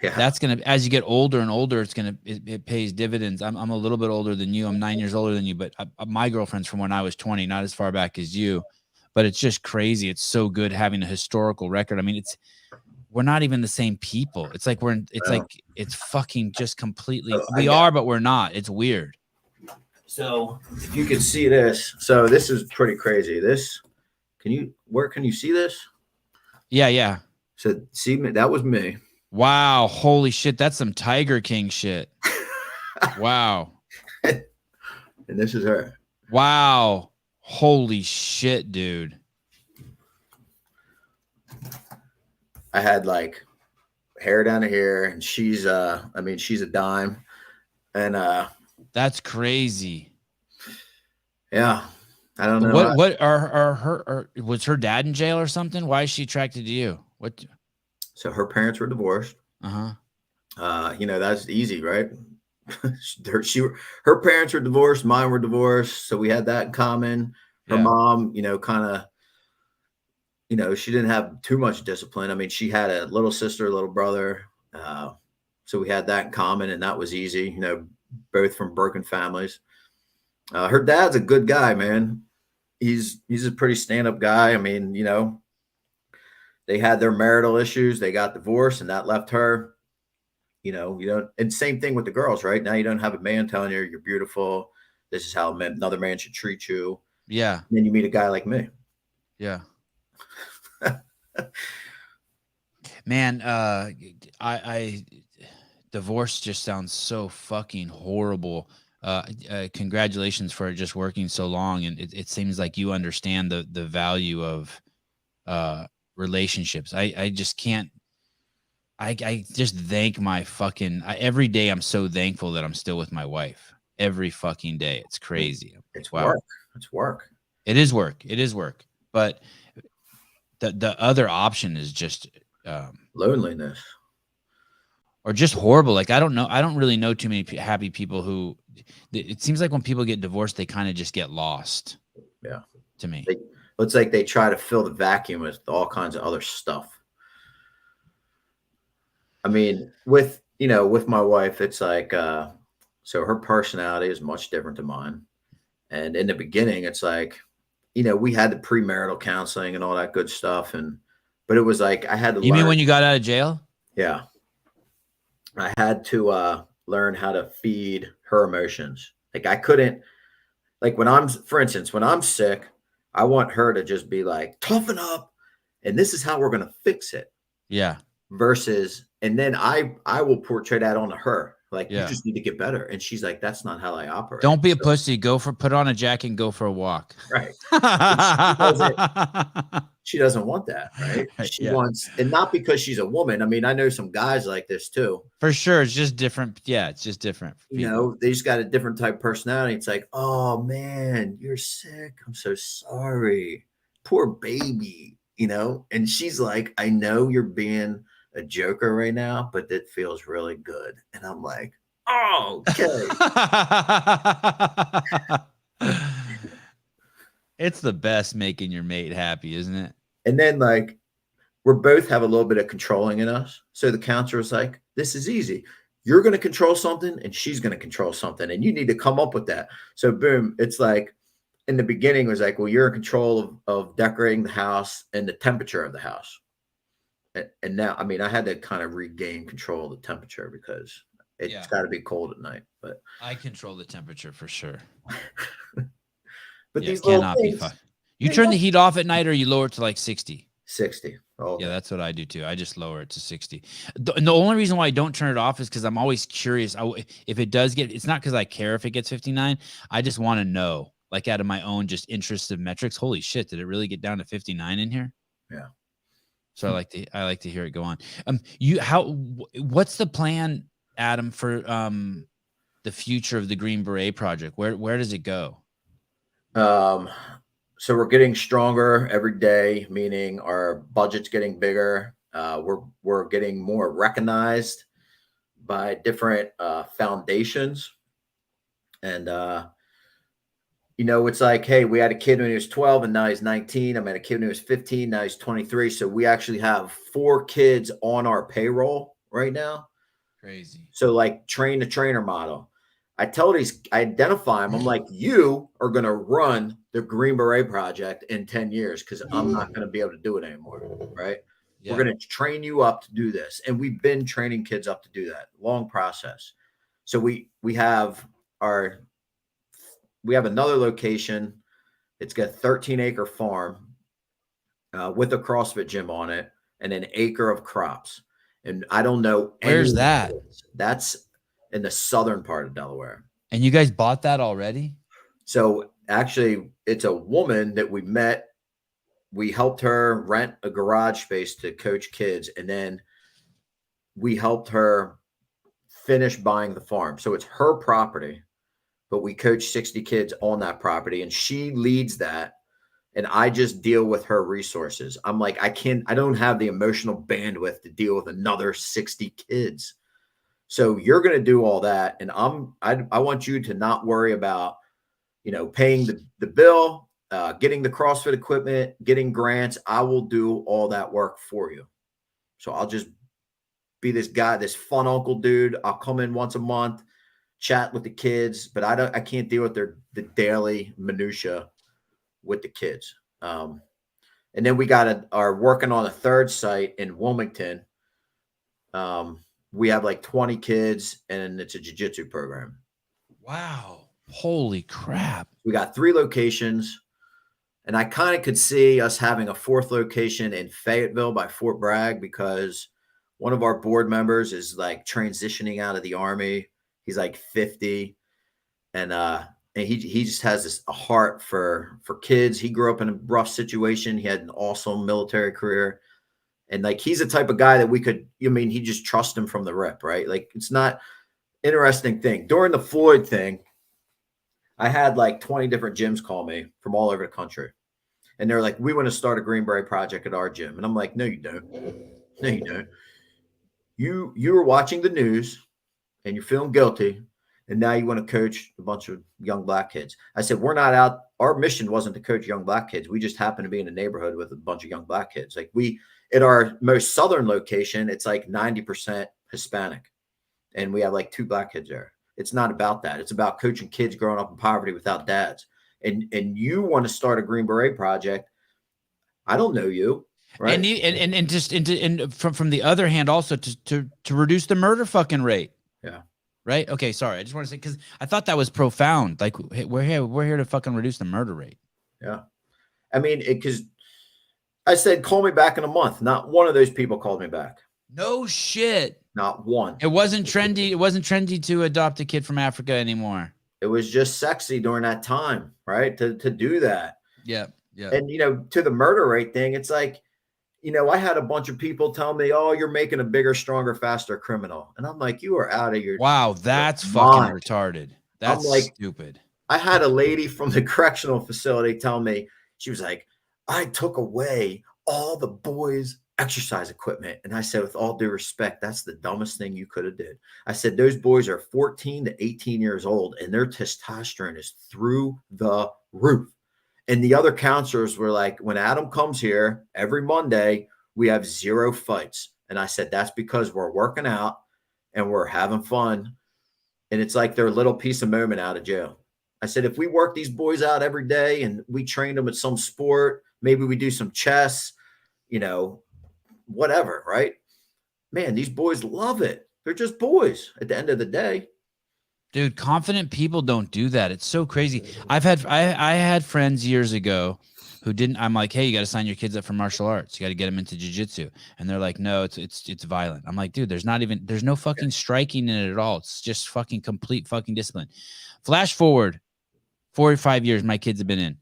Yeah. That's gonna, as you get older and older, it pays dividends. I'm a little bit older than you. I'm 9 years older than you, but my girlfriend's from when I was 20, not as far back as you. But it's just crazy. It's so good having a historical record. I mean, we're not even the same people. It's like it's fucking just completely. We are, but we're not. It's weird. So if you can see this, so this is pretty crazy. Where can you see this? Yeah. So see me, that was me. Wow. Holy shit. That's some Tiger King shit. Wow. And this is her. Wow. Holy shit, dude. I had like hair down to here, and she's a dime. And that's crazy. Yeah. I don't know. What was her dad in jail or something? Why is she attracted to you? What? So her parents were divorced. That's easy, right? Her parents were divorced, mine were divorced, so we had that in common. Her mom, kind of, she didn't have too much discipline. I mean, she had a little sister, a little brother, so we had that in common, and that was easy. Both from broken families. Her dad's a good guy, man. He's a pretty stand-up guy. I mean, they had their marital issues. They got divorced, and that left her. And same thing with the girls, right? Now you don't have a man telling you you're beautiful. This is how another man should treat you. Yeah. And then you meet a guy like me. Yeah. Man, I divorce just sounds so fucking horrible. Congratulations for just working so long, and it seems like you understand the value of relationships. I just can't. I just thank my fucking every day. I'm so thankful that I'm still with my wife every fucking day. It's crazy. It's work. It's work. It is work. It is work. But the other option is just loneliness, or just horrible. Like I don't know. I don't really know too many happy people who. It seems like when people get divorced, they kind of just get lost. Yeah. To me, it's like they try to fill the vacuum with all kinds of other stuff. I mean, with my wife, it's like, so her personality is much different than mine. And in the beginning, it's like, we had the premarital counseling and all that good stuff. But it was like, I had to You mean when you got out of jail? Yeah. I had to learn how to feed her emotions. Like I couldn't, like for instance, when I'm sick, I want her to just be like, toughen up. And this is how we're going to fix it. Yeah. Versus, and then I will portray that onto her. Like, you Yeah. just need to get better. And she's like, that's not how I operate. Don't be a So, pussy. Put on a jacket and go for a walk. right. She doesn't want that, right? She Yeah. wants, and not because she's a woman. I mean, I know some guys like this too. For sure. It's just different. Yeah, it's just different for people. They just got a different type of personality. It's like, oh man, you're sick. I'm so sorry. Poor baby, And she's like, I know you're being a joker right now, but it feels really good. And I'm like, oh, okay. It's the best making your mate happy, isn't it? And then we're both have a little bit of controlling in us. So the counselor was like, this is easy. You're going to control something and she's going to control something. And you need to come up with that. So boom, it's like in the beginning it was like, well, you're in control of decorating the house and the temperature of the house. And now, I mean, I had to kind of regain control of the temperature because it's got to be cold at night. But I control the temperature for sure. But these cannot be fun. You turn the heat off at night or you lower it to like 60? 60. Oh, yeah, that's what I do too. I just lower it to 60. The only reason why I don't turn it off is because I'm always curious. If it does it's not because I care if it gets 59. I just want to know, like out of my own just interest of metrics. Holy shit, did it really get down to 59 in here? Yeah. So I like to hear it go on. What's the plan, Adam, for the future of the Green Beret project? Where does it go? So we're getting stronger every day, meaning our budget's getting bigger. We're getting more recognized by different foundations. And it's like, hey, we had a kid when he was 12 and now he's 19. I met a kid when he was 15, now he's 23. So we actually have 4 kids on our payroll right now. Crazy. So like train the trainer model. I identify them. I'm like, you are going to run the Green Beret project in 10 years because I'm not going to be able to do it anymore. Right. Yeah. We're going to train you up to do this. And we've been training kids up to do that. Long process. So we have another location. It's got a 13-acre farm with a CrossFit gym on it and an acre of crops. And I don't know. Where's that? That's in the southern part of Delaware. And you guys bought that already? So actually, it's a woman that we met. We helped her rent a garage space to coach kids. And then we helped her finish buying the farm. So it's her property, but we coach 60 kids on that property and she leads that. And I just deal with her resources. I'm like, I don't have the emotional bandwidth to deal with another 60 kids. So you're going to do all that. And I want you to not worry about, paying the bill, getting the CrossFit equipment, getting grants. I will do all that work for you. So I'll just be this guy, this fun uncle dude. I'll come in once a month, chat with the kids, but I can't deal with the daily minutia with the kids. And then we are working on a third site in Wilmington. We have like 20 kids and it's a jiu-jitsu program. Wow. Holy crap. We got 3 locations and I kind of could see us having a 4th location in Fayetteville by Fort Bragg because one of our board members is like transitioning out of the Army. He's like 50 and he just has a heart for kids. He grew up in a rough situation. He had an awesome military career. And like, he's the type of guy that he just trust him from the rip, right? Like, it's not interesting thing. During the Floyd thing, I had like 20 different gyms call me from all over the country. And they're like, we want to start a Green Beret project at our gym. And I'm like, no, you don't. No, you don't. You were watching the news and you're feeling guilty. And now you want to coach a bunch of young black kids. I said, we're not out. Our mission wasn't to coach young black kids. We just happen to be in a neighborhood with a bunch of young black kids. Like at our most southern location, it's like 90% Hispanic. And we have like 2 black kids there. It's not about that. It's about coaching kids growing up in poverty without dads. And you want to start a Green Beret project. I don't know you. Right. And from the other hand, also to reduce the murder fucking rate. Yeah. Right. Okay. Sorry. I just want to say, because I thought that was profound. Like, hey, we're here to fucking reduce the murder rate. Yeah. I mean, because I said, call me back in a month. Not one of those people called me back. No shit. Not one. It wasn't trendy. It wasn't trendy to adopt a kid from Africa anymore. It was just sexy during that time, right? To do that. Yeah. Yeah. And, to the murder rate thing, it's like, I had a bunch of people tell me, oh, you're making a bigger, stronger, faster criminal. And I'm like, you are out of your Wow, that's mind. fucking retarded. That's stupid. I had a lady from the correctional facility tell me, she was like, I took away all the boys' exercise equipment. And I said, with all due respect, that's the dumbest thing you could have did. I said, those boys are 14 to 18 years old and their testosterone is through the roof. And the other counselors were like, when Adam comes here every Monday, we have 0 fights. And I said, that's because we're working out and we're having fun. And it's like their little piece of moment out of jail. I said, if we work these boys out every day and we train them at some sport, maybe we do some chess, whatever, right? Man, these boys love it. They're just boys at the end of the day. Dude, confident people don't do that. It's so crazy. I had friends years ago who didn't. I'm like, hey, you got to sign your kids up for martial arts. You got to get them into jiu-jitsu. And they're like, no, it's violent. I'm like, dude, there's no fucking striking in it at all. It's just fucking complete fucking discipline. Flash forward 4 or 5 years, my kids have been in.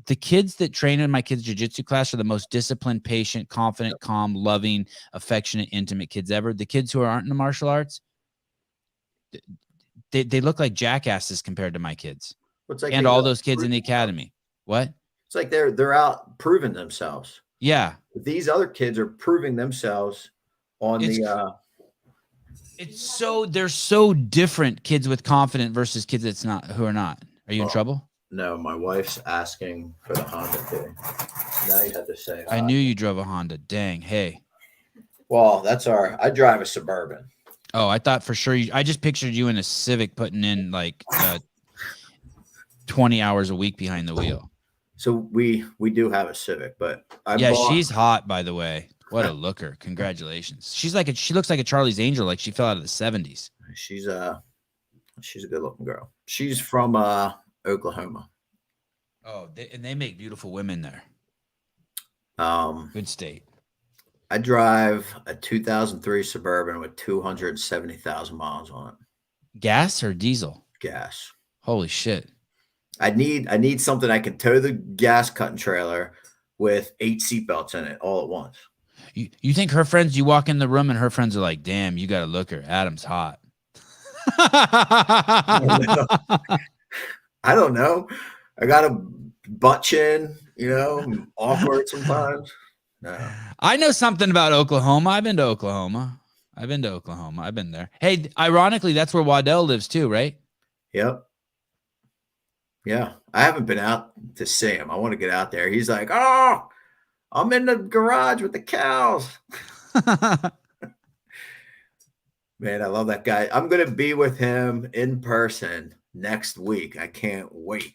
The kids that train in my kids' jiu-jitsu class are the most disciplined, patient, confident, calm, loving, affectionate, intimate kids ever. The kids who aren't in the martial arts, they look like jackasses compared to my kids and all those kids in the academy. What? It's like they're out proving themselves. Yeah. These other kids are proving themselves on they're so different, kids with confident versus kids who are not. Are you in trouble? No, my wife's asking for the Honda key. Now you have to say hi. I knew you drove a Honda. Dang. Hey. Well, I drive a Suburban. Oh, I thought for sure I just pictured you in a Civic putting in like 20 hours a week behind the wheel. So we do have a Civic, but she's hot, by the way. What a looker. Congratulations. She looks like a Charlie's Angel, like she fell out of the 70s. She's a good looking girl. She's from Oklahoma. Oh, they make beautiful women there. Good state. I drive a 2003 Suburban with 270,000 miles on it. Gas or diesel? Gas. Holy shit. I need something I can tow the gas cutting trailer with 8 seatbelts in it all at once. You think her friends, you walk in the room and her friends are like, damn, you got to look her. Adam's hot. I don't know. I got a butt chin, I'm awkward sometimes. No. I know something about Oklahoma. I've been to Oklahoma. I've been there. Hey, ironically, that's where Waddell lives too, right? Yep. Yeah. I haven't been out to see him. I want to get out there. He's like, oh, I'm in the garage with the cows. Man, I love that guy. I'm going to be with him in person next week. I can't wait.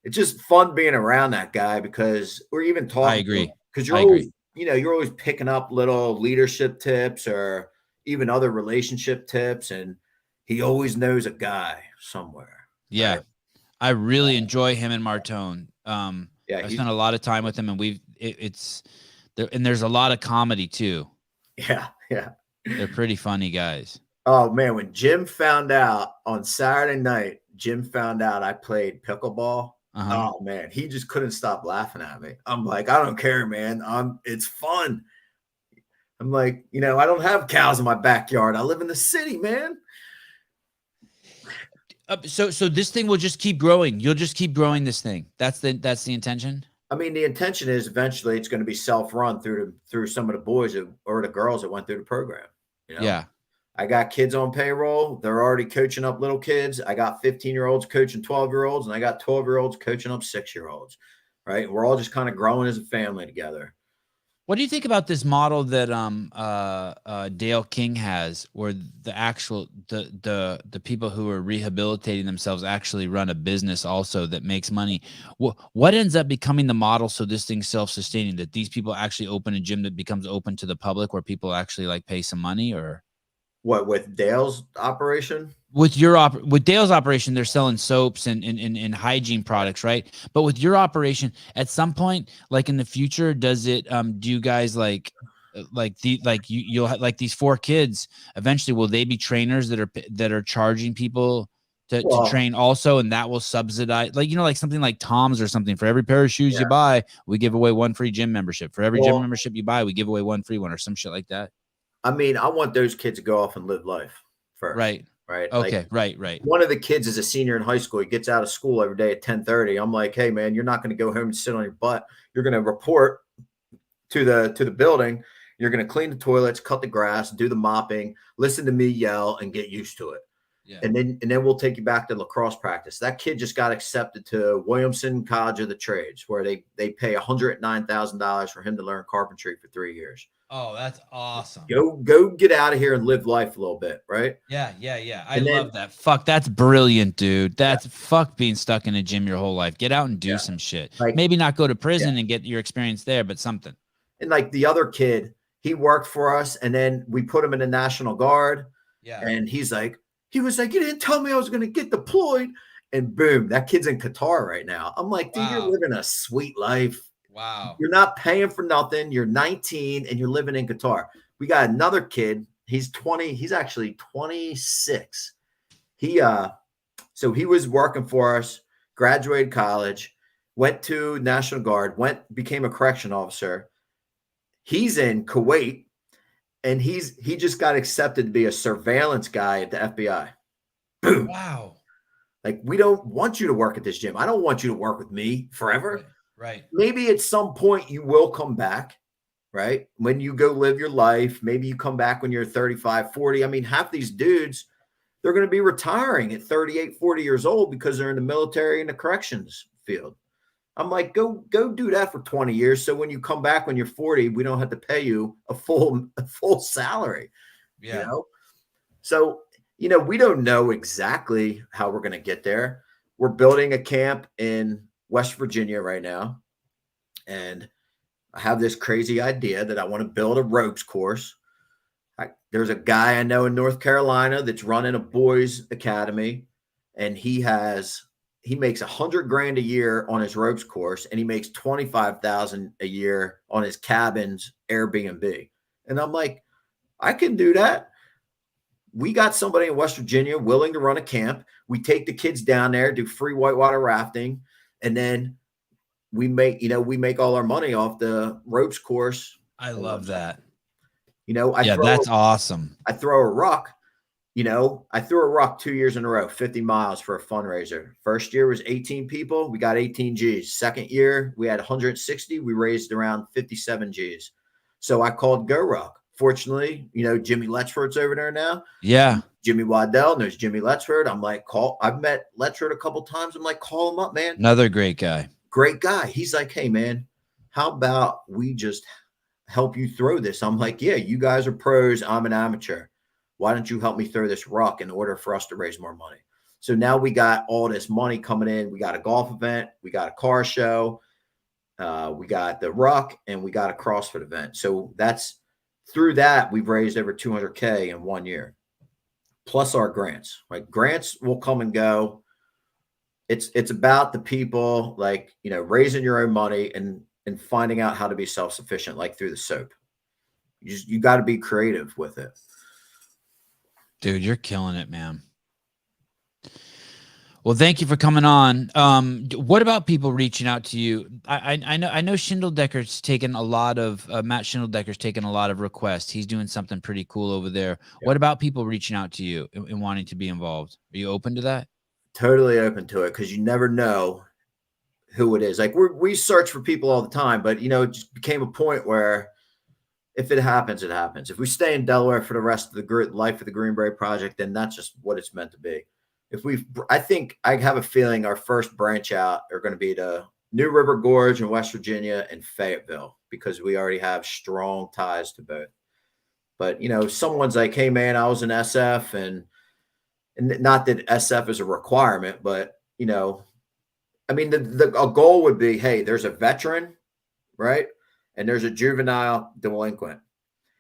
It's just fun being around that guy because we're even talking. I agree. Because you're always picking up little leadership tips or even other relationship tips, and he always knows a guy somewhere. Yeah, right? I really enjoy him and Martone. I spent a lot of time with him, and there's a lot of comedy too. Yeah, they're pretty funny guys. Oh man, when Jim found out on Saturday night, I played pickleball. Uh-huh. Oh man, he just couldn't stop laughing at me. I'm like, I don't care, man. It's fun. I'm like, I don't have cows in my backyard. I live in the city, man. So this thing will just keep growing. You'll just keep growing this thing. That's the intention. I mean, the intention is eventually it's going to be self-run through some of the boys or the girls that went through the program. Yeah. I got kids on payroll. They're already coaching up little kids. I got 15-year-olds coaching 12-year-olds, and I got 12-year-olds coaching up 6-year-olds, right? We're all just kind of growing as a family together. What do you think about this model that Dale King has, where the people who are rehabilitating themselves actually run a business also that makes money? What ends up becoming the model so this thing's self-sustaining, that these people actually open a gym that becomes open to the public where people actually like pay some money? Or what, with Dale's operation? With Dale's operation, they're selling soaps and hygiene products, right? But with your operation, at some point, like in the future, does it? Do you guys like you'll have like these 4 kids. Eventually, will they be trainers that are charging people to train also, and that will subsidize, like, like something like Tom's or something. For every pair of shoes you buy, we give away 1 free gym membership. For every gym membership you buy, we give away 1 free one, or some shit like that. I mean, I want those kids to go off and live life first. Right. Okay. Like, right. One of the kids is a senior in high school. He gets out of school every day at 10:30. I'm like, hey man, you're not going to go home and sit on your butt. You're going to report to the building. You're going to clean the toilets, cut the grass, do the mopping, listen to me yell, and get used to it. Yeah. And then we'll take you back to lacrosse practice. That kid just got accepted to Williamson College of the Trades, where they pay $109,000 for him to learn carpentry for 3 years. Oh, that's awesome. Go get out of here and live life a little bit, right? Yeah. I love that. Fuck, that's brilliant, dude. That's fuck being stuck in a gym your whole life. Get out and do some shit. Like, maybe not go to prison and get your experience there, but something. And like the other kid, he worked for us, and then we put him in the National Guard. Yeah. And he was like, you didn't tell me I was going to get deployed. And boom, that kid's in Qatar right now. I'm like, dude, you're living a sweet life. Wow. You're not paying for nothing. You're 19 and you're living in Qatar. We got another kid. He's 20. He's actually 26. So he was working for us, graduated college, went to National Guard, became a correction officer. He's in Kuwait, and he just got accepted to be a surveillance guy at the FBI. Boom. Wow. Like, we don't want you to work at this gym. I don't want you to work with me forever. Right. Maybe at some point you will come back, right? When you go live your life, maybe you come back when you're 35, 40. I mean, half these dudes, they're going to be retiring at 38, 40 years old because they're in the military and the corrections field. I'm like, go do that for 20 years. So when you come back when you're 40, we don't have to pay you a full salary. Yeah. You know? So, we don't know exactly how we're going to get there. We're building a camp in West Virginia right now. And I have this crazy idea that I want to build a ropes course. There's a guy I know in North Carolina that's running a boys academy, and he makes $100,000 a year on his ropes course, and he makes $25,000 a year on his cabin's Airbnb. And I'm like, I can do that. We got somebody in West Virginia willing to run a camp. We take the kids down there, do free whitewater rafting, and then we make all our money off the ropes course. I love that. That's awesome. I throw a rock. I threw a rock 2 years in a row, 50 miles for a fundraiser. First year was 18 people. We got 18 G's. Second year, we had 160. We raised around 57 G's. So I called Go Rock. Fortunately, Jimmy Letchford's over there now. Yeah. Jimmy Waddell knows Jimmy Letchford. I'm like, I've met Letchford a couple times. I'm like, call him up, man. Another great guy. Great guy. He's like, hey, man, how about we just help you throw this? I'm like, yeah, you guys are pros. I'm an amateur. Why don't you help me throw this rock in order for us to raise more money? So now we got all this money coming in. We got a golf event. We got a car show. We got the ruck, and we got a CrossFit event. So through that, we've raised over $200K in 1 year, plus our grants. Right? Grants will come and go. It's about the people, raising your own money and finding out how to be self-sufficient, like through the soap. You got to be creative with it. Dude, you're killing it, man. Well, thank you for coming on. What about people reaching out to you? I know Schindeldecker's taken a lot of Matt Schindeldecker's taken a lot of requests. He's doing something pretty cool over there. Yeah. What about people reaching out to you and wanting to be involved? Are you open to that? Totally open to it, because you never know who it is. Like, we search for people all the time, but it just became a point where if it happens, it happens. If we stay in Delaware for the rest of the life of the Green Beret Project, then that's just what it's meant to be. I think I have a feeling our first branch out are going to be the New River Gorge in West Virginia and Fayetteville, because we already have strong ties to both. But, someone's like, hey man, I was in SF, and not that SF is a requirement, but, I mean, a goal would be, hey, there's a veteran, right? And there's a juvenile delinquent,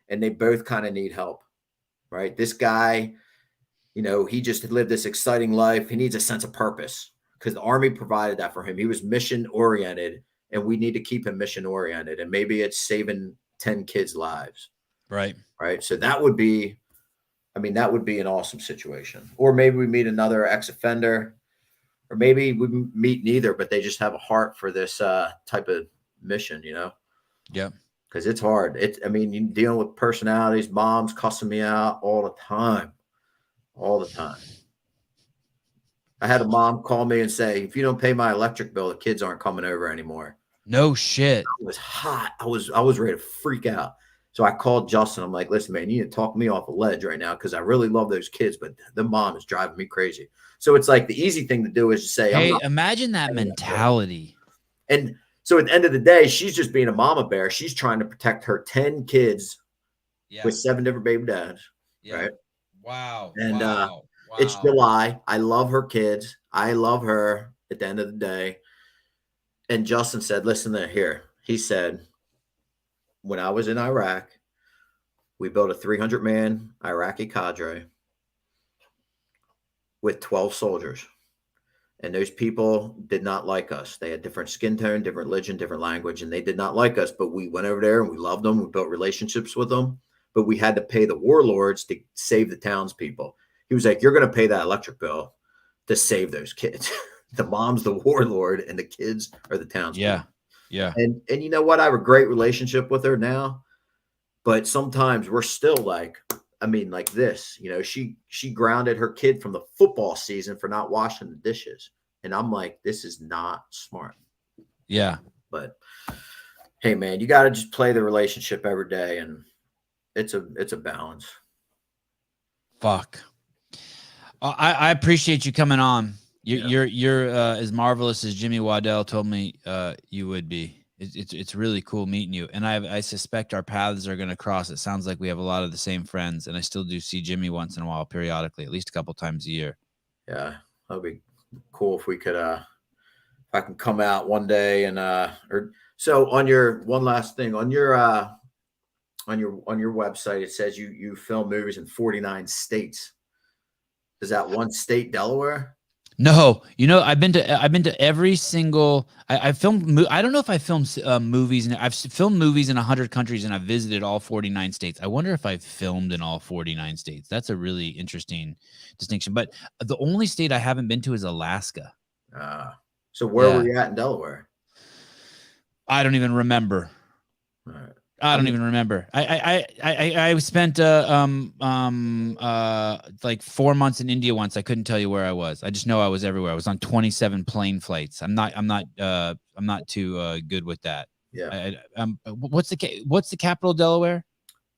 and they both kind of need help, right? This guy, he just lived this exciting life. He needs a sense of purpose, because the Army provided that for him. He was mission oriented, and we need to keep him mission oriented. And maybe it's saving 10 kids' lives. Right. Right. So that would be, I mean, that would be an awesome situation. Or maybe we meet another ex-offender, or maybe we meet neither, but they just have a heart for this type of mission, you know? Yeah. Because it's hard. I mean, you're dealing with personalities, moms cussing me out all the time. All the time. I had a mom call me and say, if you don't pay my electric bill, the kids aren't coming over anymore. No shit. It was hot. I was ready to freak out. So I called Justin. I'm like, listen, man, you need to talk me off a ledge right now because I really love those kids, but the mom is driving me crazy. So it's like the easy thing to do is to say, hey, imagine that mentality. And so at the end of the day, she's just being a mama bear. She's trying to protect her 10 kids with 7 different baby dads. Yeah. Right. Wow. And it's July. I love her kids. I love her at the end of the day. And Justin said, listen to here. He said, when I was in Iraq, we built a 300-man Iraqi cadre with 12 soldiers. And those people did not like us. They had different skin tone, different religion, different language, and they did not like us. But we went over there and we loved them. We built relationships with them. But we had to pay the warlords to save the townspeople. He was like, you're going to pay that electric bill to save those kids. The mom's the warlord and the kids are the townspeople. Yeah. Yeah. And you know what? I have a great relationship with her now, but sometimes we're still like, I mean, like this, you know, she grounded her kid from the football season for not washing the dishes. And I'm like, this is not smart. Yeah. But hey, man, you got to just play the relationship every day. And it's a balance. Fuck. I appreciate you coming on. You're as marvelous as Jimmy Waddell told me you would be. It's really cool meeting you, and I suspect our paths are going to cross. It sounds like we have a lot of the same friends, and I still do see Jimmy once in a while, periodically, at least a couple times a year. Yeah, that'd be cool if we could. If I can come out one day and or so on your one last thing on your website, it says you film movies in 49 states. Is that one state, Delaware? No, you know, I've been to every single. I filmed. I don't know if I filmed movies, and I've filmed movies in 100 countries, and I've visited all 49 states. I wonder if I've filmed in all 49 states. That's a really interesting distinction. But the only state I haven't been to is Alaska. So where were you at in Delaware? I don't even remember. All right. I don't even remember. I spent like 4 months in India once. I couldn't tell you where I was. I just know I was everywhere. I was on 27 plane flights. I'm not too good with that. Yeah. What's the capital of Delaware?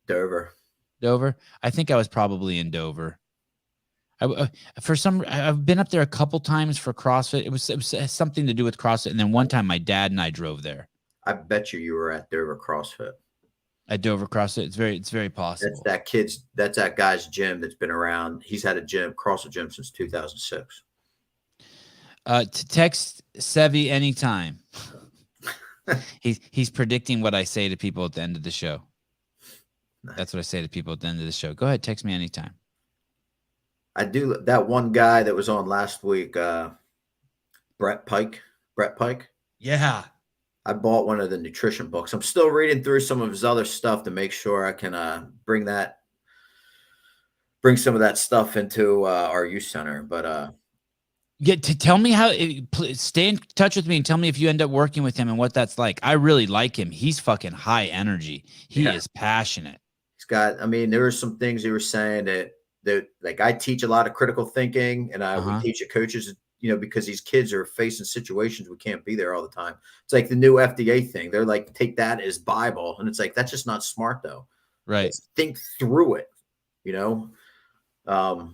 Dover. I think I was probably in Dover. I've been up there a couple times for CrossFit. It was something to do with CrossFit, and then one time my dad and I drove there. I bet you were at Dover CrossFit. At Dover CrossFit, it's very possible. That's that guy's gym that's been around. He's had a CrossFit gym since 2006. To text Sevi anytime. He's predicting what I say to people at the end of the show. Nice. That's what I say to people at the end of the show. Go ahead, text me anytime. I do. That one guy that was on last week, Brett Pike. Yeah. I bought one of the nutrition books. I'm still reading through some of his other stuff to make sure I can bring some of that stuff into our youth center. But tell me how. Stay in touch with me and tell me if you end up working with him and what that's like. I really like him. He's fucking high energy. He is passionate. He's got. I mean, there were some things he was saying that like I teach a lot of critical thinking, and we teach the coaches. You know, because these kids are facing situations we can't be there all the time. It's like the new FDA thing. They're like, take that as Bible. And it's like, that's just not smart though. Right. Let's think through it, you know?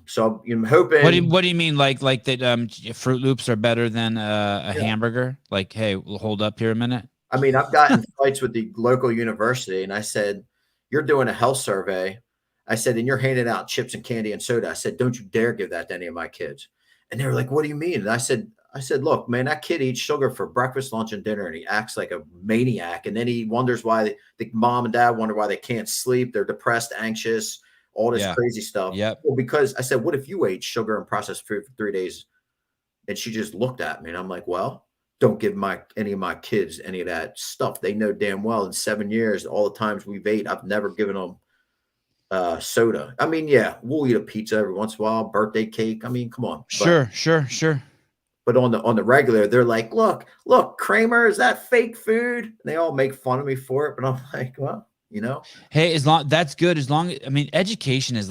So I'm hoping. What do you mean? Like that Fruit Loops are better than a hamburger? Like, hey, we'll hold up here a minute. I mean, I've gotten fights with the local university and I said, you're doing a health survey. I said, and you're handing out chips and candy and soda. I said, don't you dare give that to any of my kids. And they were like, what do you mean? And I said, look, man, that kid eats sugar for breakfast, lunch, and dinner, and he acts like a maniac. And then he wonders why the mom and dad wonder why they can't sleep. They're depressed, anxious, all this crazy stuff. Yeah. Well, because I said, what if you ate sugar and processed food for 3 days? And she just looked at me, and I'm like, well, don't give any of my kids any of that stuff. They know damn well in 7 years, all the times we've ate, I've never given them soda. I mean, yeah, we'll eat a pizza every once in a while, birthday cake. I mean, come on. Sure. But on the regular, they're like, look, Kramer, is that fake food? And they all make fun of me for it, but I'm like, well, you know. Hey, that's good. I mean, education's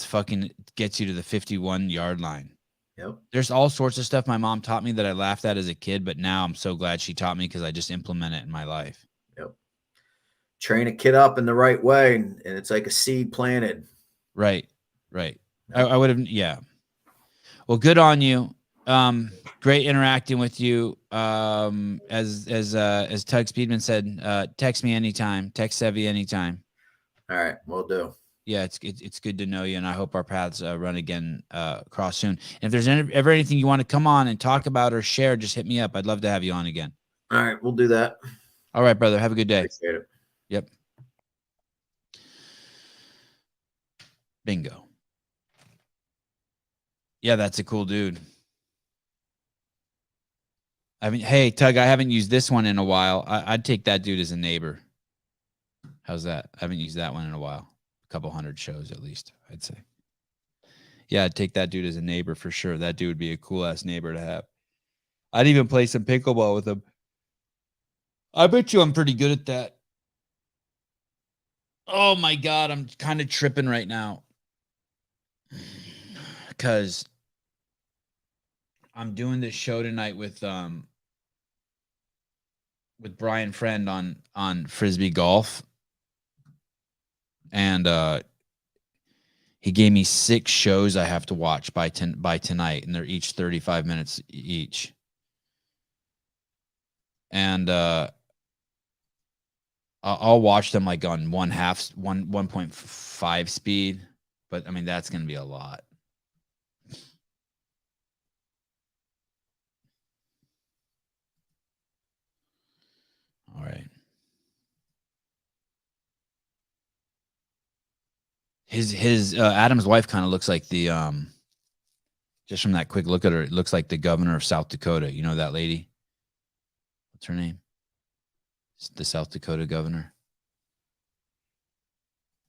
fucking gets you to the 51-yard line. Yep. There's all sorts of stuff my mom taught me that I laughed at as a kid, but now I'm so glad she taught me because I just implement it in my life. Yep. Train a kid up in the right way, and it's like a seed planted. Right. Yep. I would have, yeah. Well, good on you. Great interacting with you. As Tug Speedman said, text me anytime. Text Sevy anytime. All right, we'll do. Yeah, it's good to know you, and I hope our paths run again, cross soon. And if there's ever anything you want to come on and talk about or share, just hit me up. I'd love to have you on again. All right, we'll do that. All right, brother. Have a good day. Appreciate it. Yep. Bingo. Yeah, that's a cool dude. I mean, hey, Tug, I haven't used this one in a while. I'd take that dude as a neighbor. How's that? I haven't used that one in a while. A couple hundred shows at least, I'd say. Yeah, I'd take that dude as a neighbor for sure. That dude would be a cool-ass neighbor to have. I'd even play some pickleball with him. I bet you I'm pretty good at that. Oh, my God. I'm kind of tripping right now. Because I'm doing this show tonight with Brian Friend on Frisbee golf. And he gave me 6 shows I have to watch by tonight, and they're each 35 minutes each. And I'll watch them like on 1.5 speed, but I mean that's going to be a lot. All right. His Adam's wife kind of looks like the just from that quick look at her, it looks like the governor of South Dakota. You know that lady? What's her name? It's the South Dakota governor.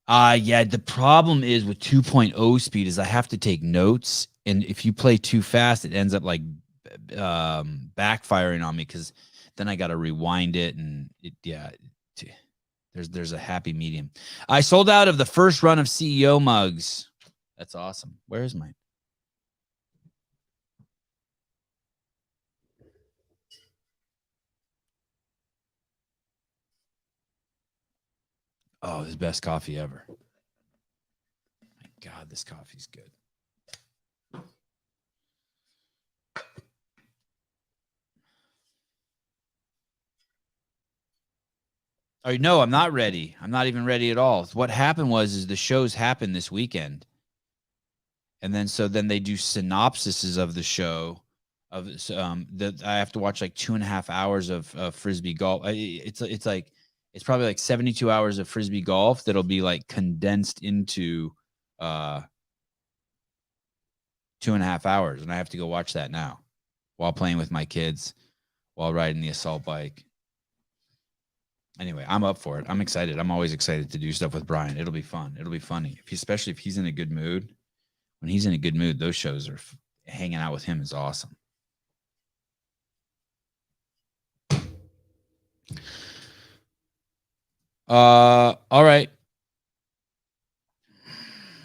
Yeah, the problem is with 2.0 speed is I have to take notes, and if you play too fast, it ends up like backfiring on me because then I got to rewind it, and there's a happy medium. I sold out of the first run of CEO mugs. That's awesome. Where is mine? Oh, this is the best coffee ever. My God, this coffee's good. Oh, no, I'm not ready. I'm not even ready at all. What happened is the shows happened this weekend. And then they do synopsises of the show. That I have to watch like 2.5 hours of Frisbee golf. It's probably like 72 hours of Frisbee golf that'll be like condensed into 2.5 hours. And I have to go watch that now while playing with my kids, while riding the assault bike. Anyway, I'm up for it. I'm excited. I'm always excited to do stuff with Brian. It'll be fun. It'll be funny. Especially if he's in a good mood. When he's in a good mood, those shows are hanging out with him is awesome. All right.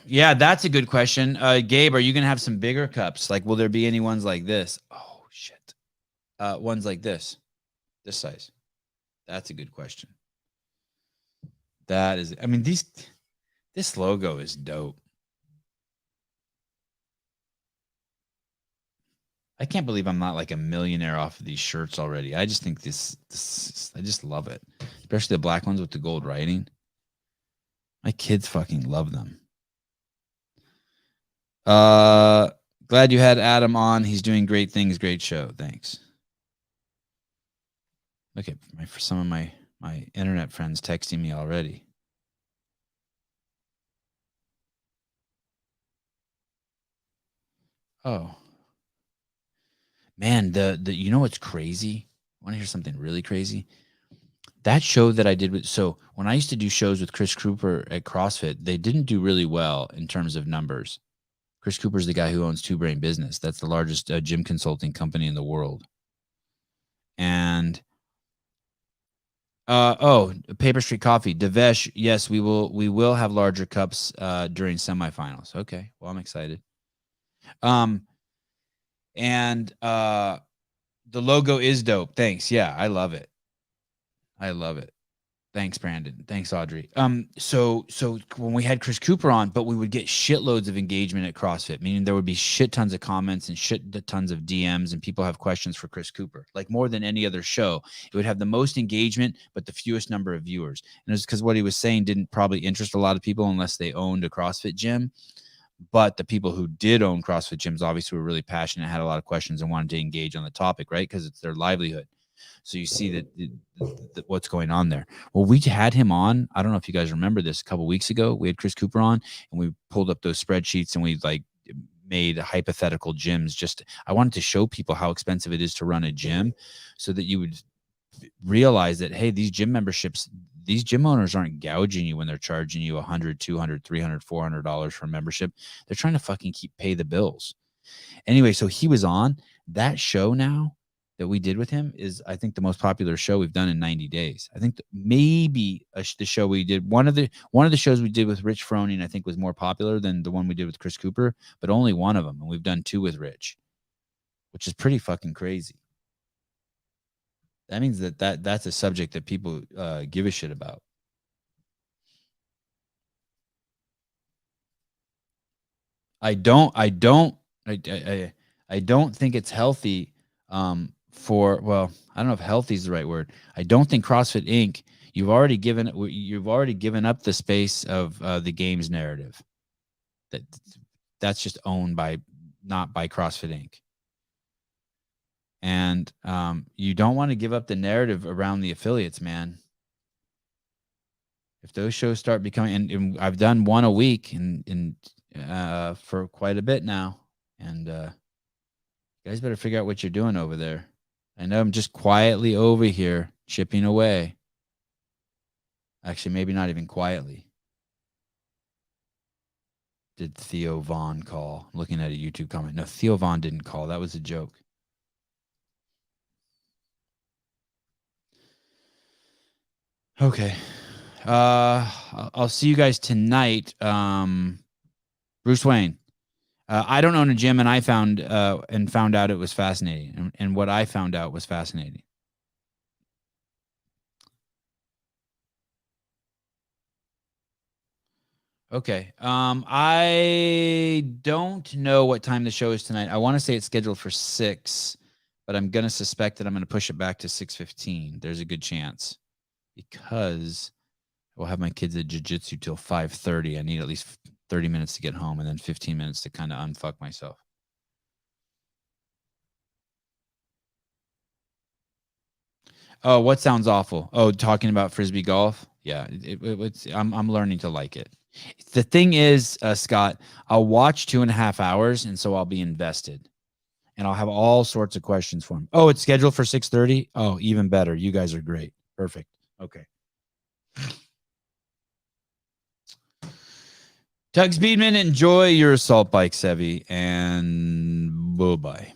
Yeah, that's a good question. Gabe, are you going to have some bigger cups? Like, will there be any ones like this? Oh, shit. Ones like this size. That's a good question. That is, I mean, this logo is dope. I can't believe I'm not like a millionaire off of these shirts already. I just think this I just love it. Especially the black ones with the gold writing. My kids fucking love them. Glad you had Adam on. He's doing great things. Great show. Thanks. Look at for some of my internet friends texting me already. Oh. Man, the you know what's crazy? Want to hear something really crazy? That show that I did with, so when I used to do shows with Chris Cooper at CrossFit, they didn't do really well in terms of numbers. Chris Cooper's the guy who owns Two Brain Business. That's the largest gym consulting company in the world. And Paper Street Coffee, Devesh. Yes, we will have larger cups during semifinals. Okay, well, I'm excited. And the logo is dope. Thanks. Yeah, I love it. I love it. Thanks, Brandon. Thanks, Audrey. So when we had Chris Cooper on, but we would get shitloads of engagement at CrossFit, meaning there would be shit tons of comments and shit tons of DMs, and people have questions for Chris Cooper, like more than any other show. It would have the most engagement, but the fewest number of viewers. And it was because what he was saying didn't probably interest a lot of people unless they owned a CrossFit gym. But the people who did own CrossFit gyms obviously were really passionate, had a lot of questions, and wanted to engage on the topic, right? Because it's their livelihood. So you see that what's going on there. Well, we had him on. I don't know if you guys remember this. A couple weeks ago, we had Chris Cooper on, and we pulled up those spreadsheets and we like made hypothetical gyms. Just I wanted to show people how expensive it is to run a gym, so that you would realize that, hey, these gym memberships, these gym owners aren't gouging you when they're charging you $100, $200, $300, $400 for a membership. They're trying to fucking pay the bills. Anyway, so he was on that show now that we did with him is, I think, the most popular show we've done in 90 days. I think maybe the show we did, one of the shows we did with Rich Froning, I think, was more popular than the one we did with Chris Cooper, but only one of them. And we've done 2 with Rich, which is pretty fucking crazy. That means that's a subject that people give a shit about. I don't think it's healthy well, I don't know if healthy is the right word. I don't think CrossFit Inc. You've already given up the space of the games narrative. That's just owned not by CrossFit Inc. And you don't want to give up the narrative around the affiliates, man. If those shows start becoming, and I've done one a week for quite a bit now, and you guys better figure out what you're doing over there. I know I'm just quietly over here chipping away. Actually, maybe not even quietly. Did Theo Vaughn call? I'm looking at a YouTube comment. No, Theo Vaughn didn't call. That was a joke. Okay. I'll see you guys tonight. Bruce Wayne. I don't own a gym, and I found out it was fascinating. And what I found out was fascinating. Okay. I don't know what time the show is tonight. I want to say it's scheduled for 6, but I'm going to suspect that I'm going to push it back to 6:15. There's a good chance, because I will have my kids at jiu-jitsu till 5:30. I need at least 30 minutes to get home, and then 15 minutes to kind of unfuck myself. Oh, what sounds awful? Oh, talking about Frisbee golf? Yeah, I'm learning to like it. The thing is, Scott, I'll watch 2.5 hours, and so I'll be invested, and I'll have all sorts of questions for him. Oh, it's scheduled for 6:30. Oh, even better. You guys are great. Perfect. Okay. Tug Speedman, enjoy your assault bike, Sevi, and bye-bye.